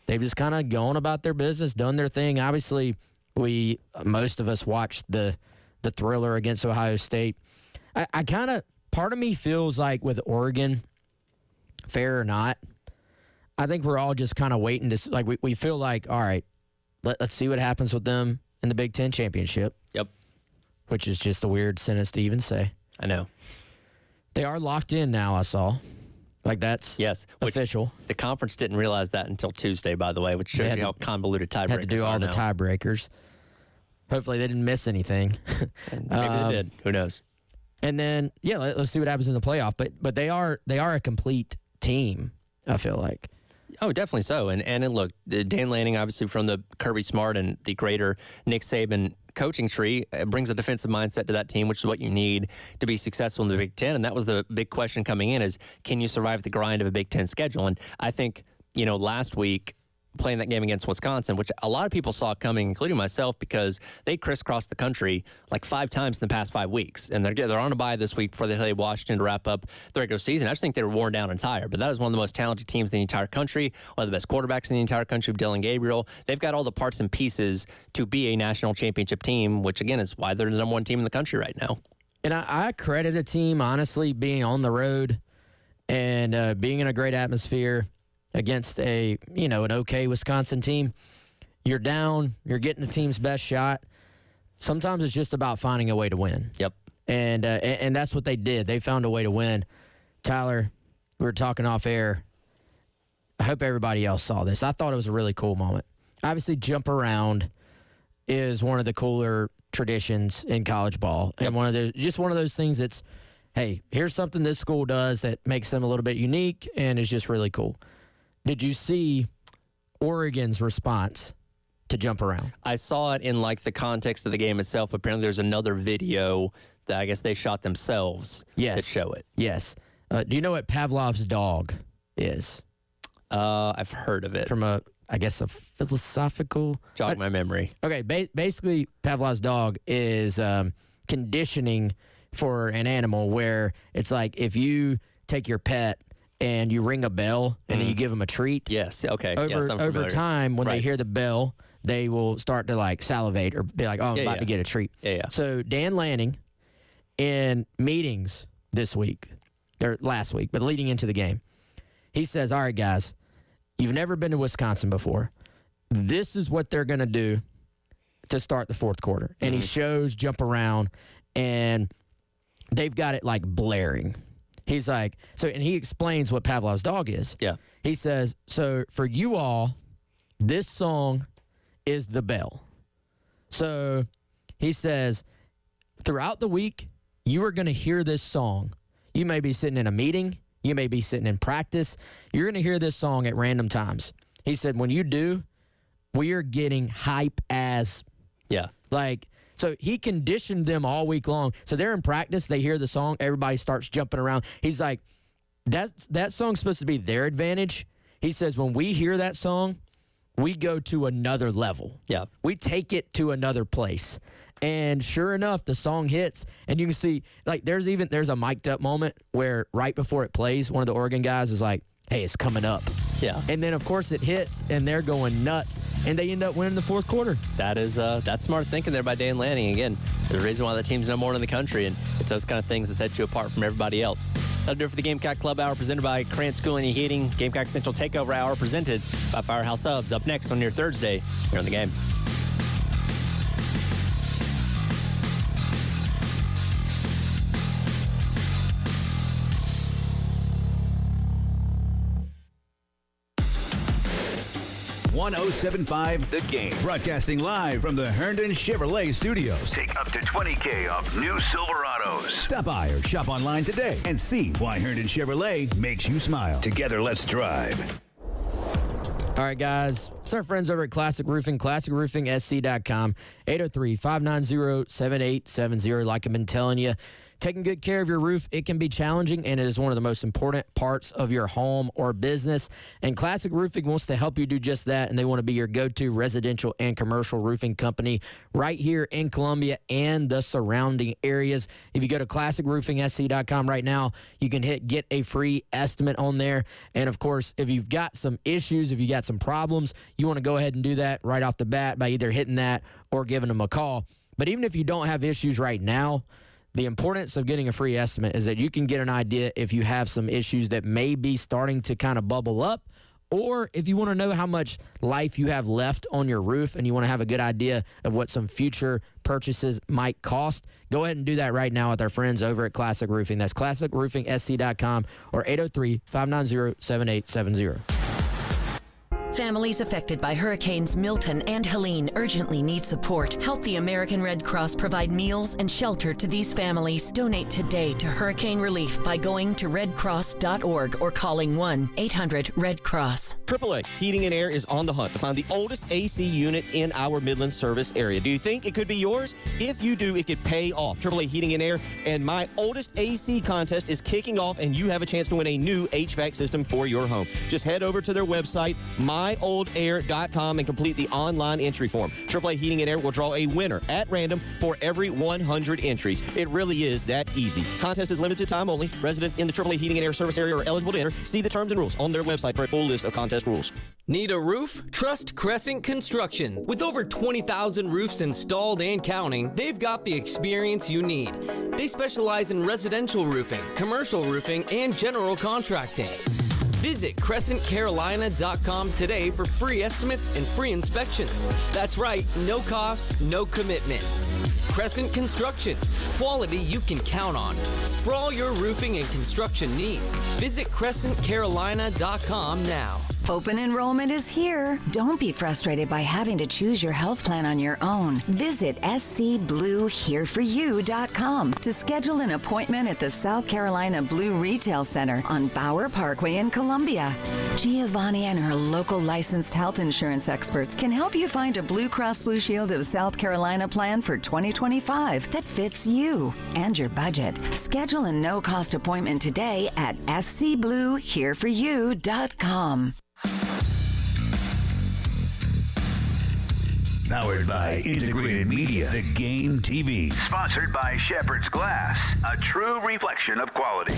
they've just kind of gone about their business, done their thing. Obviously, most of us watched the thriller against Ohio State. I kind of, part of me feels like with Oregon, fair or not, I think we're all just kind of waiting to, like, we feel like, all right, let's see what happens with them in the Big Ten championship. Yep. Which is just a weird sentence to even say. I know. They are locked in now, I saw. Like, that's official. The conference didn't realize that until Tuesday, by the way, which shows you how convoluted tiebreakers are. Had to do all the tiebreakers. Hopefully they didn't miss anything. Maybe they did. Who knows? And then, let's see what happens in the playoff. But they are a complete team, I feel like. Oh, definitely so. And look, Dan Lanning, obviously from the Kirby Smart and the greater Nick Saban coaching tree, brings a defensive mindset to that team, which is what you need to be successful in the Big Ten. And that was the big question coming in is, can you survive the grind of a Big Ten schedule? And I think, last week, playing that game against Wisconsin, which a lot of people saw coming, including myself, because they crisscrossed the country like 5 times in the past 5 weeks. And they're on a bye this week before they play Washington to wrap up the regular season. I just think they were worn down and tired. But that is one of the most talented teams in the entire country, one of the best quarterbacks in the entire country, Dylan Gabriel. They've got all the parts and pieces to be a national championship team, which, again, is why they're the number 1 team in the country right now. And I credit a team, honestly, being on the road and being in a great atmosphere against an okay Wisconsin team. You're down. You're getting the team's best shot. Sometimes it's just about finding a way to win. Yep. And that's what they did. They found a way to win. Tyler, we were talking off air. I hope everybody else saw this. I thought it was a really cool moment. Obviously, jump around is one of the cooler traditions in college ball. And one of those things that's, hey, here's something this school does that makes them a little bit unique and is just really cool. Did you see Oregon's response to jump around? I saw it in the context of the game itself. Apparently, there's another video that I guess they shot themselves that show it. Yes. Do you know what Pavlov's dog is? I've heard of it. From a philosophical... Jog my memory. Okay, basically, Pavlov's dog is conditioning for an animal where it's like if you take your pet and you ring a bell and then you give them a treat. Yes, okay. Over time, when they hear the bell, they will start to salivate or be like, oh, I'm about to get a treat. Yeah. So Dan Lanning, in meetings this week, or last week, but leading into the game, he says, all right, guys, you've never been to Wisconsin before. This is what they're going to do to start the fourth quarter. And he shows jump around, and they've got it blaring. He's like, and he explains what Pavlov's dog is. Yeah. He says, so for you all, this song is the bell. So he says, throughout the week, you are going to hear this song. You may be sitting in a meeting. You may be sitting in practice. You're going to hear this song at random times. He said, when you do, we are getting hype as. Yeah. So he conditioned them all week long. So they're in practice. They hear the song. Everybody starts jumping around. He's like, that song's supposed to be their advantage. He says, when we hear that song, we go to another level. Yeah. We take it to another place. And sure enough, the song hits, and you can see, there's a mic'd up moment where right before it plays, one of the Oregon guys is like, hey, it's coming up. Yeah. And then, of course, it hits, and they're going nuts, and they end up winning the fourth quarter. That's smart thinking there by Dan Lanning. Again, the reason why the team's number 1 in the country, and it's those kind of things that set you apart from everybody else. That'll do it for the Gamecock Club Hour presented by Krantz Cooling and Heating. Gamecock Central Takeover Hour presented by Firehouse Subs. Up next on your Thursday here on the game. .1075 The Game. Broadcasting live from the Herndon Chevrolet Studios. Take up to $20,000 off new Silverados. Stop by or shop online today and see why Herndon Chevrolet makes you smile. Together, let's drive. All right, guys. It's our friends over at Classic Roofing, classicroofingsc.com, 803-590-7870. Like I've been telling you, taking good care of your roof, it can be challenging, and it is one of the most important parts of your home or business. And Classic Roofing wants to help you do just that, and they want to be your go-to residential and commercial roofing company right here in Columbia and the surrounding areas. If you go to classicroofingsc.com right now, you can get a free estimate on there. And, of course, if you've got some issues, if you got some problems, you want to go ahead and do that right off the bat by either hitting that or giving them a call. But even if you don't have issues right now, the importance of getting a free estimate is that you can get an idea if you have some issues that may be starting to kind of bubble up, or if you want to know how much life you have left on your roof and you want to have a good idea of what some future purchases might cost, go ahead and do that right now with our friends over at Classic Roofing. That's classicroofingsc.com or 803-590-7870. Families affected by Hurricanes Milton and Helene urgently need support. Help the American Red Cross provide meals and shelter to these families. Donate today to hurricane relief by going to redcross.org or calling 1-800-RED-CROSS. AAA Heating and Air is on the hunt to find the oldest AC unit in our Midland service area. Do you think it could be yours? If you do, it could pay off. AAA Heating and Air and My Oldest AC contest is kicking off, and you have a chance to win a new HVAC system for your home. Just head over to their website, myoldAir.com, and complete the online entry form. AAA Heating and Air will draw a winner at random for every 100 entries. It really is that easy. Contest is limited time only. Residents in the AAA Heating and Air service area are eligible to enter. See the terms and rules on their website for a full list of contest rules. Need a roof? Trust Crescent Construction. With over 20,000 roofs installed and counting, they've got the experience you need. They specialize in residential roofing, commercial roofing, and general contracting. Visit CrescentCarolina.com today for free estimates and free inspections. That's right, no cost, no commitment. Crescent Construction, quality you can count on. For all your roofing and construction needs, visit CrescentCarolina.com now. Open enrollment is here. Don't be frustrated by having to choose your health plan on your own. Visit scbluehereforyou.com to schedule an appointment at the South Carolina Blue Retail Center on Bower Parkway in Columbia. Giovanni and her local licensed health insurance experts can help you find a Blue Cross Blue Shield of South Carolina plan for 2025 that fits you and your budget. Schedule a no-cost appointment today at scbluehereforyou.com. Powered by Integrated Media, The Game TV. Sponsored by Shepherd's Glass, a true reflection of quality.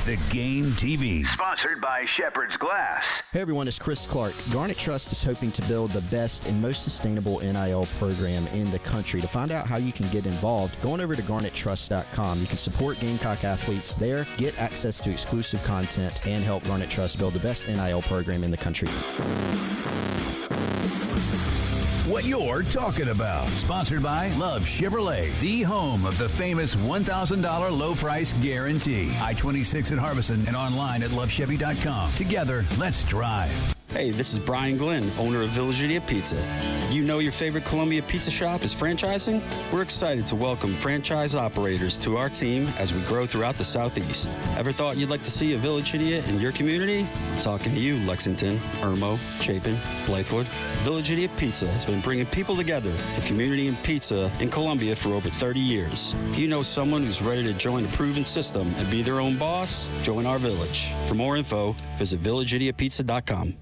The Game TV. Sponsored by Shepherd's Glass. Hey everyone, it's Chris Clark. Garnet Trust is hoping to build the best and most sustainable NIL program in the country. To find out how you can get involved, go on over to garnettrust.com. You can support Gamecock athletes there, get access to exclusive content, and help Garnet Trust build the best NIL program in the country. What you're talking about. Sponsored by Love Chevrolet, the home of the famous $1,000 low price guarantee. I-26 at Harbison and online at lovechevy.com. Together, let's drive. Hey, this is Brian Glenn, owner of Village Idiot Pizza. You know your favorite Columbia pizza shop is franchising? We're excited to welcome franchise operators to our team as we grow throughout the Southeast. Ever thought you'd like to see a Village Idiot in your community? I'm talking to you, Lexington, Irmo, Chapin, Blakewood. Village Idiot Pizza has been bringing people together for community and pizza in Columbia for over 30 years. If you know someone who's ready to join a proven system and be their own boss, join our village. For more info, visit villageidiotpizza.com.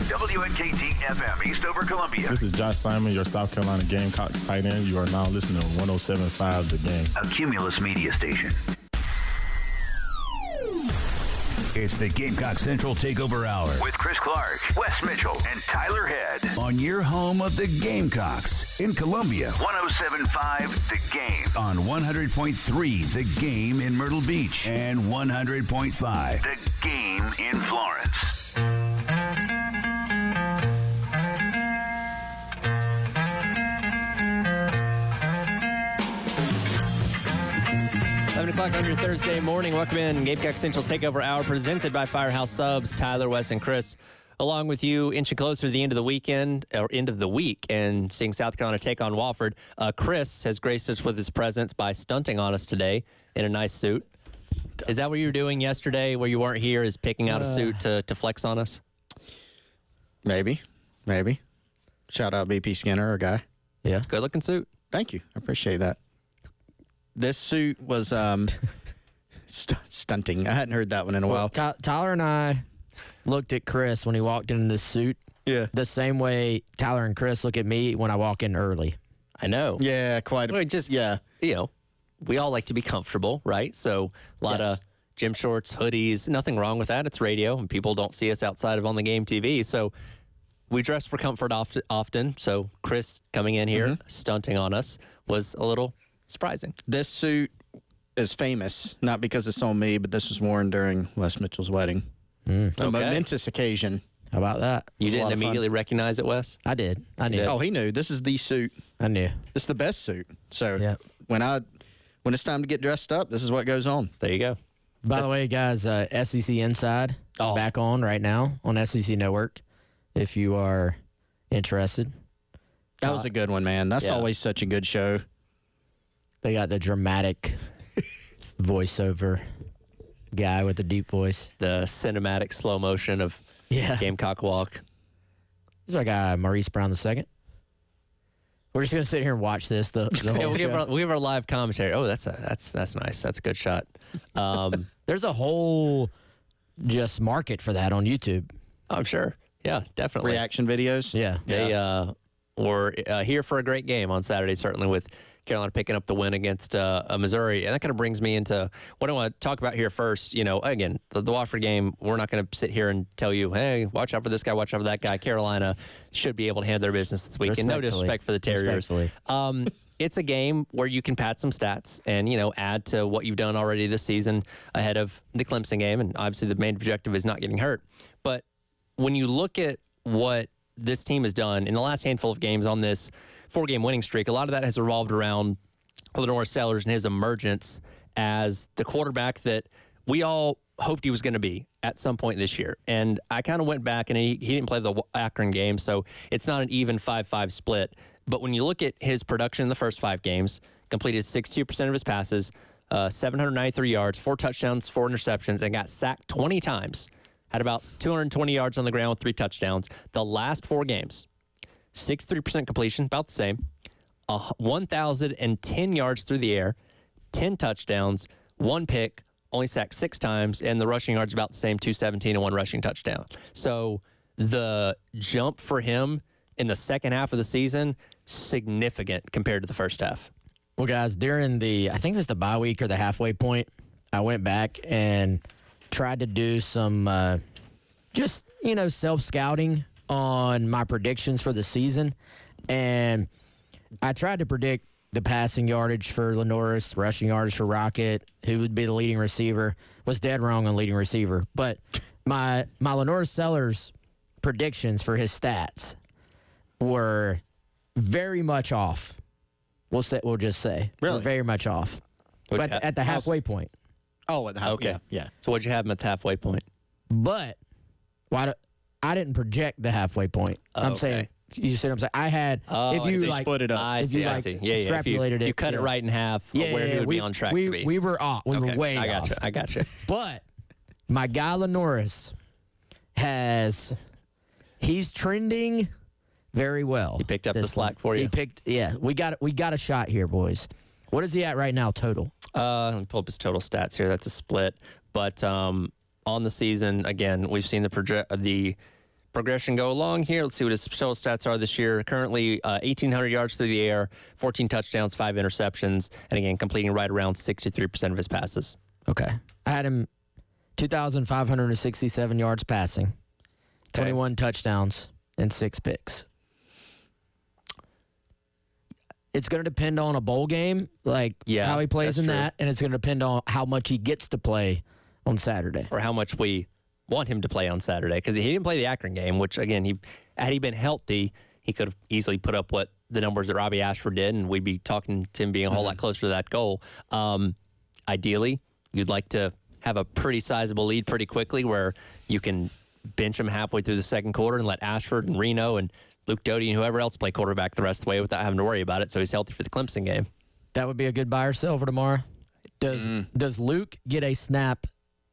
WNKT FM, Eastover, Columbia. This is Josh Simon, your South Carolina Gamecocks tight end. You are now listening to 107.5 The Game. A Cumulus media station. It's the Gamecock Central Takeover Hour. With Chris Clark, Wes Mitchell, and Tyler Head. On your home of the Gamecocks in Columbia. 107.5 The Game. On 100.3 The Game in Myrtle Beach. And 100.5 The Game in Florence. 7 o'clock on your Thursday morning. Welcome in. Gamecock Central Takeover Hour presented by Firehouse Subs. Tyler, Wes, and Chris along with you, inching closer to the end of the weekend, or end of the week, and seeing South Carolina take on Wofford. Chris has graced us with his presence by stunting on us today in a nice suit. Is that what you were doing yesterday where you weren't here, is picking out a suit to flex on us? Maybe. Shout out BP Skinner, our guy. Yeah. It's a good-looking suit. Thank you. I appreciate that. This suit was stunting. I hadn't heard that one in a while. Tyler and I looked at Chris when he walked in this suit. Yeah. The same way Tyler and Chris look at me when I walk in early. I know. Yeah, quite. We all like to be comfortable, right? So a lot of gym shorts, hoodies, nothing wrong with that. It's radio, and people don't see us outside of on the game TV. So we dress for comfort often. So Chris coming in here, stunting on us, was a little surprising. This suit is famous, not because it's on me, but this was worn during Wes Mitchell's wedding. A momentous occasion. How about that? You didn't immediately recognize it, Wes? I did. I knew. Oh, he knew. This is the suit. I knew. This is the best suit. So when it's time to get dressed up, this is what goes on. There you go. By the way, guys, SEC Inside back on right now on SEC Network if you are interested. That was a good one, man. That's always such a good show. They got the dramatic voiceover guy with the deep voice. The cinematic slow motion of Gamecock walk. There's our guy, Maurice Brown II. We're just going to sit here and watch this the whole show. We have our live commentary. Oh, that's nice. That's a good shot. There's a whole just market for that on YouTube. I'm sure. Yeah, definitely. Reaction videos. Yeah. They were here for a great game on Saturday, certainly with Carolina picking up the win against Missouri. And that kind of brings me into what I want to talk about here first. You know, again, the Wofford game, we're not going to sit here and tell you, hey, watch out for this guy, watch out for that guy. Carolina should be able to handle their business this week. And no disrespect for the Terriers. It's a game where you can pad some stats and, add to what you've done already this season ahead of the Clemson game. And obviously the main objective is not getting hurt. But when you look at what this team has done in the last handful of games on this 4-game winning streak, a lot of that has revolved around Lenore Sellers and his emergence as the quarterback that we all hoped he was going to be at some point this year. And I kind of went back, and he didn't play the Akron game, so it's not an even 5-5 split. But when you look at his production in the first 5 games, completed 62% of his passes, 793 yards, 4 touchdowns, 4 interceptions, and got sacked 20 times. Had about 220 yards on the ground with 3 touchdowns. The last 4 games, 63% completion, about the same. 1,010 yards through the air, 10 touchdowns, 1 pick, only sacked 6 times, and the rushing yards about the same, 217 and 1 rushing touchdown. So the jump for him in the second half of the season, significant compared to the first half. Well, guys, during I think it was the bye week or the halfway point, I went back and tried to do some self-scouting on my predictions for the season. And I tried to predict the passing yardage for Lenoris, rushing yardage for Rocket, who would be the leading receiver. Was dead wrong on leading receiver. But my Lenoris Sellers predictions for his stats were very much off. We'll just say. Really? Were very much off. But at the halfway point. Oh, at the halfway point. Yeah. So what'd you have him at the halfway point? But I didn't project the halfway point. I'm saying, you see what I'm saying? I had, if you split it up. I see. Extrapolated if you cut it right in half, where he would be on track to be. We were off. We were way off. I got you. But my guy Lenoris he's trending very well. He picked up the slack for you. We got a shot here, boys. What is he at right now total? Let me pull up his total stats here. That's a split. But on the season, again, we've seen the progression go along here. Let's see what his total stats are this year. Currently, 1,800 yards through the air, 14 touchdowns, 5 interceptions, and again, completing right around 63% of his passes. Okay. I had him 2,567 yards passing, 21 touchdowns, and 6 picks. It's going to depend on a bowl game, how he plays in that, and it's going to depend on how much he gets to play on Saturday. Or how much we want him to play on Saturday, because he didn't play the Akron game, which, again, had he been healthy, he could have easily put up what the numbers that Robbie Ashford did, and we'd be talking to him being a whole lot closer to that goal. Ideally, you'd like to have a pretty sizable lead pretty quickly where you can bench him halfway through the second quarter and let Ashford and Reno and Luke Doty and whoever else play quarterback the rest of the way without having to worry about it, so he's healthy for the Clemson game. That would be a good buy or sell for tomorrow. Does Luke get a snap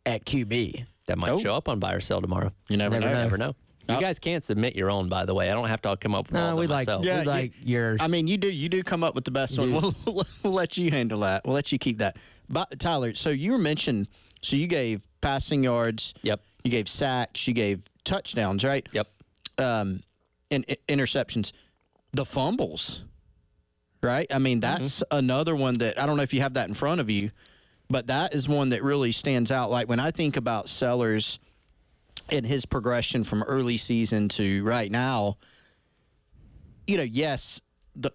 at QB? That might show up on buy or sell tomorrow. You never know. You guys can't submit your own, by the way. I don't have to come up with all of them myself. We like yours. I mean, you do come up with the best one. We'll let you handle that. We'll let you keep that. But Tyler, so you mentioned, you gave passing yards. Yep. You gave sacks. You gave touchdowns, right? Yep. And interceptions. The fumbles, right? I mean, that's another one that I don't know if you have that in front of you, but that is one that really stands out. Like when I think about Sellers and his progression from early season to right now, yes,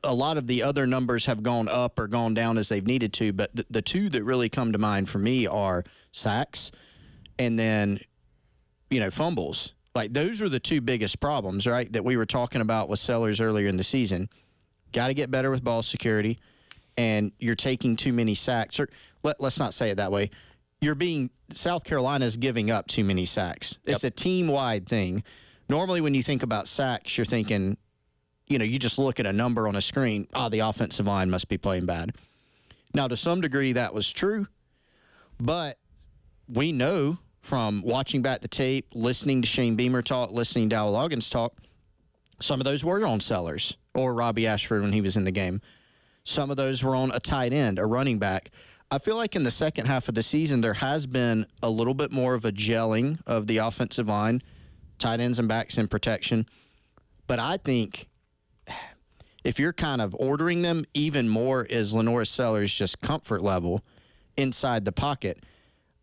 a lot of the other numbers have gone up or gone down as they've needed to, but the two that really come to mind for me are sacks and then, fumbles. Like those are the two biggest problems, right, that we were talking about with Sellers earlier in the season. Got to get better with ball security, and you're taking too many sacks. Or let's not say it that way. South Carolina's giving up too many sacks. It's a team-wide thing. Normally when you think about sacks, you're thinking, you just look at a number on a screen, the offensive line must be playing bad. Now, to some degree, that was true, but we know from watching back the tape, listening to Shane Beamer talk, listening to Dow Loggins talk, some of those were on Sellers or Robbie Ashford when he was in the game. Some of those were on a tight end, a running back. I feel like in the second half of the season, there has been a little bit more of a gelling of the offensive line, tight ends and backs in protection. But I think if you're kind of ordering them, even more is Lenoris Sellers' just comfort level inside the pocket.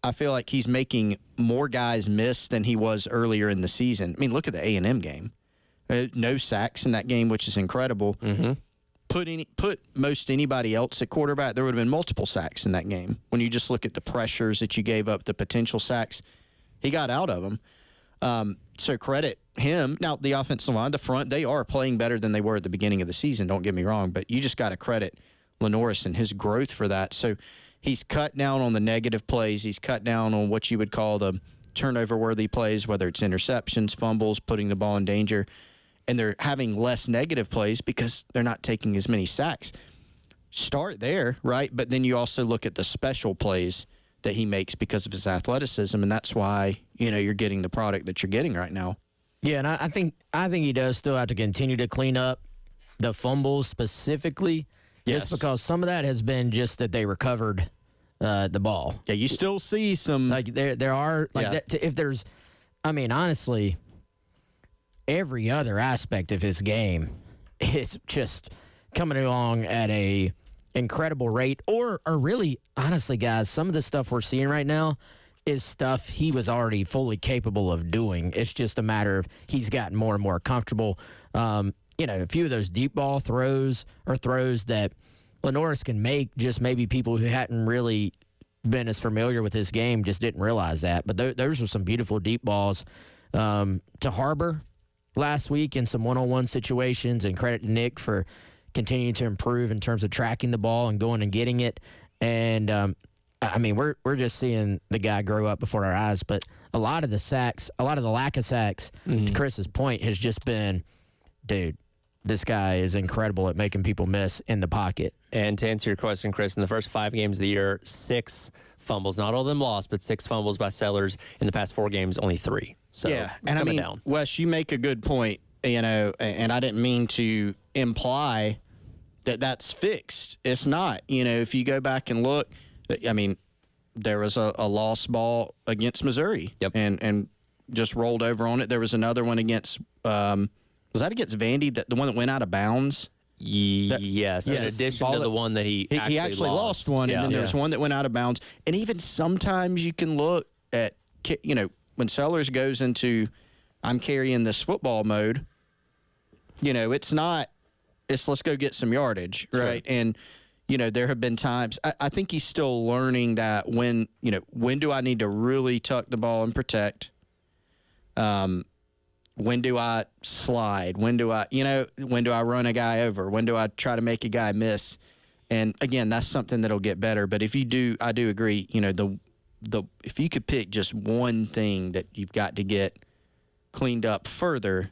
I feel like he's making more guys miss than he was earlier in the season. I mean, look at the A&M game. No sacks in that game, which is incredible. Mm-hmm. Put most anybody else at quarterback, there would have been multiple sacks in that game. When you just look at the pressures that you gave up, the potential sacks, he got out of them. So credit him. Now, the offensive line, the front, they are playing better than they were at the beginning of the season, don't get me wrong, but you just got to credit Lenoris and his growth for that. So he's cut down on the negative plays. He's cut down on what you would call the turnover-worthy plays, whether it's interceptions, fumbles, putting the ball in danger. And they're having less negative plays because they're not taking as many sacks. Start there, right? But then you also look at the special plays that he makes because of his athleticism, and that's why, you're getting the product that you're getting right now. Yeah, and I think he does still have to continue to clean up the fumbles specifically, just because some of that has been just that they recovered the ball. Yeah, you still see some like there are like that, if there's, I mean, honestly, every other aspect of his game is just coming along at a incredible rate, or really, honestly, guys, some of the stuff we're seeing right now is stuff he was already fully capable of doing. It's just a matter of he's gotten more and more comfortable. A few of those deep ball throws are throws that Lenoris can make, just maybe people who hadn't really been as familiar with his game just didn't realize that. But those were some beautiful deep balls to Harbor last week in some one-on-one situations, and credit to Nick for continuing to improve in terms of tracking the ball and going and getting it. And, we're just seeing the guy grow up before our eyes. But a lot of the lack of sacks, to Chris's point, has just been, dude, this guy is incredible at making people miss in the pocket. And to answer your question, Chris, in the first 5 games of the year, 6 fumbles, not all of them lost, but 6 fumbles by Sellers. In the past 4 games, only 3. So yeah, and down. Wes, you make a good point, and I didn't mean to imply that that's fixed. It's not. If you go back and look, there was a lost ball against Missouri, and just rolled over on it. There was another one against, was that against Vandy, the one that went out of bounds? Yes, in addition to the one that he actually lost one, and then there was one that went out of bounds. And even sometimes you can look at, when Sellers goes into, I'm carrying this football mode, it's not, it's let's go get some yardage, right? Sure. And, there have been times, I think he's still learning that when do I need to really tuck the ball and protect? When do I slide? When do I run a guy over? When do I try to make a guy miss? And again, that's something that'll get better. But if you do, I do agree, if you could pick just one thing that you've got to get cleaned up further,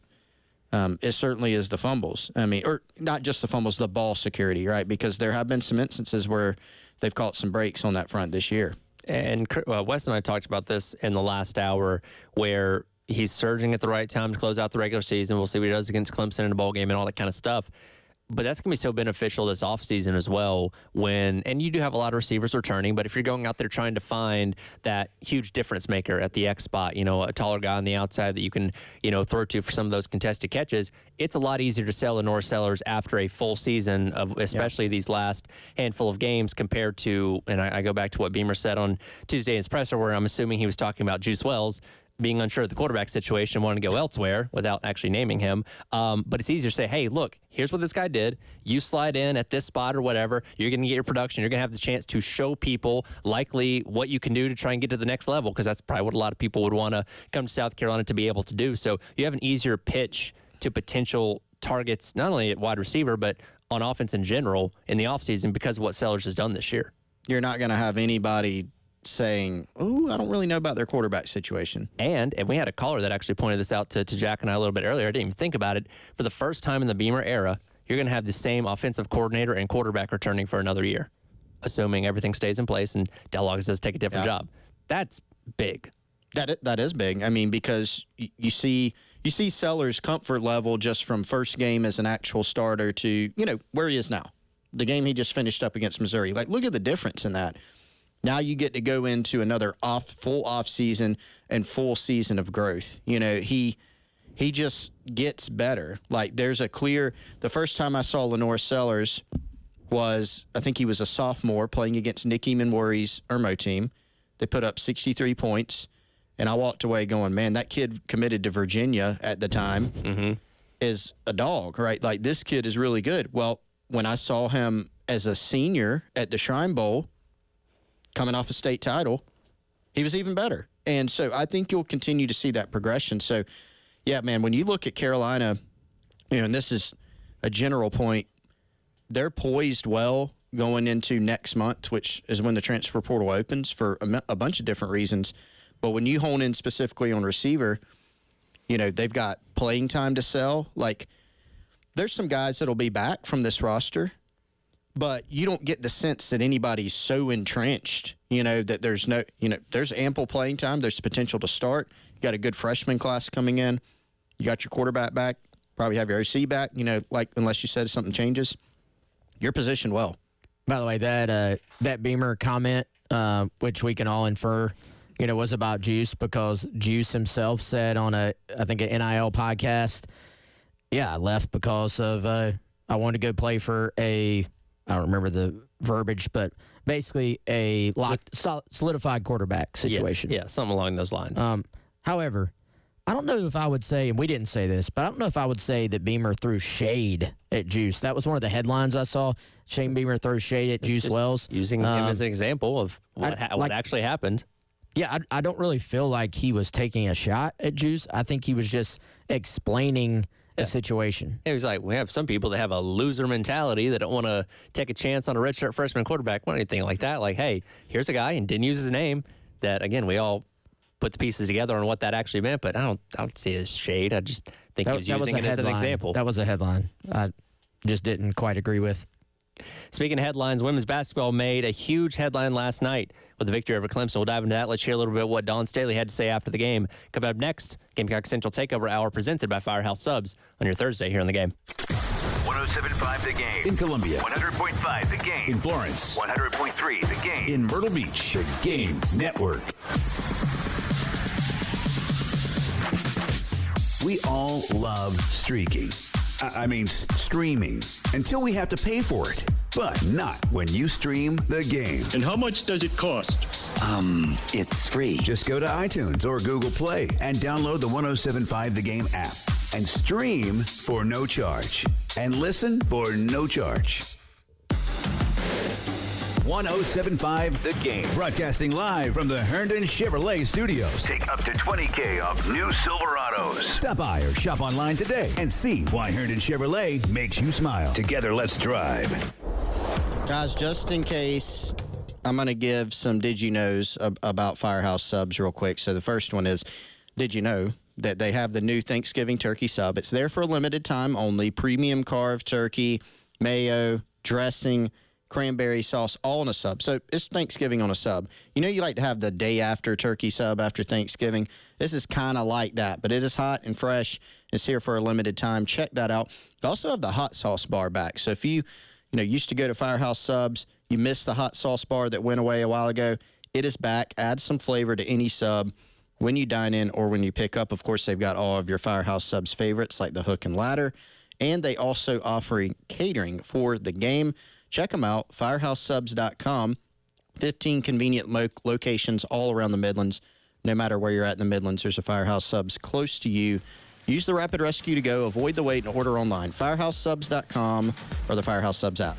it certainly is the fumbles. Or not just the fumbles, the ball security, right? Because there have been some instances where they've caught some breaks on that front this year. And Wes and I talked about this in the last hour, where He's surging at the right time to close out the regular season. We'll see what he does against Clemson in the bowl game and all that kind of stuff. But that's going to be so beneficial this offseason as well and you do have a lot of receivers returning, but if you're going out there trying to find that huge difference maker at the X spot, a taller guy on the outside that you can, throw to for some of those contested catches, it's a lot easier to sell Lenore Sellers after a full season of especially these last handful of games compared to, and I go back to what Beamer said on Tuesday in his presser where I'm assuming he was talking about Juice Wells being unsure of the quarterback situation, wanting to go elsewhere without actually naming him. But it's easier to say, hey, look, here's what this guy did. You slide in at this spot or whatever. You're going to get your production. You're going to have the chance to show people likely what you can do to try and get to the next level, because that's probably what a lot of people would want to come to South Carolina to be able to do. So you have an easier pitch to potential targets, not only at wide receiver, but on offense in general in the offseason because of what Sellers has done this year. You're not going to have anybody saying, "Oh, I don't really know about their quarterback situation." And we had a caller that actually pointed this out to Jack and I a little bit earlier. I didn't even think about it. For the first time in the Beamer era, you're going to have the same offensive coordinator and quarterback returning for another year, assuming everything stays in place and Del August does take a different job. That's big. That is big. I mean, because you see Sellers' comfort level just from first game as an actual starter to, where he is now. The game he just finished up against Missouri. Like, look at the difference in that. Now you get to go into another full off season and full season of growth. He just gets better. Like, there's a clear. The first time I saw Lenore Sellers was, I think he was a sophomore playing against Nick Eamon-Worry's Irmo team. They put up 63 points, and I walked away going, man, that kid committed to Virginia at the time is a dog, right? Like, this kid is really good. Well, when I saw him as a senior at the Shrine Bowl, coming off a state title, he was even better. And so I think you'll continue to see that progression. So, yeah, man, when you look at Carolina, and this is a general point, they're poised well going into next month, which is when the transfer portal opens for a bunch of different reasons. But when you hone in specifically on receiver, they've got playing time to sell. Like, there's some guys that'll be back from this roster, but you don't get the sense that anybody's so entrenched, that there's no, there's ample playing time. There's potential to start. You got a good freshman class coming in. You got your quarterback back. Probably have your OC back, like, unless you said something changes. You're positioned well. By the way, that Beamer comment, which we can all infer, was about Juice, because Juice himself said on I think an NIL podcast, I left because of I wanted to go play for I don't remember the verbiage, but basically a solidified quarterback situation. Yeah, something along those lines. However, I don't know if I would say, and we didn't say this, but I don't know if I would say that Beamer threw shade at Juice. That was one of the headlines I saw. Shane Beamer throws shade at Juice Wells. Using him as an example of what actually happened. Yeah, I don't really feel like he was taking a shot at Juice. I think he was just explaining the situation. It was like, we have some people that have a loser mentality that don't want to take a chance on a redshirt freshman quarterback or anything like that. Like, hey, here's a guy, and didn't use his name. That, again, we all put the pieces together on what that actually meant, but I don't see it as shade. I just think he was using it as an example. That was a headline I just didn't quite agree with. Speaking of headlines, women's basketball made a huge headline last night with the victory over Clemson. We'll dive into that. Let's hear a little bit of what Dawn Staley had to say after the game. Coming up next, Gamecock Central Takeover Hour presented by Firehouse Subs on your Thursday here on The Game. 107.5 The Game. In Columbia. 100.5 The Game. In Florence. 100.3 The Game. In Myrtle Beach. The Game Network. We all love streaking. I mean, streaming. Until we have to pay for it. But not when you stream The Game. And how much does it cost? It's free. Just go to iTunes or Google Play and download the 107.5 The Game app. And stream for no charge. And listen for no charge. 107.5 The Game. Broadcasting live from the Herndon Chevrolet Studios. Take up to $20,000 off new Silverados. Stop by or shop online today and see why Herndon Chevrolet makes you smile. Together, let's drive. Guys, just in case, I'm going to give some did you knows about Firehouse Subs real quick. So the first one is, did you know that they have the new Thanksgiving turkey sub? It's there for a limited time only. Premium carved turkey, mayo, dressing, cranberry sauce, all in a sub. So it's Thanksgiving on a sub. You know you like to have the day after turkey sub after Thanksgiving. This is kind of like that, but it is hot and fresh. It's here for a limited time. Check that out. They also have the hot sauce bar back. So if you used to go to Firehouse Subs, you missed the hot sauce bar that went away a while ago, it is back. Add some flavor to any sub when you dine in or when you pick up. Of course, they've got all of your Firehouse Subs favorites like the hook and ladder, and they also offer catering for the game. Check them out, firehousesubs.com. 15 convenient locations all around the Midlands. No matter where you're at in the Midlands, there's a Firehouse Subs close to you. Use the Rapid Rescue to go. Avoid the wait and order online. Firehousesubs.com or the Firehouse Subs app.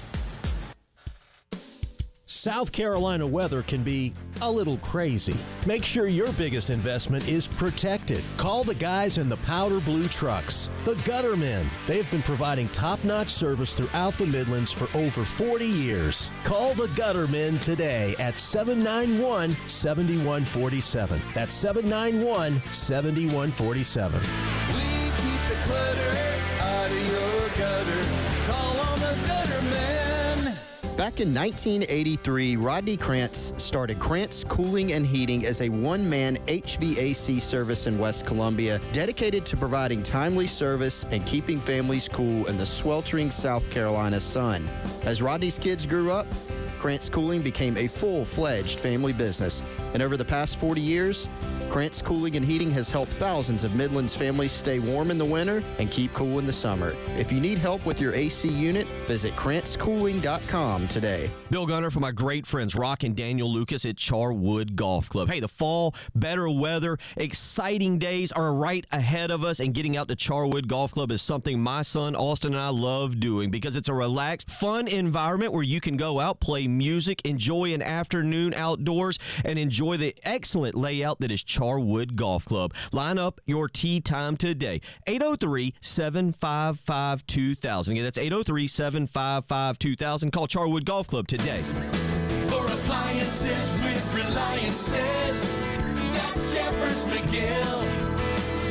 South Carolina weather can be a little crazy. Make sure your biggest investment is protected. Call the guys in the powder blue trucks, the Guttermen. They've been providing top-notch service throughout the Midlands for over 40 years. Call the Guttermen today at 791-7147. That's 791-7147. We keep the clutter out of your gutter. Call on the Guttermen. Back in 1983, Rodney Krantz started Krantz Cooling and Heating as a one-man HVAC service in West Columbia, dedicated to providing timely service and keeping families cool in the sweltering South Carolina sun. As Rodney's kids grew up, Krantz Cooling became a full-fledged family business, and over the past 40 years, Krantz Cooling and Heating has helped thousands of Midlands families stay warm in the winter and keep cool in the summer. If you need help with your AC unit, visit KrantzCooling.com today. Bill Gunner for my great friends Rock and Daniel Lucas at Charwood Golf Club. Hey, the fall, better weather, exciting days are right ahead of us, and getting out to Charwood Golf Club is something my son Austin and I love doing because it's a relaxed, fun environment where you can go out, play music, enjoy an afternoon outdoors, and enjoy the excellent layout that is Charwood Golf Club. Line up your tee time today. 803-755-2000. Again, that's 803-755-2000. Call Charwood Golf Club today. For appliances with Reliances, that's Jeffers McGill.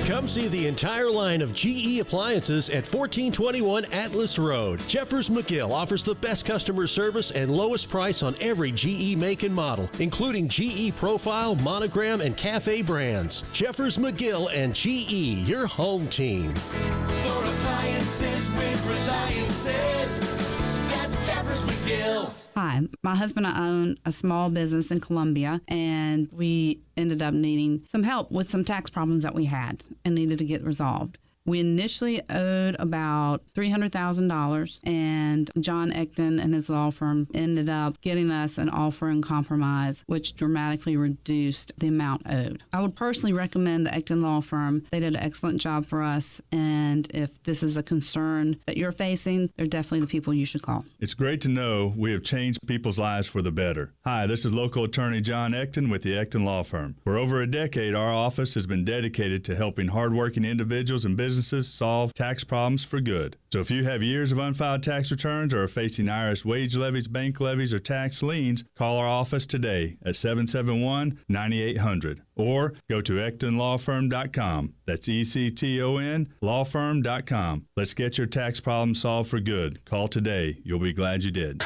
Come see the entire line of GE appliances at 1421 Atlas Road. Jeffers McGill offers the best customer service and lowest price on every GE make and model, including GE Profile, Monogram, and Cafe brands. Jeffers McGill and GE, your home team. For appliances with Reliances, that's Jeffers McGill. Hi, my husband and I own a small business in Columbia, and we ended up needing some help with some tax problems that we had and needed to get resolved. We initially owed about $300,000, and John Ecton and his law firm ended up getting us an offer in compromise, which dramatically reduced the amount owed. I would personally recommend the Ecton law firm. They did an excellent job for us, and if this is a concern that you're facing, they're definitely the people you should call. It's great to know we have changed people's lives for the better. Hi, this is local attorney John Ecton with the Ecton Law Firm. For over a decade, our office has been dedicated to helping hardworking individuals and businesses solve tax problems for good. So if you have years of unfiled tax returns or are facing IRS wage levies, bank levies, or tax liens, call our office today at 771-9800 or go to EctonLawFirm.com. That's ECTON lawfirm.com. Let's get your tax problem solved for good. Call today. You'll be glad you did.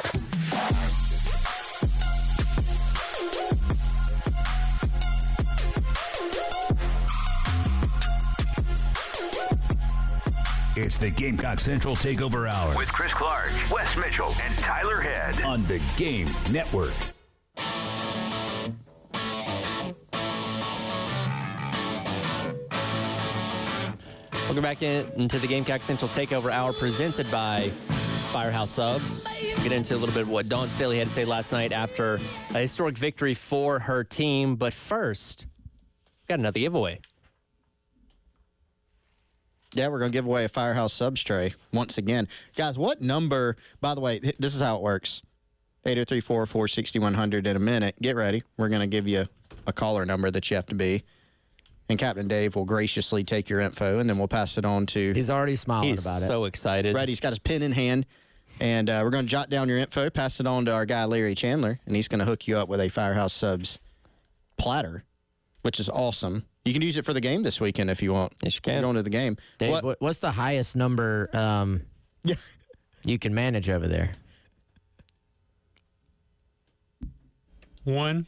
It's the Gamecock Central Takeover Hour with Chris Clark, Wes Mitchell, and Tyler Head on the Game Network. Welcome back into the Gamecock Central Takeover Hour presented by Firehouse Subs. We'll get into a little bit of what Dawn Staley had to say last night after a historic victory for her team. But first, we've got another giveaway. Yeah, we're going to give away a Firehouse Subs tray once again. Guys, what number, by the way, this is how it works. 803-444-6100 in a minute. Get ready. We're going to give you a caller number that you have to be. And Captain Dave will graciously take your info, and then we'll pass it on to... He's already smiling about it. He's so excited. He's ready. He's got his pen in hand. And we're going to jot down your info, pass it on to our guy, Larry Chandler, and he's going to hook you up with a Firehouse Subs platter, which is awesome. You can use it for the game this weekend if you want. Yes, you can. You're going to the game. Dave, what's the highest number you can manage over there? One.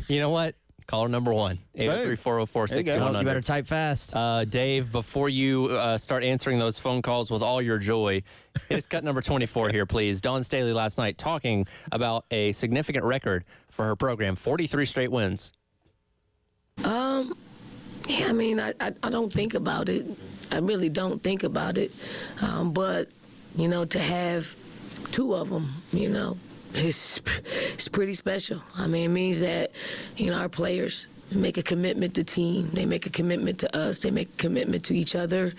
You know what? Caller number one, 803-404-6100. You better type fast. Dave, before you start answering those phone calls with all your joy, hit us cut number 24 here, please. Dawn Staley last night talking about a significant record for her program, 43 straight wins. Yeah, I mean, I don't think about it. I really don't think about it. But, you know, to have two of them, you know, it's pretty special. I mean, it means that, you know, our players make a commitment to team. They make a commitment to us. They make a commitment to each other.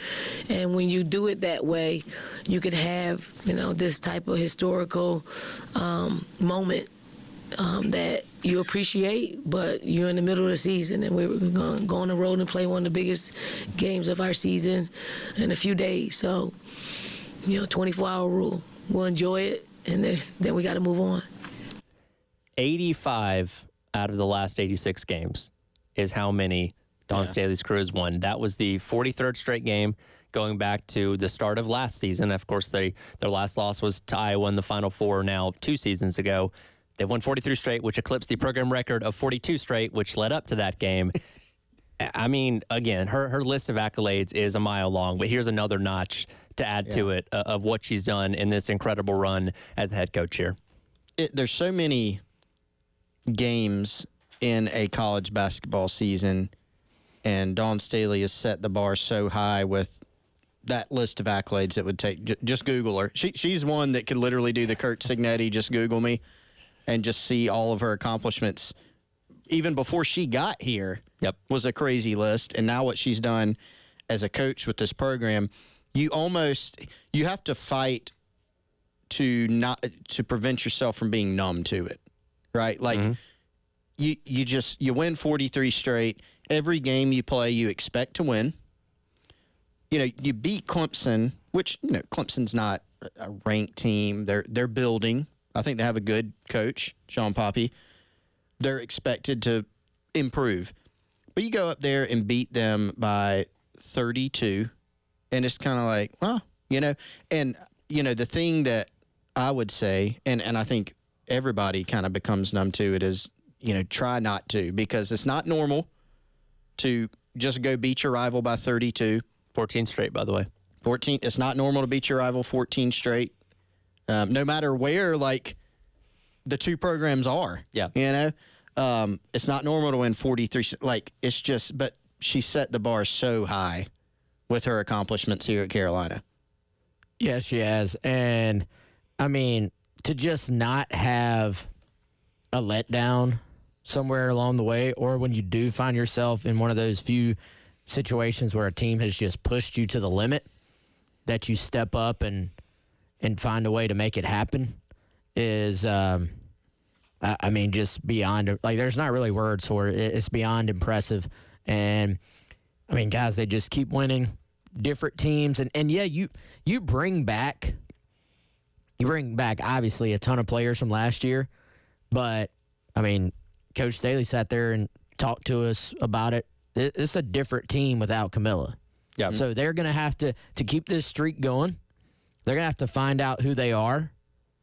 And when you do it that way, you could have, you know, this type of historical moment that you appreciate, but you're in the middle of the season, and we're going to go on the road and play one of the biggest games of our season in a few days. So, you know, 24-hour rule. We'll enjoy it, and then we got to move on. 85 out of the last 86 games is how many Dawn Staley's crew has won. That was the 43rd straight game going back to the start of last season. Of course, their last loss was to Iowa in the Final Four now 2 seasons ago. They've won 43 straight, which eclipsed the program record of 42 straight, which led up to that game. I mean, again, her list of accolades is a mile long, but here's another notch to add to it of what she's done in this incredible run as the head coach here. There's so many games in a college basketball season, and Dawn Staley has set the bar so high with that list of accolades it would take. Just Google her. She's one that could literally do the Kurt Signetti, just Google me, and just see all of her accomplishments. Even before she got here, was a crazy list. And now what she's done as a coach with this program, you have to fight to prevent yourself from being numb to it, right? Like you win 43 straight. Every game you play, you expect to win. You know, you beat Clemson, which, you know, Clemson's not a ranked team. They're building. I think they have a good coach, Sean Poppy. They're expected to improve. But you go up there and beat them by 32, and it's kind of like, well, you know. And, you know, the thing that I would say, and I think everybody kind of becomes numb to it, is, you know, try not to, because it's not normal to just go beat your rival by 32. 14 straight, by the way. 14. It's not normal to beat your rival 14 straight. No matter where, like, the two programs are. Yeah. You know? It's not normal to win 43. Like, it's just, but she set the bar so high with her accomplishments here at Carolina. Yeah, she has. And, I mean, to just not have a letdown somewhere along the way, or when you do find yourself in one of those few situations where a team has just pushed you to the limit, that you step up and find a way to make it happen is, I mean, just beyond, like, there's not really words for it. It's beyond impressive. And, I mean, guys, they just keep winning, different teams. And yeah, you bring back, obviously, a ton of players from last year. But, I mean, Coach Staley sat there and talked to us about it. It's a different team without Camilla. Yeah. So they're going to have to keep this streak going. They're going to have to find out who they are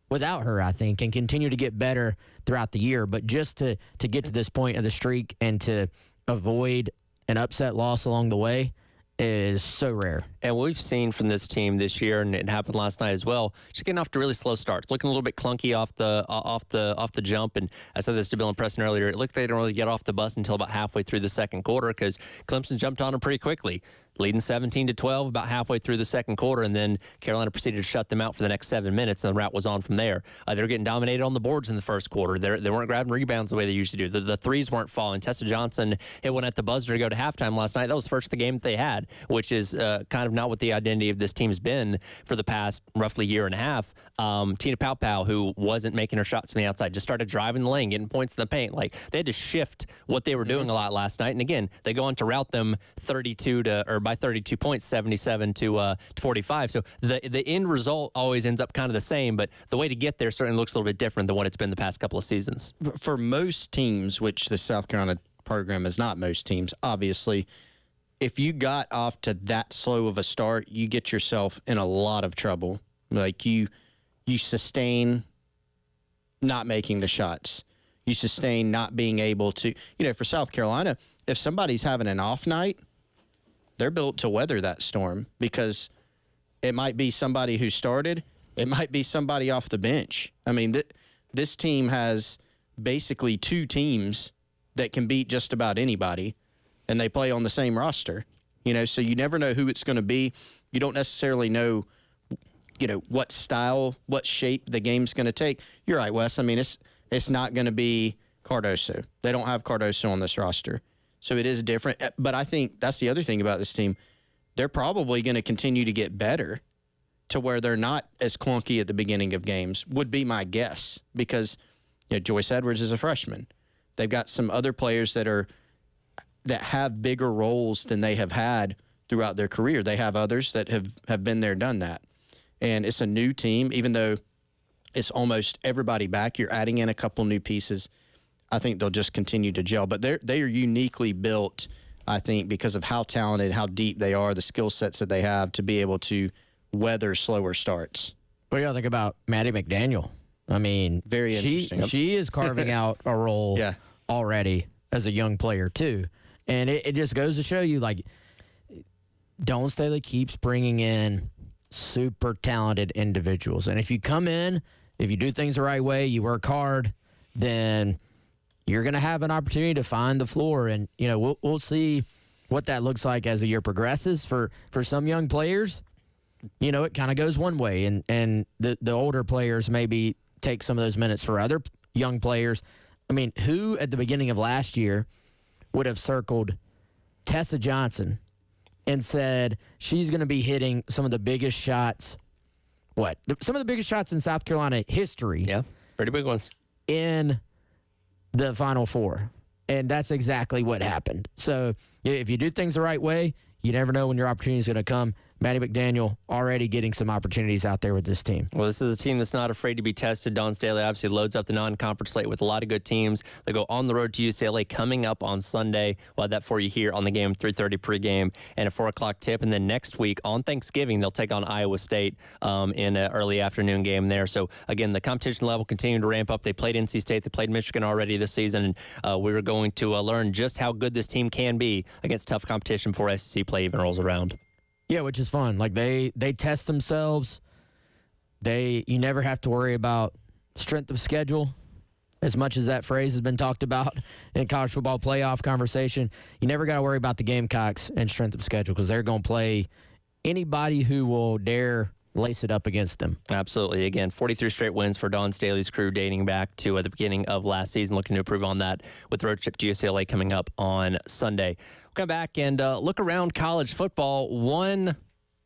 without her, I think, and continue to get better throughout the year. But just to get to this point of the streak and to avoid an upset loss along the way is so rare. And we've seen from this team this year, and it happened last night as well, she's getting off to really slow starts, looking a little bit clunky off the jump. And I said this to Bill and Preston earlier. It looked like they didn't really get off the bus until about halfway through the second quarter, because Clemson jumped on them pretty quickly, leading 17-12 about halfway through the second quarter, and then Carolina proceeded to shut them out for the next 7 minutes, and the route was on from there. They were getting dominated on the boards in the first quarter. They weren't grabbing rebounds the way they usually do. The threes weren't falling. Tessa Johnson hit one at the buzzer to go to halftime last night. That was the first of the game that they had, which is kind of not what the identity of this team's been for the past roughly year and a half. Tina Paopao, who wasn't making her shots from the outside, just started driving the lane, getting points in the paint. Like, they had to shift what they were doing a lot last night. And again, they go on to rout them by 32 points, 77 to 45. So the end result always ends up kind of the same, but the way to get there certainly looks a little bit different than what it's been the past couple of seasons. For most teams, which the South Carolina program is not most teams, obviously, if you got off to that slow of a start, you get yourself in a lot of trouble. Like, you sustain not making the shots. you sustain not being able to, for South Carolina, if somebody's having an off night, they're built to weather that storm because it might be somebody who started, it might be somebody off the bench. I mean, this team has basically two teams that can beat just about anybody, and they play on the same roster. So you never know who it's going to be. You don't necessarily know, what style, what shape the game's going to take. You're right, Wes. I mean, it's not going to be Cardoso. They don't have Cardoso on this roster. So it is different. But I think that's the other thing about this team. They're probably going to continue to get better to where they're not as clunky at the beginning of games, would be my guess. Because Joyce Edwards is a freshman. They've got some other players that have bigger roles than they have had throughout their career. They have others that have been there, done that. And it's a new team, even though it's almost everybody back. You're adding in a couple new pieces. I think they'll just continue to gel. But they are uniquely built, I think, because of how talented, how deep they are, the skill sets that they have to be able to weather slower starts. What do y'all think about Maddie McDaniel? I mean, very interesting. She is carving out a role already as a young player, too. And it just goes to show you, Dawn Staley keeps bringing in super talented individuals. And if you come in, if you do things the right way, you work hard, then you're going to have an opportunity to find the floor. And, we'll see what that looks like as the year progresses. For some young players, it kind of goes one way. And the older players maybe take some of those minutes. For other young players, I mean, who at the beginning of last year would have circled Tessa Johnson and said she's going to be hitting some of the biggest shots, some of the biggest shots in South Carolina history. Yeah, pretty big ones. In the Final Four. And that's exactly what happened. So if you do things the right way, you never know when your opportunity is going to come. Maddie McDaniel already getting some opportunities out there with this team. Well, this is a team that's not afraid to be tested. Dawn Staley obviously loads up the non-conference slate with a lot of good teams. They go on the road to UCLA coming up on Sunday. We'll have that for you here on the game, 3:30 pregame and a 4 o'clock tip. And then next week on Thanksgiving, they'll take on Iowa State in an early afternoon game there. So, again, the competition level continuing to ramp up. They played NC State. They played Michigan already this season. And we were going to learn just how good this team can be against tough competition before SEC play even rolls around. Yeah, which is fun. They test themselves. You never have to worry about strength of schedule, as much as that phrase has been talked about in college football playoff conversation. You never got to worry about the Gamecocks and strength of schedule because they're going to play anybody who will dare lace it up against them. Absolutely. Again, 43 straight wins for Dawn Staley's crew dating back to the beginning of last season, looking to improve on that with the road trip to UCLA coming up on Sunday. We'll come back and look around college football. One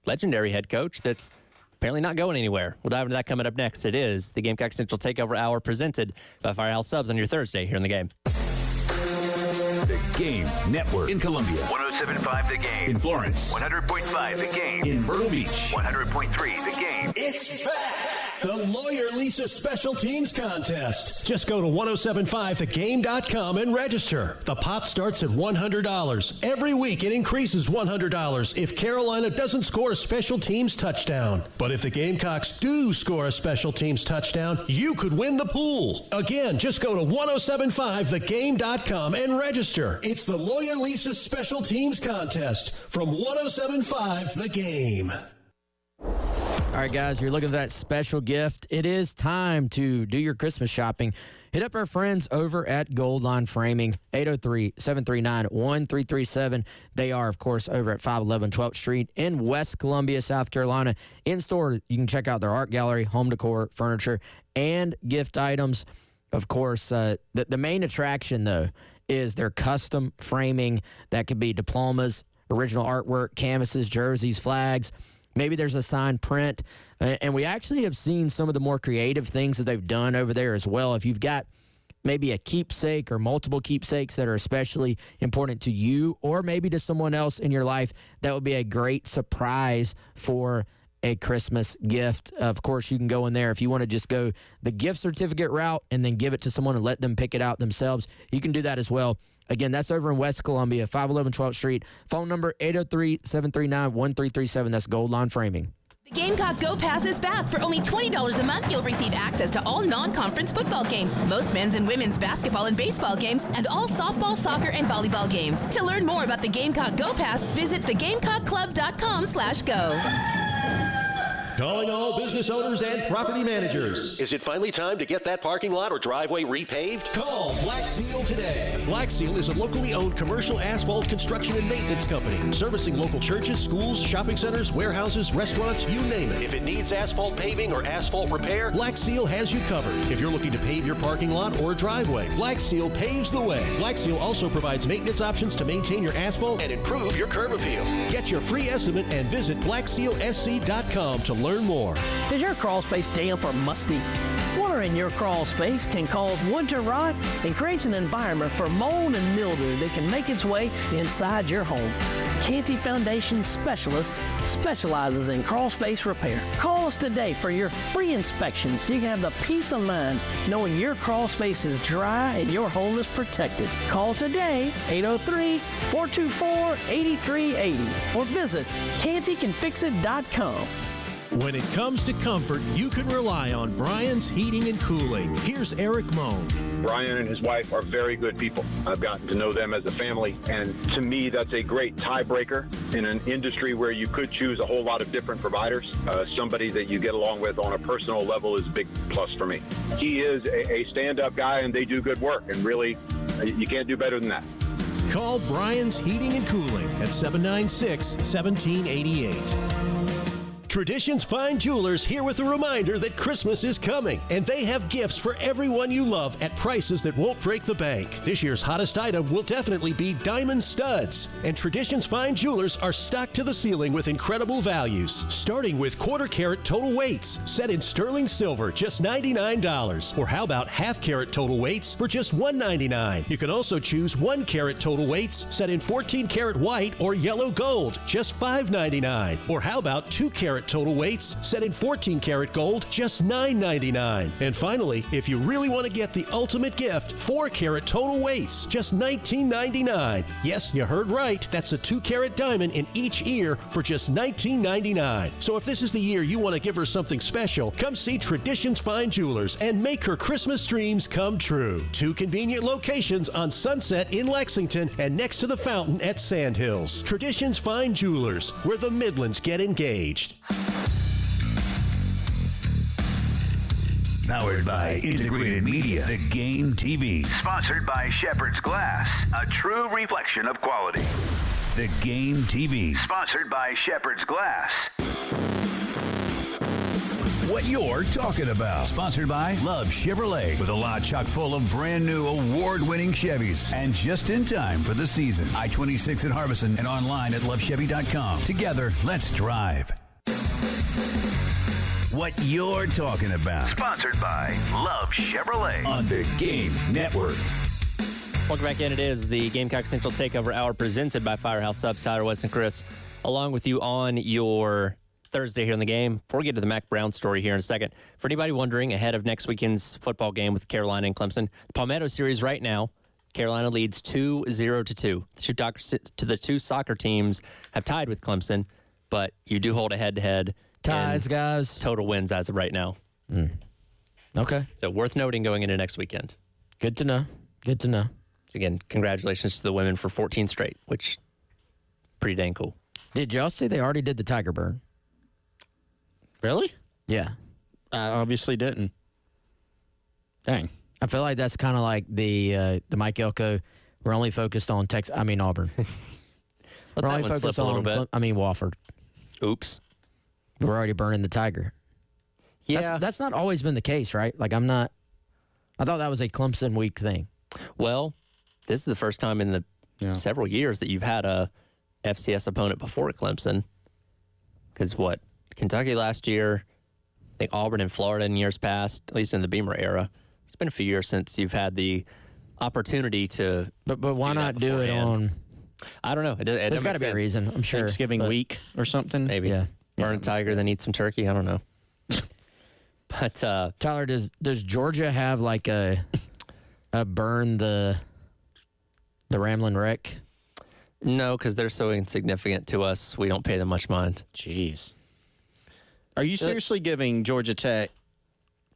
legendary head coach that's apparently not going anywhere. We'll dive into that coming up next. It is the Gamecock Central Takeover Hour presented by Firehouse Subs on your Thursday here in the game. The Game Network in Columbia. 107.5 The Game. In Florence. 100.5 The Game. In Myrtle Beach. 100.3 The Game. It's back! The Lawyer Lisa Special Teams Contest. Just go to 1075thegame.com and register. The pot starts at $100. Every week it increases $100 if Carolina doesn't score a special teams touchdown. But if the Gamecocks do score a special teams touchdown, you could win the pool. Again, just go to 1075thegame.com and register. It's the Lawyer Lisa Special Teams Contest from 1075 The Game. All right, guys, you're looking for that special gift. It is time to do your Christmas shopping. Hit up our friends over at Gold Line Framing, 803-739-1337. They are, of course, over at 511 12th Street in West Columbia, South Carolina. In store, you can check out their art gallery, home decor, furniture, and gift items. Of course, the main attraction, though, is their custom framing. That could be diplomas, original artwork, canvases, jerseys, flags. Maybe there's a signed print. And we actually have seen some of the more creative things that they've done over there as well. If you've got maybe a keepsake or multiple keepsakes that are especially important to you or maybe to someone else in your life, that would be a great surprise for a Christmas gift. Of course, you can go in there if you want to just go the gift certificate route and then give it to someone and let them pick it out themselves. You can do that as well. Again, that's over in West Columbia, 511 12th Street. Phone number 803-739-1337. That's Gold Line Framing. Gamecock Go Pass is back. For only $20 a month, you'll receive access to all non-conference football games, most men's and women's basketball and baseball games, and all softball, soccer, and volleyball games. To learn more about the Gamecock Go Pass, visit thegamecockclub.com/go. Calling all business owners and property managers. Is it finally time to get that parking lot or driveway repaved? Call Black Seal today. Black Seal is a locally owned commercial asphalt construction and maintenance company, servicing local churches, schools, shopping centers, warehouses, restaurants, you name it. If it needs asphalt paving or asphalt repair, Black Seal has you covered. If you're looking to pave your parking lot or driveway, Black Seal paves the way. Black Seal also provides maintenance options to maintain your asphalt and improve your curb appeal. Get your free estimate and visit blacksealsc.com to learn more. Is your crawl space damp or musty? Water in your crawl space can cause wood to rot and creates an environment for mold and mildew that can make its way inside your home. Canty Foundation Specialist specializes in crawl space repair. Call us today for your free inspection so you can have the peace of mind knowing your crawl space is dry and your home is protected. Call today, 803-424-8380, or visit cantycanfixit.com. When it comes to comfort, you can rely on Brian's Heating and Cooling. Here's Eric Moan. Brian and his wife are very good people. I've gotten to know them as a family, and to me, that's a great tiebreaker in an industry where you could choose a whole lot of different providers. Somebody that you get along with on a personal level is a big plus for me. He is a stand-up guy, and they do good work, and really, you can't do better than that. Call Brian's Heating and Cooling at 796-1788. Tradition's Fine Jewelers here with a reminder that Christmas is coming, and they have gifts for everyone you love at prices that won't break the bank. This year's hottest item will definitely be diamond studs, and Tradition's Fine Jewelers are stocked to the ceiling with incredible values, starting with quarter-carat total weights set in sterling silver, just $99. Or how about half-carat total weights for just $199? You can also choose 1-carat total weights set in 14-carat white or yellow gold, just $599. Or how about 2-carat total weights set in 14-karat gold, just $9.99. And finally, if you really want to get the ultimate gift, 4-carat total weights, just $19.99. Yes, you heard right. That's a 2-carat diamond in each ear for just $19.99. So if this is the year you want to give her something special, come see Tradition's Fine Jewelers and make her Christmas dreams come true. 2 convenient locations on Sunset in Lexington and next to the fountain at Sandhills. Tradition's Fine Jewelers, where the Midlands get engaged. Powered by Integrated Media, The Game TV. Sponsored by Shepherd's Glass, a true reflection of quality. The Game TV. Sponsored by Shepherd's Glass. What you're talking about. Sponsored by Love Chevrolet, with a lot chock full of brand new award-winning Chevys. And just in time for the season. I-26 at Harbison and online at lovechevy.com. Together, let's drive. What you're talking about. Sponsored by Love Chevrolet. On the Game Network. Welcome back in. It is the Gamecock Central Takeover Hour presented by Firehouse Subs. Tyler, West, and Chris, along with you on your Thursday here in the game. Before we get to the Mac Brown story here in a second, for anybody wondering, ahead of next weekend's football game with Carolina and Clemson, the Palmetto Series right now, Carolina leads 2-0-2. The two soccer teams have tied with Clemson, but you do hold a head-to-head. Ties, guys. Total wins as of right now. Okay. So worth noting going into next weekend. Good to know. Good to know. So again, congratulations to the women for 14 straight, which pretty dang cool. Did y'all see they already did the Tiger Burn? Really? Yeah. I obviously didn't. Dang. I feel like that's kind of like the Mike Elko. We're only focused on Auburn. We're only focused on Wofford. Oops. We're already burning the Tiger. Yeah. That's not always been the case, right? Like, I thought that was a Clemson week thing. Well, this is the first time in the several years that you've had a FCS opponent before Clemson. Because Kentucky last year, I think Auburn and Florida in years past, at least in the Beamer era. It's been a few years since you've had the opportunity to. But why not do it on? I don't know. There's got to be a reason, I'm sure. Thanksgiving week or something. Maybe. Yeah. Burn a tiger, then eat some turkey. I don't know. But Tyler, does Georgia have like a burn the Ramblin' Wreck? No, because they're so insignificant to us. We don't pay them much mind. Jeez. Are you seriously giving Georgia Tech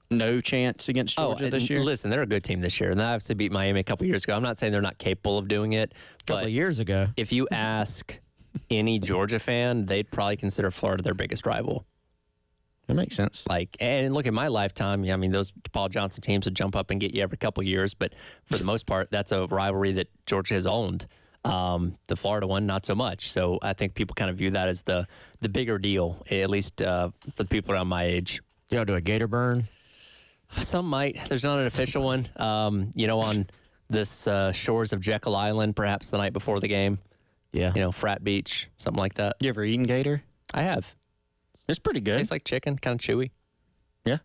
no chance against Georgia this year? Listen, they're a good team this year, and they obviously beat Miami a couple years ago. I'm not saying they're not capable of doing it, but a couple of years ago, if you ask any Georgia fan, they'd probably consider Florida their biggest rival. That makes sense. And look, at my lifetime, I mean, those Paul Johnson teams would jump up and get you every couple of years, but for the most part, that's a rivalry that Georgia has owned. The Florida one, not so much. So I think people kind of view that as the bigger deal, at least for the people around my age. Y'all do a gator burn? Some might. There's not an official one. On this shores of Jekyll Island, perhaps the night before the game. Yeah. Frat Beach, something like that. You ever eaten gator? I have. It's pretty good. Tastes like chicken, kind of chewy. Yeah.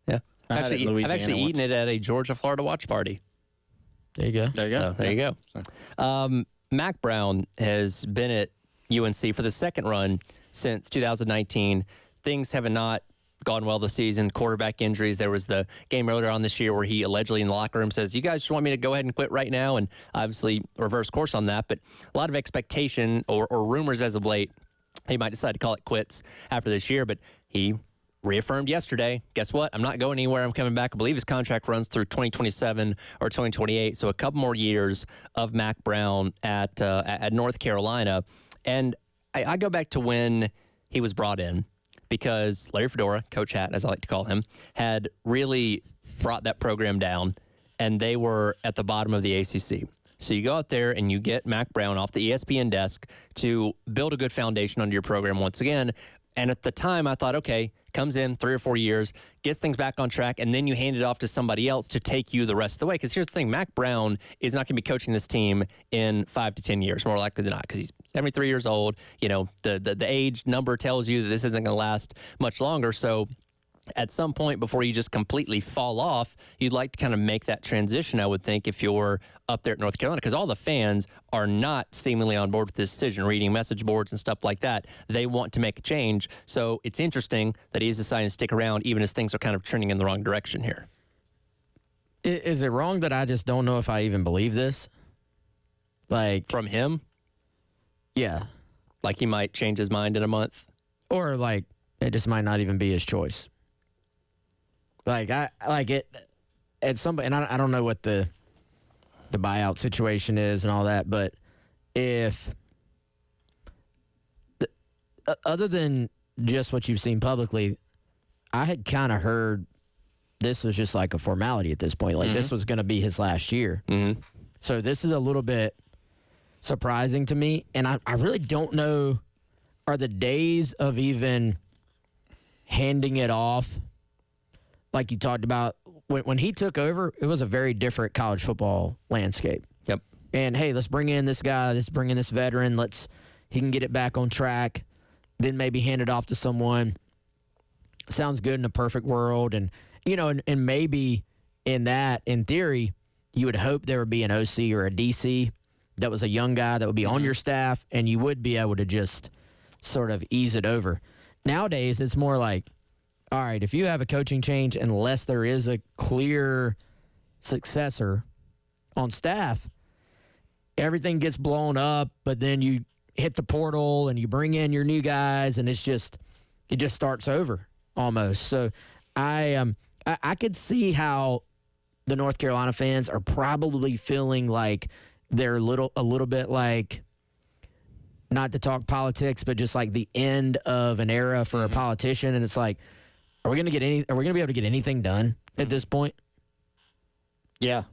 Yeah. I've actually eaten it at a Georgia-Florida watch party. There you go. There you go. So, there you go. Mac Brown has been at UNC for the second run since 2019. Things have not gone well this season. Quarterback injuries. There was the game earlier on this year where he allegedly in the locker room says, "You guys just want me to go ahead and quit right now?" And obviously reverse course on that. But a lot of expectation or rumors as of late, he might decide to call it quits after this year. But he reaffirmed yesterday, guess what? I'm not going anywhere. I'm coming back. I believe his contract runs through 2027 or 2028. So a couple more years of Mac Brown at North Carolina. And I go back to when he was brought in, because Larry Fedora, Coach Hat, as I like to call him, had really brought that program down, and they were at the bottom of the ACC. So you go out there and you get Mac Brown off the ESPN desk to build a good foundation under your program once again. And at the time, I thought, okay, comes in 3 or 4 years, gets things back on track, and then you hand it off to somebody else to take you the rest of the way. Because here's the thing, Mac Brown is not going to be coaching this team in 5 to 10 years, more likely than not, because he's 73 years old. The age number tells you that this isn't going to last much longer. So at some point before you just completely fall off, you'd like to kind of make that transition, I would think, if you're up there at North Carolina, because all the fans are not seemingly on board with this decision, reading message boards and stuff like that. They want to make a change. So it's interesting that he's deciding to stick around even as things are kind of trending in the wrong direction here. Is it wrong that I just don't know if I even believe this? From him? Yeah. Like he might change his mind in a month? Or it just might not even be his choice. At some, and I don't know what the buyout situation is and all that, but if other than just what you've seen publicly, I had kind of heard this was just like a formality at this point. This was going to be his last year. Mm-hmm. So this is a little bit surprising to me, and I really don't know, are the days of even handing it off, like you talked about, when he took over, it was a very different college football landscape. Yep. And, hey, let's bring in this guy, let's bring in this veteran, he can get it back on track, then maybe hand it off to someone. Sounds good in a perfect world. And, and maybe in theory, you would hope there would be an OC or a DC that was a young guy that would be on your staff, and you would be able to just sort of ease it over. Nowadays, it's more like, all right, if you have a coaching change, unless there is a clear successor on staff, everything gets blown up, but then you hit the portal and you bring in your new guys, and it just starts over almost. So I could see how the North Carolina fans are probably feeling like they're a little bit like, not to talk politics, but just like the end of an era for a politician, and it's like, Are we going to be able to get anything done at this point? Yeah.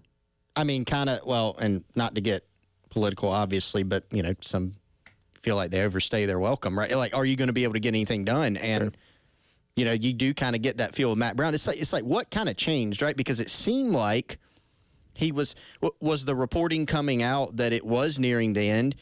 I mean, kind of, well, and not to get political, obviously, but, some feel like they overstay their welcome, right? Like, are you going to be able to get anything done? And, you do kind of get that feel with Matt Brown. It's like what kind of changed, right? Because it seemed like he was the reporting coming out that it was nearing the end.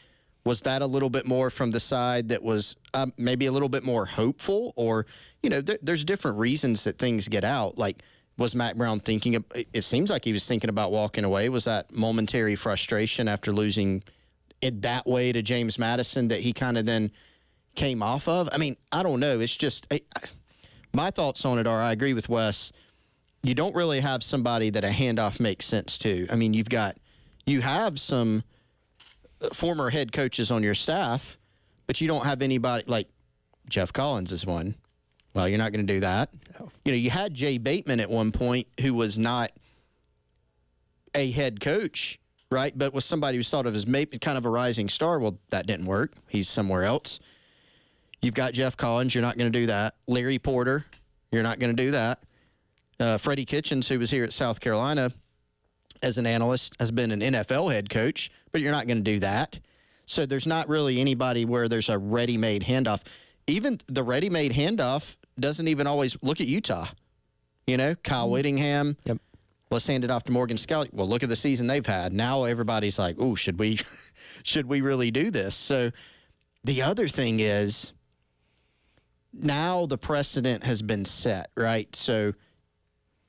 Was that a little bit more from the side that was maybe a little bit more hopeful? Or, there's different reasons that things get out. Like, was Mac Brown thinking, it seems like he was thinking about walking away. Was that momentary frustration after losing it that way to James Madison that he kind of then came off of? I mean, I don't know. It's just, my thoughts on it are, I agree with Wes. You don't really have somebody that a handoff makes sense to. I mean, you have some former head coaches on your staff, but you don't have anybody like Jeff Collins is one. Well, you're not going to do that. No. You know, you had Jay Bateman at one point who was not a head coach, right? But was somebody who was thought of as maybe kind of a rising star. Well, that didn't work. He's somewhere else. You've got Jeff Collins. You're not going to do that. Larry Porter. You're not going to do that. Freddie Kitchens, who was here at South Carolina as an analyst, has been an NFL head coach, but you're not going to do that. So there's not really anybody where there's a ready-made handoff. Even the ready-made handoff doesn't even always look at Utah. You know, Kyle Whittingham. Yep. Let's hand it off to Morgan Scully. Well, look at the season they've had. Now everybody's like, "Oh, should we really do this?" So the other thing is now the precedent has been set, right? So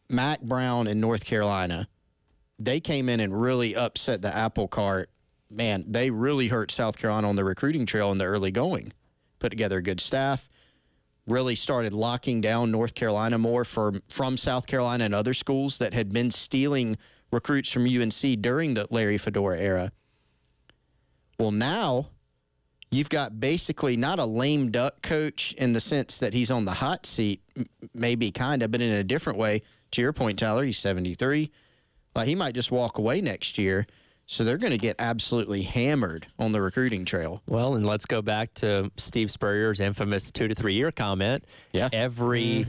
Mack Brown in North Carolina, they came in and really upset the apple cart. Man, they really hurt South Carolina on the recruiting trail in the early going. Put together a good staff, really started locking down North Carolina more from South Carolina and other schools that had been stealing recruits from UNC during the Larry Fedora era. Well, now you've got basically not a lame duck coach in the sense that he's on the hot seat, maybe kind of, but in a different way. To your point, Tyler, he's 73. He might just walk away next year. So they're going to get absolutely hammered on the recruiting trail. Well, and let's go back to Steve Spurrier's infamous 2 to 3 year comment. Yeah. Every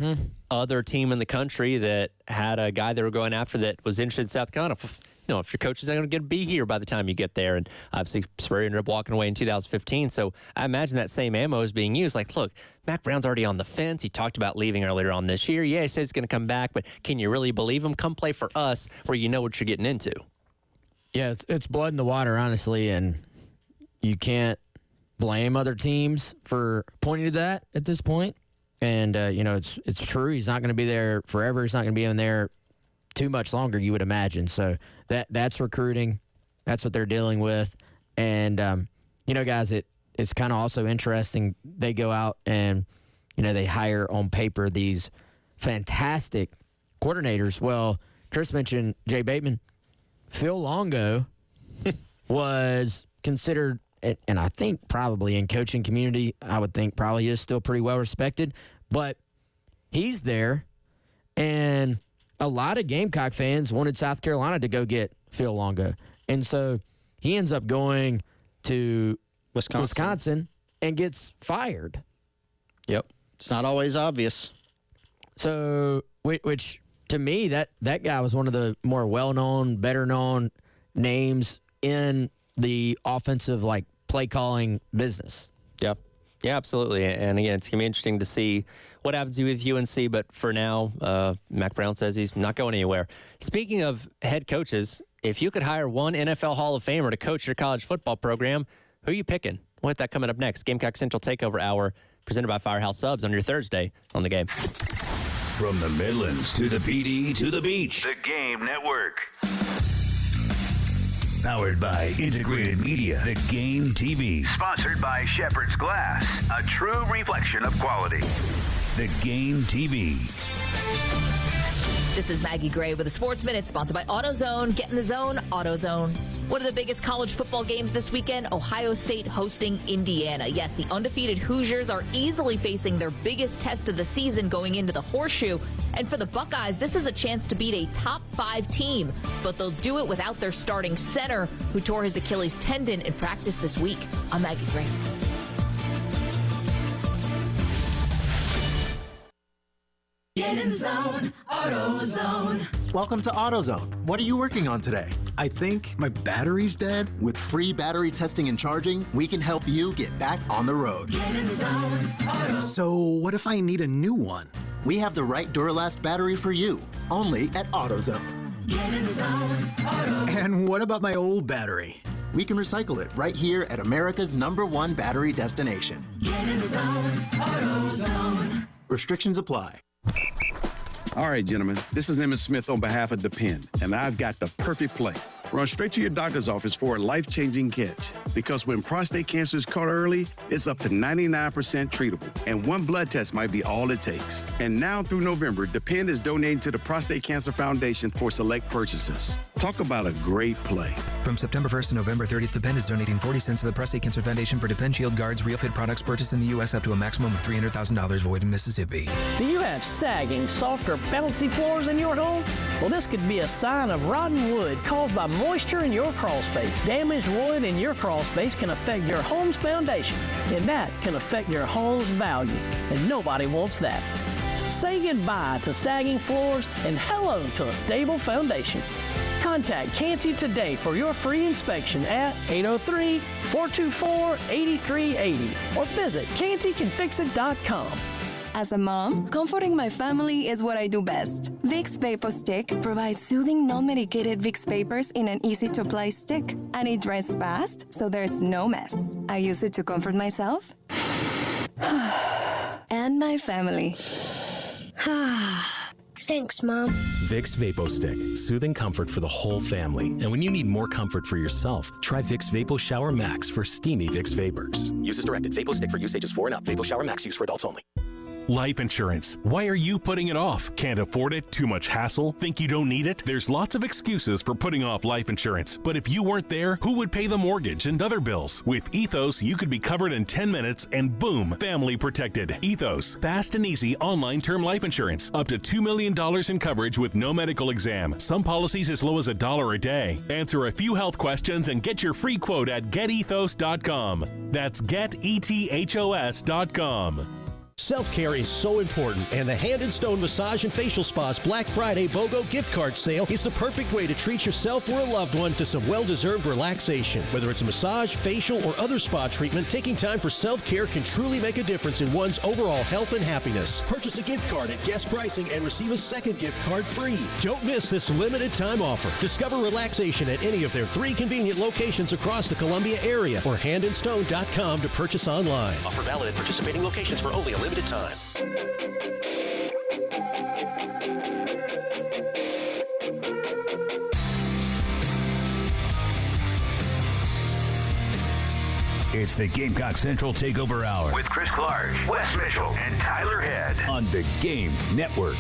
other team in the country that had a guy they were going after that was interested in South Carolina, you know, if your coach is not going to be here by the time you get there. And obviously Spurrier ended up walking away in 2015. So I imagine that same ammo is being used. Like, look, Mack Brown's already on the fence. He talked about leaving earlier on this year. Yeah, he says he's going to come back, but can you really believe him? Come play for us where you know what you're getting into. Yeah, it's blood in the water, honestly, and you can't blame other teams for pointing to that at this point. And, you know, it's true. He's not going to be there forever. He's not going to be in there too much longer, you would imagine. So that's recruiting. That's what they're dealing with. And, you know, guys, it's kind of also interesting. They go out and, you know, they hire on paper these fantastic coordinators. Well, Chris mentioned Jay Bateman. Phil Longo was considered, and I think probably in coaching community, I would think probably is still pretty well respected, but he's there, and a lot of Gamecock fans wanted South Carolina to go get Phil Longo, and so he ends up going to Wisconsin and gets fired. Yep. It's not always obvious. So, which to me, that guy was one of the more well-known, better-known names in the offensive, like, play-calling business. Yeah. Yeah, absolutely. And, again, it's going to be interesting to see what happens with UNC. But for now, Mack Brown says he's not going anywhere. Speaking of head coaches, if you could hire one NFL Hall of Famer to coach your college football program, who are you picking? We'll hit that coming up next. Gamecock Central Takeover Hour, presented by Firehouse Subs on your Thursday on The Game. From the Midlands to the PD to the beach. The Game Network. Powered by Integrated Media. The Game TV. Sponsored by Shepherd's Glass. A true reflection of quality. The Game TV. This is Maggie Gray with a Sports Minute, sponsored by AutoZone. Get in the zone, AutoZone. One of the biggest college football games this weekend, Ohio State hosting Indiana. Yes, the undefeated Hoosiers are easily facing their biggest test of the season going into the Horseshoe. And for the Buckeyes, this is a chance to beat a top 5 team. But they'll do it without their starting center, who tore his Achilles tendon in practice this week. I'm Maggie Gray. Get in the zone, AutoZone. Welcome to AutoZone. What are you working on today? I think my battery's dead. With free battery testing and charging, we can help you get back on the road. Get in the zone, AutoZone. So what if I need a new one? We have the right Duralast battery for you, only at AutoZone. Get in the zone, AutoZone. And what about my old battery? We can recycle it right here at America's #1 battery destination. Get in the zone, AutoZone. Restrictions apply. All right, gentlemen, this is Emmett Smith on behalf of Depend, and I've got the perfect play. Run straight to your doctor's office for a life-changing catch. Because when prostate cancer is caught early, it's up to 99% treatable, and one blood test might be all it takes. And now through November, Depend is donating to the Prostate Cancer Foundation for select purchases. Talk about a great play. From September 1st to November 30th, Depend is donating 40 cents to the Prostate Cancer Foundation for Depend Shield Guards Real Fit products purchased in the U.S. up to a maximum of $300,000 void in Mississippi. Do you have sagging, soft, or bouncy floors in your home? Well, this could be a sign of rotten wood caused by moisture in your crawl space. Damaged wood in your crawl space can affect your home's foundation, and that can affect your home's value, and nobody wants that. Say goodbye to sagging floors and hello to a stable foundation. Contact Canty today for your free inspection at 803-424-8380 or visit cantycanfixit.com. As a mom, comforting my family is what I do best. Vicks VapoStick provides soothing, non-medicated Vicks vapors in an easy-to-apply stick, and it dries fast, so there's no mess. I use it to comfort myself and my family. Thanks, Mom. Vicks VapoStick. Soothing comfort for the whole family. And when you need more comfort for yourself, try Vicks Vapo Shower Max for steamy Vicks vapors. Use as directed. VapoStick for use ages 4 and up. Vapo Shower Max use for adults only. Life insurance. Why are you putting it off? Can't afford it? Too much hassle? Think you don't need it? There's lots of excuses for putting off life insurance. But if you weren't there, who would pay the mortgage and other bills? With Ethos, you could be covered in 10 minutes and boom, family protected. Ethos, fast and easy online term life insurance. Up to $2 million in coverage with no medical exam. Some policies as low as $1 a day. Answer a few health questions and get your free quote at getethos.com. That's getethos.com. Self-care is so important, and the Hand and Stone Massage and Facial Spa's Black Friday BOGO gift card sale is the perfect way to treat yourself or a loved one to some well-deserved relaxation. Whether it's a massage, facial, or other spa treatment, taking time for self-care can truly make a difference in one's overall health and happiness. Purchase a gift card at guest pricing and receive a second gift card free. Don't miss this limited time offer. Discover relaxation at any of their 3 convenient locations across the Columbia area or handandstone.com to purchase online. Offer valid at participating locations for only a limited time. It's the Gamecock Central Takeover Hour With Chris Clark, Wes Mitchell, and Tyler Head. on the Game Network.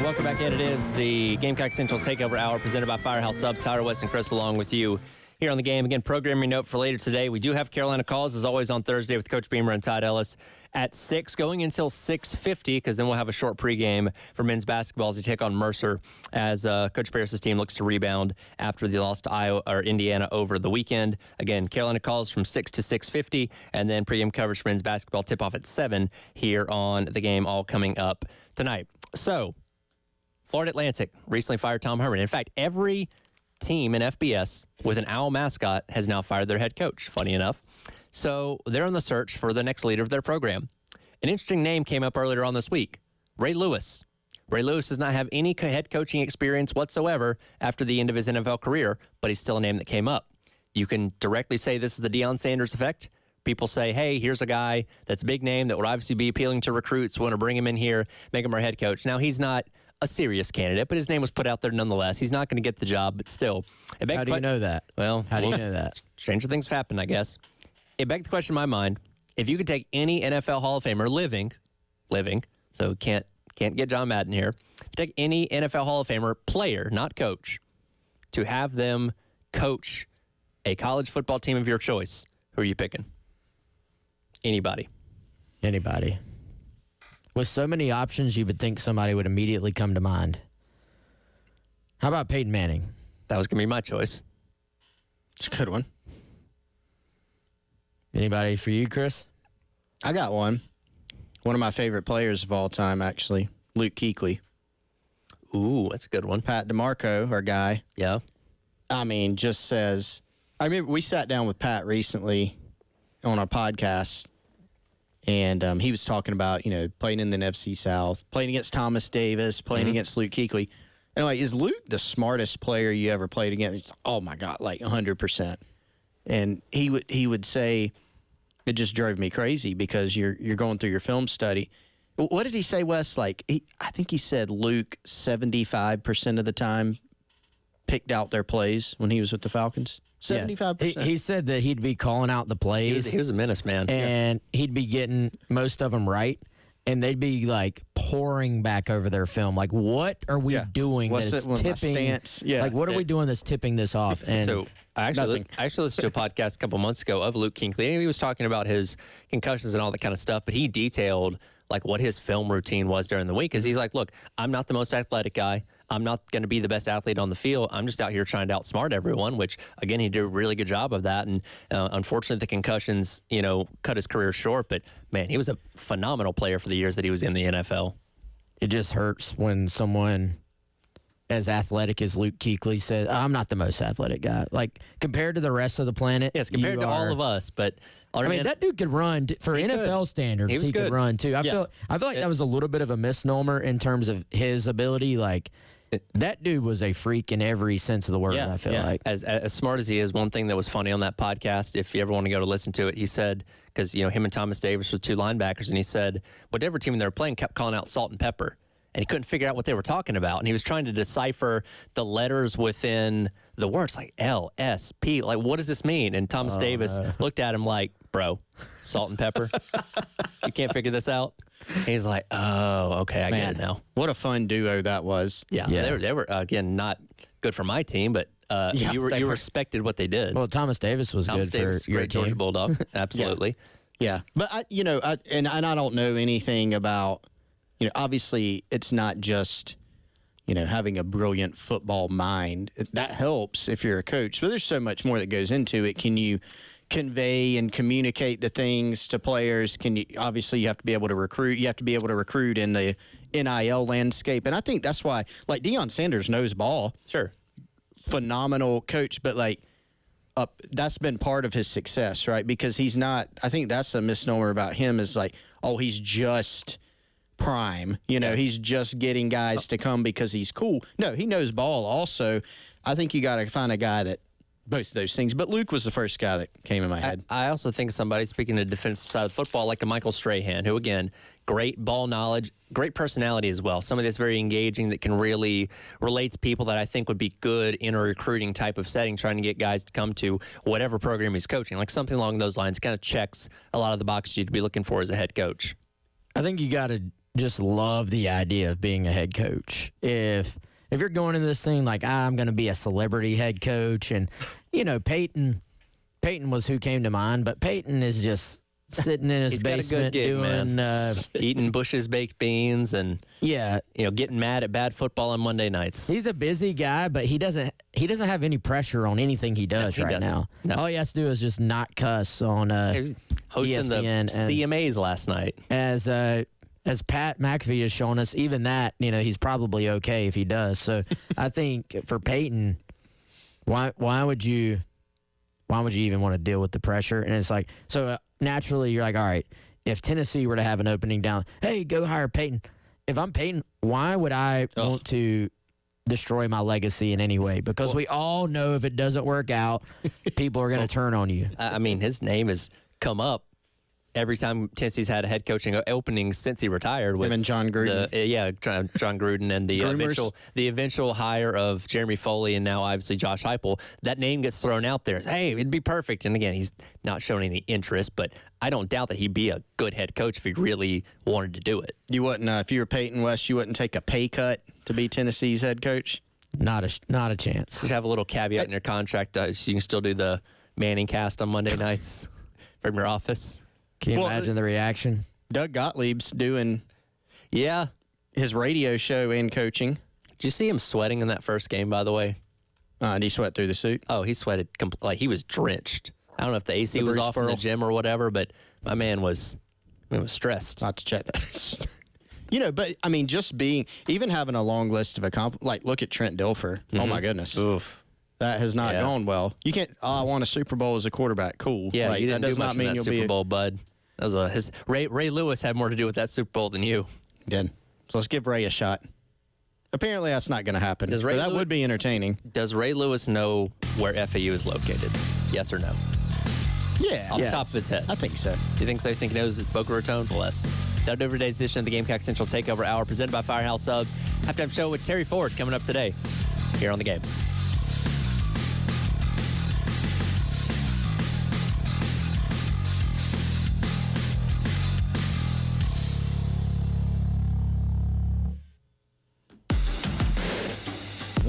Welcome back in. It is the Gamecock Central Takeover Hour presented by Firehouse Subs. Tyler, West, and Chris along with you here on the game. Again, programming note for later today. We do have Carolina calls, as always, on Thursday with Coach Beamer and Todd Ellis at 6, going until 6:50, because then we'll have a short pregame for men's basketball as they take on Mercer as Coach Parris' team looks to rebound after the loss to Iowa or Indiana over the weekend. Again, Carolina calls from 6 to 6:50, and then pregame coverage for men's basketball tip-off at 7 here on the game, all coming up tonight. So, Florida Atlantic recently fired Tom Herman. In fact, every team in FBS with an owl mascot has now fired their head coach, funny enough. So they're on the search for the next leader of their program. An interesting name came up earlier on this week, Ray Lewis. Ray Lewis does not have any head coaching experience whatsoever after the end of his NFL career, but he's still a name that came up. You can directly say this is the Deion Sanders effect. People say, hey, here's a guy that's a big name that would obviously be appealing to recruits. We want to bring him in here, make him our head coach. Now, he's not a serious candidate, but his name was put out there nonetheless. He's not going to get the job, but still. How do you know that? Well, how do you know that? Stranger things have happened, I guess. It begs the question in my mind, if you could take any NFL Hall of Famer living, so can't get John Madden here, take any NFL Hall of Famer player, not coach, to have them coach a college football team of your choice, who are you picking? Anybody. With so many options, you would think somebody would immediately come to mind. How about Peyton Manning? That was going to be my choice. It's a good one. Anybody for you, Chris? I got one. One of my favorite players of all time, actually, Luke Kuechly. Ooh, that's a good one. Pat DeMarco, our guy. Yeah. I mean, just says, I remember we sat down with Pat recently on our podcast, and he was talking about, playing in the NFC South, playing against Thomas Davis, playing against Luke Kuechly. And like, is Luke the smartest player you ever played against? Oh my God, like 100%. And he would say, it just drove me crazy because you're going through your film study. What did he say, Wes? Like, I think he said Luke 75% of the time picked out their plays when he was with the Falcons. 75%. Yeah. He said that he'd be calling out the plays. He was a menace, man. And he'd be getting most of them right. and they'd be like poring back over their film. Like, what are we doing What's that's it, with my tipping? stance? Yeah. Like, what are we doing that's tipping this off? And so I actually listened to a podcast a couple months ago of Luke Kuechly, and he was talking about his concussions and all that kind of stuff, but he detailed like what his film routine was during the week. Because he's like, look, I'm not the most athletic guy. I'm not going to be the best athlete on the field. I'm just out here trying to outsmart everyone, which, again, he did a really good job of that. And unfortunately, the concussions, cut his career short. But, man, he was a phenomenal player for the years that he was in the NFL. It just hurts when someone as athletic as Luke Kuechly said, I'm not the most athletic guy. Like, compared to the rest of the planet. Yes, compared to all of us. But I mean, that dude could run for NFL standards. He could run too. I feel like that was a little bit of a misnomer in terms of his ability. Like, that dude was a freak in every sense of the word. I feel like as smart as he is. One thing that was funny on that podcast, if you ever want to go to listen to it, he said, because him and Thomas Davis were two linebackers, and he said whatever team they were playing kept calling out salt and pepper. And he couldn't figure out what they were talking about. And he was trying to decipher the letters within the words, like L, S, P. Like, what does this mean? And Thomas Davis looked at him like, bro, salt and pepper? You can't figure this out? And he's like, oh, okay, I get it now. What a fun duo that was. Yeah. They were again, not good for my team, but you respected what they did. Well, Thomas Davis was good for your great team. Georgia Bulldog. Absolutely. Yeah. But, I don't know anything about, obviously it's not just, having a brilliant football mind. That helps if you're a coach, but there's so much more that goes into it. Can you convey and communicate the things to players? Obviously you have to be able to recruit. You have to be able to recruit in the NIL landscape. And I think that's why, like, Deion Sanders knows ball. Sure. Phenomenal coach, but that's been part of his success, right? Because he's not, I think that's a misnomer about him is like, oh, he's just prime. He's just getting guys to come because he's cool. No, he knows ball also. I think you got to find a guy that both of those things. But Luke was the first guy that came in my head. I also think somebody, speaking of defensive side of football, like a Michael Strahan, who, again, great ball knowledge, great personality as well. Somebody that's very engaging that can really relate to people that I think would be good in a recruiting type of setting, trying to get guys to come to whatever program he's coaching. Like something along those lines kind of checks a lot of the boxes you'd be looking for as a head coach. I think you got to just love the idea of being a head coach. If you're going into this thing like, I'm going to be a celebrity head coach, and, Peyton was who came to mind, but Peyton is just sitting in his basement doing eating Bush's baked beans and getting mad at bad football on Monday nights. He's a busy guy, but he doesn't have any pressure on anything he does now. No. All he has to do is just not cuss on hosting ESPN the CMAs last night. As Pat McAfee has shown us, even that, he's probably okay if he does. So I think for Peyton, why would you even want to deal with the pressure? And it's like, so naturally you're like, all right, if Tennessee were to have an opening down, hey, go hire Peyton. If I'm Peyton, why would I want to destroy my legacy in any way? Because we all know if it doesn't work out, people are going to turn on you. I mean, his name has come up every time Tennessee's had a head coaching opening since he retired. With him and John Gruden. John Gruden and the eventual hire of Jeremy Foley and now obviously Josh Heupel. That name gets thrown out there. Hey, it'd be perfect. And again, he's not showing any interest, but I don't doubt that he'd be a good head coach if he really wanted to do it. You wouldn't, if you were Peyton West, you wouldn't take a pay cut to be Tennessee's head coach? Not a chance. Just have a little caveat in your contract so you can still do the Manning cast on Monday nights from your office. Can you imagine the reaction? Doug Gottlieb's doing his radio show and coaching. Did you see him sweating in that first game, by the way? Did he sweat through the suit? Oh, he sweated like he was drenched. I don't know if the AC was off in the gym or whatever, but my man was stressed. I'll have to check that. But I mean, even having a long list of accomplishments, like look at Trent Dilfer. Mm-hmm. Oh my goodness. Oof. That has not gone well. You can't, I won a Super Bowl as a quarterback. Cool. Yeah, you didn't do much in that Super Bowl, bud. That was Ray Lewis had more to do with that Super Bowl than you. He did. So let's give Ray a shot. Apparently that's not going to happen. But that would be entertaining. Does Ray Lewis know where FAU is located? Yes or no? Yeah. Off the top of his head. I think so. You think so? You think he knows Boca Raton? Bless. That'll do for today's edition of the Gamecock Central Takeover Hour presented by Firehouse Subs. Halftime show with Terry Ford coming up today here on The Game.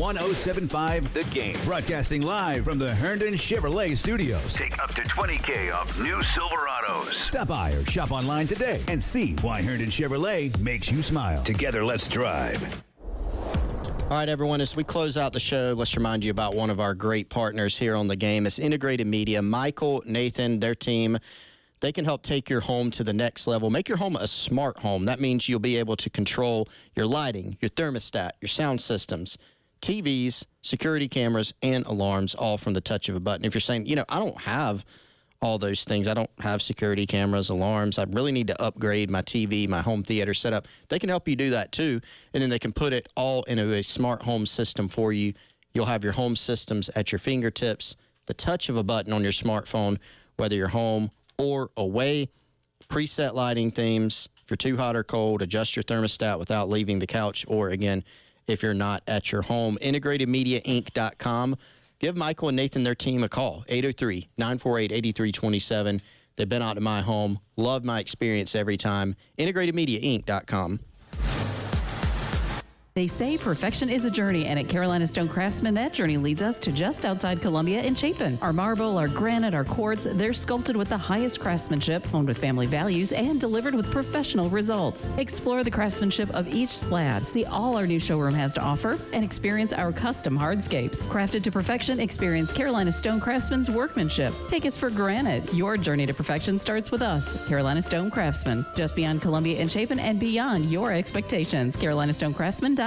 107.5 The Game. Broadcasting live from the Herndon Chevrolet Studios. Take up to $20,000 off new Silverados. Stop by or shop online today and see why Herndon Chevrolet makes you smile. Together, let's drive. All right, everyone, as we close out the show, let's remind you about one of our great partners here on the game. It's Integrated Media. Michael, Nathan, their team, they can help take your home to the next level. Make your home a smart home. That means you'll be able to control your lighting, your thermostat, your sound systems, TVs, security cameras, and alarms, all from the touch of a button. If you're saying, I don't have all those things. I don't have security cameras, alarms. I really need to upgrade my TV, my home theater setup. They can help you do that too, and then they can put it all into a smart home system for you. You'll have your home systems at your fingertips, the touch of a button on your smartphone, whether you're home or away. Preset lighting themes. If you're too hot or cold, adjust your thermostat without leaving the couch, or again, if you're not at your home. IntegratedMediaInc.com. Give Michael and Nathan, their team, a call, 803-948-8327. They've been out to my home. Love my experience every time. IntegratedMediaInc.com. They say perfection is a journey, and at Carolina Stone Craftsman, that journey leads us to just outside Columbia in Chapin. Our marble, our granite, our quartz, they're sculpted with the highest craftsmanship, honed with family values, and delivered with professional results. Explore the craftsmanship of each slab, see all our new showroom has to offer, and experience our custom hardscapes. Crafted to perfection, experience Carolina Stone Craftsman's workmanship. Take us for granted. Your journey to perfection starts with us, Carolina Stone Craftsman, just beyond Columbia and Chapin and beyond your expectations. CarolinaStoneCraftsman.com.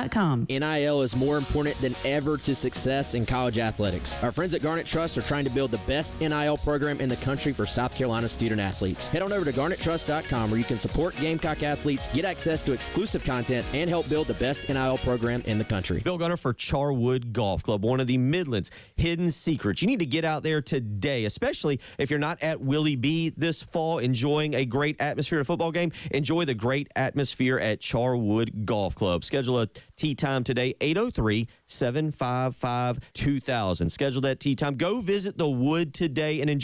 NIL is more important than ever to success in college athletics. Our friends at Garnet Trust are trying to build the best NIL program in the country for South Carolina student athletes. Head on over to GarnetTrust.com where you can support Gamecock athletes, get access to exclusive content, and help build the best NIL program in the country. Bill Gunner for Charwood Golf Club, one of the Midland's hidden secrets. You need to get out there today, especially if you're not at Willie B this fall enjoying a great atmosphere at a football game. Enjoy the great atmosphere at Charwood Golf Club. Schedule a tee time today, 803-755-2000. Schedule that tee time. Go visit the Wood today and enjoy